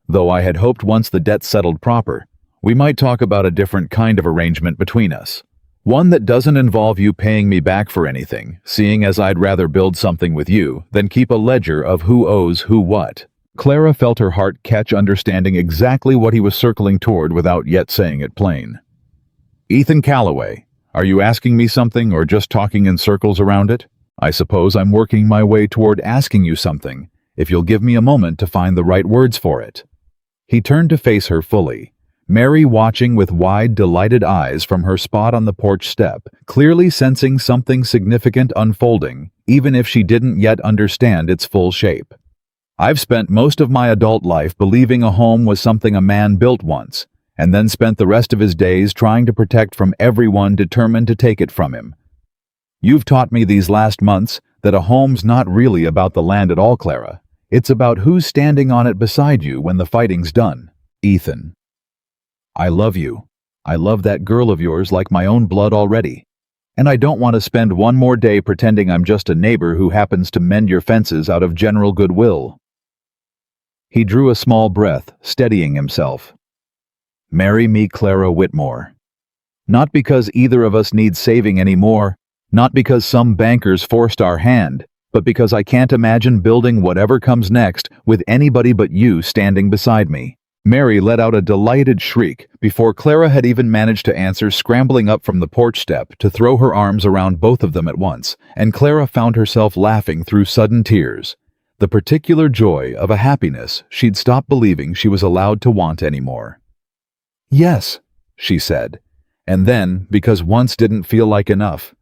"Though I had hoped once the debt settled proper, we might talk about a different kind of arrangement between us. One that doesn't involve you paying me back for anything, seeing as I'd rather build something with you than keep a ledger of who owes who what." Clara felt her heart catch, understanding exactly what he was circling toward without yet saying it plain. Ethan Calloway, are you asking me something or just talking in circles around it? I suppose I'm working my way toward asking you something, if you'll give me a moment to find the right words for it. He turned to face her fully, Mary watching with wide, delighted eyes from her spot on the porch step, clearly sensing something significant unfolding, even if she didn't yet understand its full shape. I've spent most of my adult life believing a home was something a man built once, and then spent the rest of his days trying to protect from everyone determined to take it from him. You've taught me these last months that a home's not really about the land at all, Clara. It's about who's standing on it beside you when the fighting's done. Ethan. I love you. I love that girl of yours like my own blood already. And I don't want to spend one more day pretending I'm just a neighbor who happens to mend your fences out of general goodwill. He drew a small breath, steadying himself. Marry me, Clara Whitmore. Not because either of us needs saving anymore, not because some bankers forced our hand, but because I can't imagine building whatever comes next with anybody but you standing beside me. Mary let out a delighted shriek before Clara had even managed to answer, scrambling up from the porch step to throw her arms around both of them at once, and Clara found herself laughing through sudden tears, the particular joy of a happiness she'd stopped believing she was allowed to want anymore. Yes, she said, and then, because once didn't feel like enough,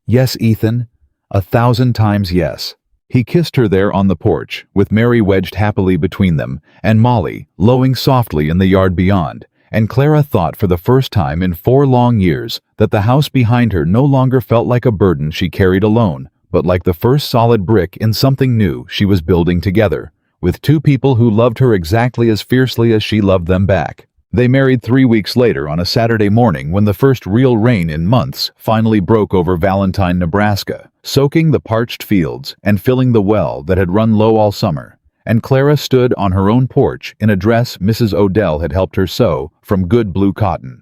yes, Ethan, 1,000 times yes. He kissed her there on the porch, with Mary wedged happily between them, and Molly lowing softly in the yard beyond, and Clara thought for the first time in 4 long years that the house behind her no longer felt like a burden she carried alone, but like the first solid brick in something new she was building together, with 2 people who loved her exactly as fiercely as she loved them back. They married 3 weeks later on a Saturday morning when the first real rain in months finally broke over Valentine, Nebraska, soaking the parched fields and filling the well that had run low all summer, and Clara stood on her own porch in a dress Mrs. Odell had helped her sew from good blue cotton.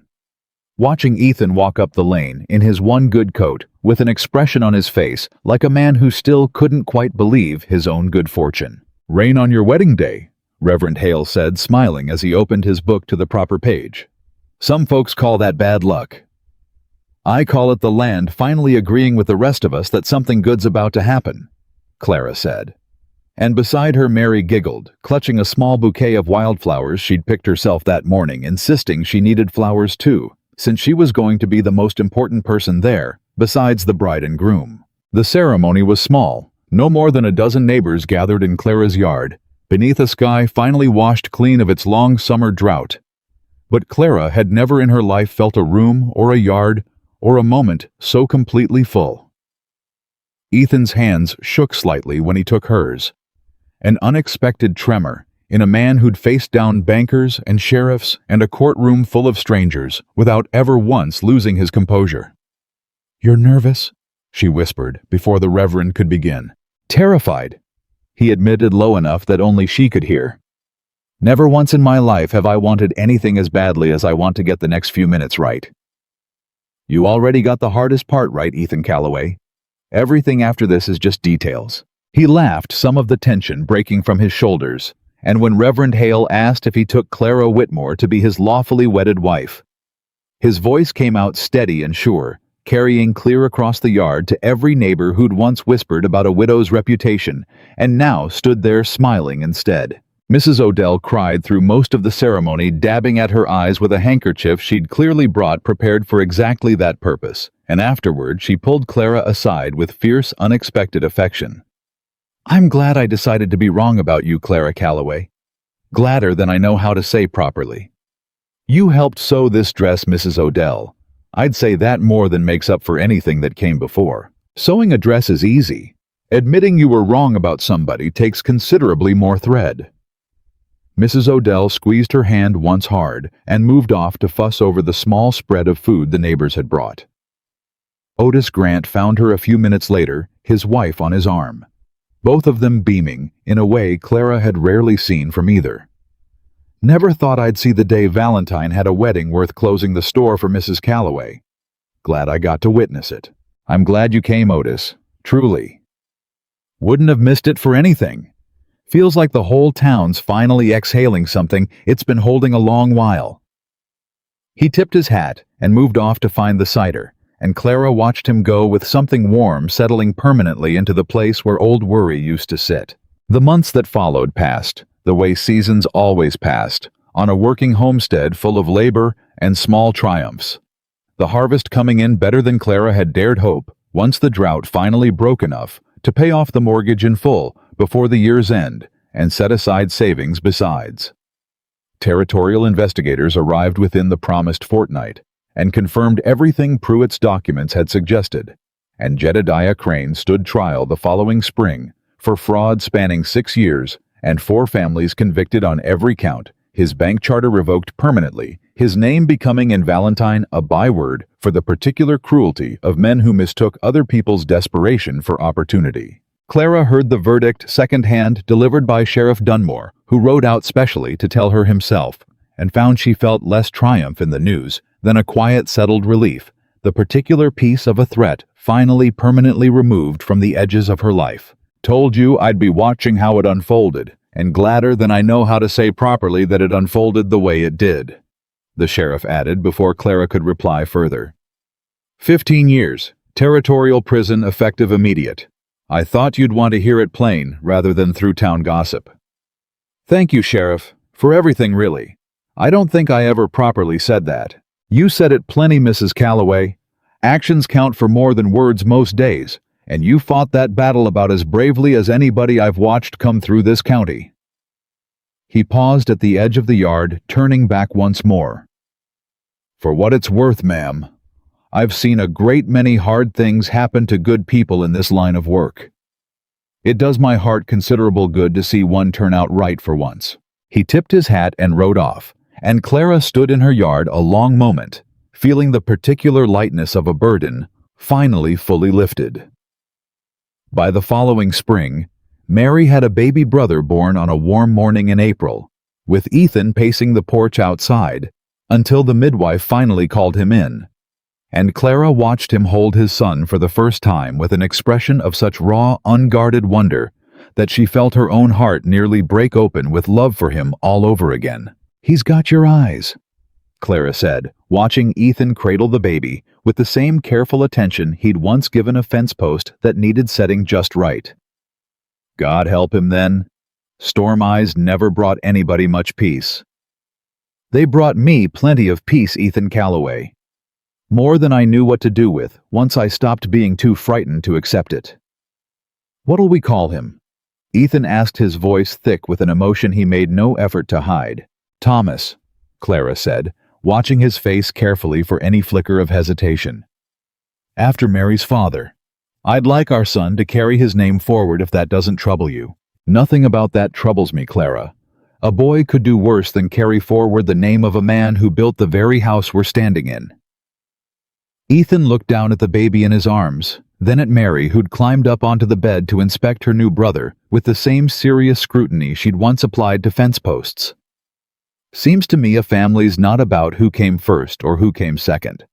Watching Ethan walk up the lane in his one good coat with an expression on his face like a man who still couldn't quite believe his own good fortune. Rain on your wedding day, Reverend Hale said, smiling as he opened his book to the proper page. Some folks call that bad luck. I call it the land finally agreeing with the rest of us that something good's about to happen, Clara said. And beside her Mary giggled, clutching a small bouquet of wildflowers she'd picked herself that morning, insisting she needed flowers too, since she was going to be the most important person there, besides the bride and groom. The ceremony was small, no more than a dozen neighbors gathered in Clara's yard, beneath a sky finally washed clean of its long summer drought. But Clara had never in her life felt a room or a yard or a moment so completely full. Ethan's hands shook slightly when he took hers, an unexpected tremor in a man who'd faced down bankers and sheriffs and a courtroom full of strangers without ever once losing his composure. "You're nervous?" she whispered before the Reverend could begin. "Terrified," he admitted low enough that only she could hear. "Never once in my life have I wanted anything as badly as I want to get the next few minutes right." "You already got the hardest part right, Ethan Calloway. Everything after this is just details." He laughed, some of the tension breaking from his shoulders, and when Reverend Hale asked if he took Clara Whitmore to be his lawfully wedded wife, his voice came out steady and sure, carrying clear across the yard to every neighbor who'd once whispered about a widow's reputation and now stood there smiling instead. Mrs. Odell cried through most of the ceremony, dabbing at her eyes with a handkerchief she'd clearly brought prepared for exactly that purpose, and afterward she pulled Clara aside with fierce, unexpected affection. "I'm glad I decided to be wrong about you, Clara Calloway. Gladder than I know how to say properly. You helped sew this dress, Mrs. Odell. I'd say that more than makes up for anything that came before. Sewing a dress is easy. Admitting you were wrong about somebody takes considerably more thread." Mrs. Odell squeezed her hand once hard and moved off to fuss over the small spread of food the neighbors had brought. Otis Grant found her a few minutes later, his wife on his arm, both of them beaming in a way Clara had rarely seen from either. "Never thought I'd see the day Valentine had a wedding worth closing the store for Mrs. Calloway. Glad I got to witness it. I'm glad you came, Otis. Truly. Wouldn't have missed it for anything. Feels like the whole town's finally exhaling something it's been holding a long while." He tipped his hat and moved off to find the cider, and Clara watched him go with something warm settling permanently into the place where old worry used to sit. The months that followed passed, the way seasons always passed, on a working homestead full of labor and small triumphs. The harvest coming in better than Clara had dared hope, once the drought finally broke enough to pay off the mortgage in full before the year's end and set aside savings besides. Territorial investigators arrived within the promised fortnight and confirmed everything Pruitt's documents had suggested, and Jedediah Crane stood trial the following spring for fraud spanning 6 years and 4 families convicted on every count, his bank charter revoked permanently, his name becoming in Valentine a byword for the particular cruelty of men who mistook other people's desperation for opportunity. Clara heard the verdict secondhand, delivered by Sheriff Dunmore, who rode out specially to tell her himself, and found she felt less triumph in the news than a quiet, settled relief, the particular piece of a threat finally permanently removed from the edges of her life. Told you I'd be watching how it unfolded, and gladder than I know how to say properly that it unfolded the way it did, the sheriff added before Clara could reply further. 15 years, territorial prison effective immediate. I thought you'd want to hear it plain rather than through town gossip. Thank you, Sheriff, for everything really. I don't think I ever properly said that. You said it plenty, Mrs. Calloway. Actions count for more than words most days, and you fought that battle about as bravely as anybody I've watched come through this county. He paused at the edge of the yard, turning back once more. For what it's worth, ma'am, I've seen a great many hard things happen to good people in this line of work. It does my heart considerable good to see one turn out right for once. He tipped his hat and rode off, and Clara stood in her yard a long moment, feeling the particular lightness of a burden finally fully lifted. By the following spring, Mary had a baby brother born on a warm morning in April, with Ethan pacing the porch outside until the midwife finally called him in, and Clara watched him hold his son for the first time with an expression of such raw, unguarded wonder that she felt her own heart nearly break open with love for him all over again. "He's got your eyes," Clara said, watching Ethan cradle the baby with the same careful attention he'd once given a fence post that needed setting just right. God help him then. Storm eyes never brought anybody much peace. They brought me plenty of peace, Ethan Calloway. More than I knew what to do with once I stopped being too frightened to accept it. What'll we call him? Ethan asked, his voice thick with an emotion he made no effort to hide. Thomas, Clara said, watching his face carefully for any flicker of hesitation. After Mary's father. I'd like our son to carry his name forward if that doesn't trouble you. Nothing about that troubles me, Clara. A boy could do worse than carry forward the name of a man who built the very house we're standing in. Ethan looked down at the baby in his arms, then at Mary, who'd climbed up onto the bed to inspect her new brother with the same serious scrutiny she'd once applied to fence posts. Seems to me a family's not about who came first or who came second.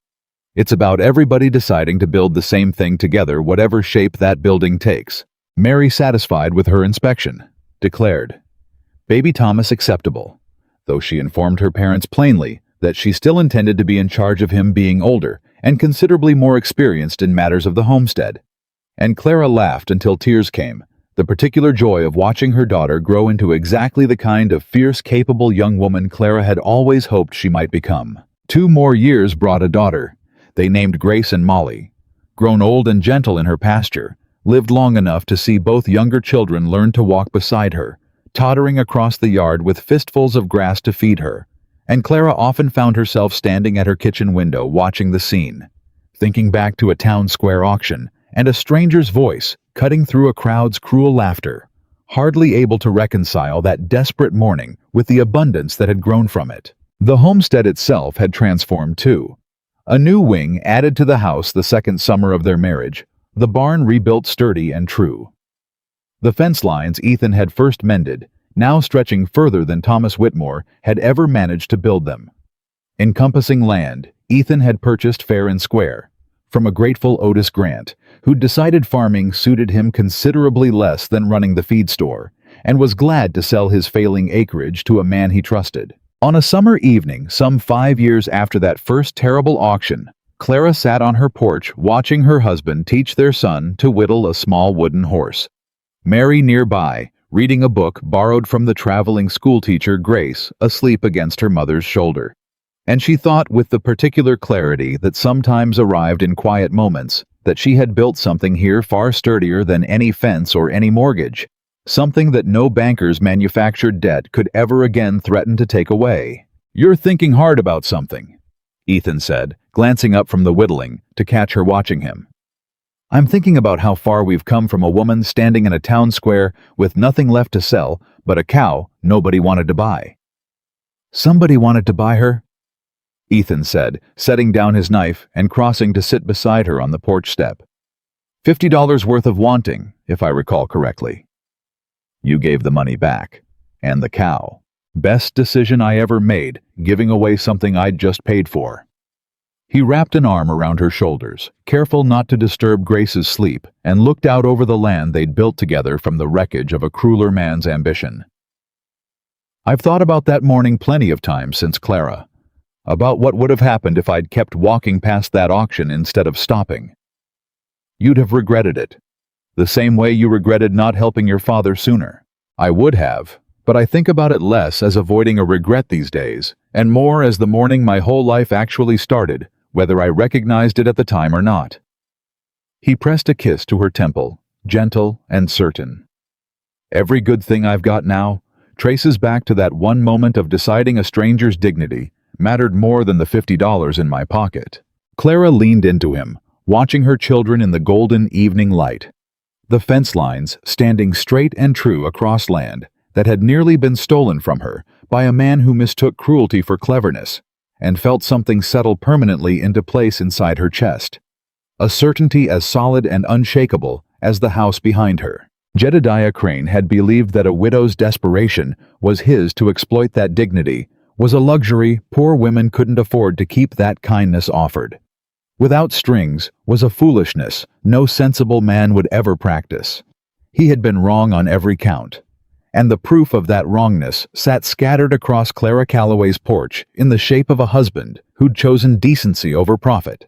It's about everybody deciding to build the same thing together, whatever shape that building takes. Mary, satisfied with her inspection, declared, Baby Thomas acceptable, though she informed her parents plainly that she still intended to be in charge of him being older and considerably more experienced in matters of the homestead. And Clara laughed until tears came, the particular joy of watching her daughter grow into exactly the kind of fierce, capable young woman Clara had always hoped she might become. 2 more years brought a daughter. They named Grace and Molly. Grown old and gentle in her pasture, lived long enough to see both younger children learn to walk beside her, tottering across the yard with fistfuls of grass to feed her, and Clara often found herself standing at her kitchen window watching the scene, thinking back to a town square auction and a stranger's voice cutting through a crowd's cruel laughter, hardly able to reconcile that desperate morning with the abundance that had grown from it. The homestead itself had transformed too. A new wing added to the house the second summer of their marriage, the barn rebuilt sturdy and true. The fence lines Ethan had first mended, now stretching further than Thomas Whitmore had ever managed to build them. Encompassing land, Ethan had purchased fair and square, from a grateful Otis Grant, who'd decided farming suited him considerably less than running the feed store, and was glad to sell his failing acreage to a man he trusted. On a summer evening, some 5 years after that first terrible auction, Clara sat on her porch watching her husband teach their son to whittle a small wooden horse. Mary nearby, reading a book borrowed from the traveling schoolteacher Grace, asleep against her mother's shoulder. And she thought with the particular clarity that sometimes arrived in quiet moments that she had built something here far sturdier than any fence or any mortgage, something that no banker's manufactured debt could ever again threaten to take away. "You're thinking hard about something," Ethan said, glancing up from the whittling to catch her watching him. "I'm thinking about how far we've come from a woman standing in a town square with nothing left to sell but a cow nobody wanted to buy." "Somebody wanted to buy her?" Ethan said, setting down his knife and crossing to sit beside her on the porch step. $50 worth of wanting, if I recall correctly. You gave the money back. And the cow. Best decision I ever made, giving away something I'd just paid for. He wrapped an arm around her shoulders, careful not to disturb Grace's sleep, and looked out over the land they'd built together from the wreckage of a crueler man's ambition. "I've thought about that morning plenty of times since Clara. About what would have happened if I'd kept walking past that auction instead of stopping. You'd have regretted it. The same way you regretted not helping your father sooner. I would have, but I think about it less as avoiding a regret these days, and more as the morning my whole life actually started, whether I recognized it at the time or not." He pressed a kiss to her temple, gentle and certain. "Every good thing I've got now traces back to that one moment of deciding a stranger's dignity mattered more than the $50 in my pocket." Clara leaned into him, watching her children in the golden evening light. The fence lines standing straight and true across land that had nearly been stolen from her by a man who mistook cruelty for cleverness and felt something settle permanently into place inside her chest. A certainty as solid and unshakable as the house behind her. Jedediah Crane had believed that a widow's desperation was his to exploit that dignity, was a luxury poor women couldn't afford to keep that kindness offered. Without strings was a foolishness no sensible man would ever practice. He had been wrong on every count, and the proof of that wrongness sat scattered across Clara Calloway's porch in the shape of a husband who'd chosen decency over profit,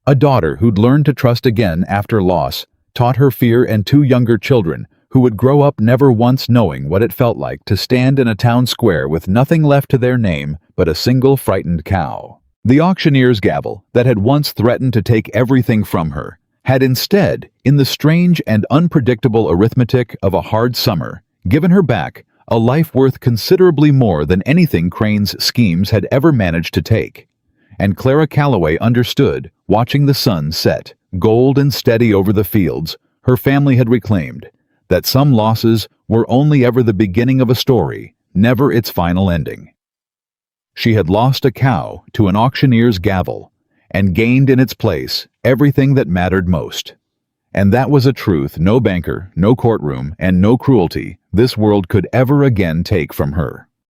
a daughter who'd learned to trust again after loss, taught her fear, and two younger children who would grow up never once knowing what it felt like to stand in a town square with nothing left to their name but a single frightened cow. The auctioneer's gavel that had once threatened to take everything from her had instead, in the strange and unpredictable arithmetic of a hard summer, given her back a life worth considerably more than anything Crane's schemes had ever managed to take. And Clara Calloway understood, watching the sun set, gold and steady over the fields her family had reclaimed, that some losses were only ever the beginning of a story, never its final ending. She had lost a cow to an auctioneer's gavel and gained in its place everything that mattered most. And that was a truth no banker, no courtroom, and no cruelty this world could ever again take from her.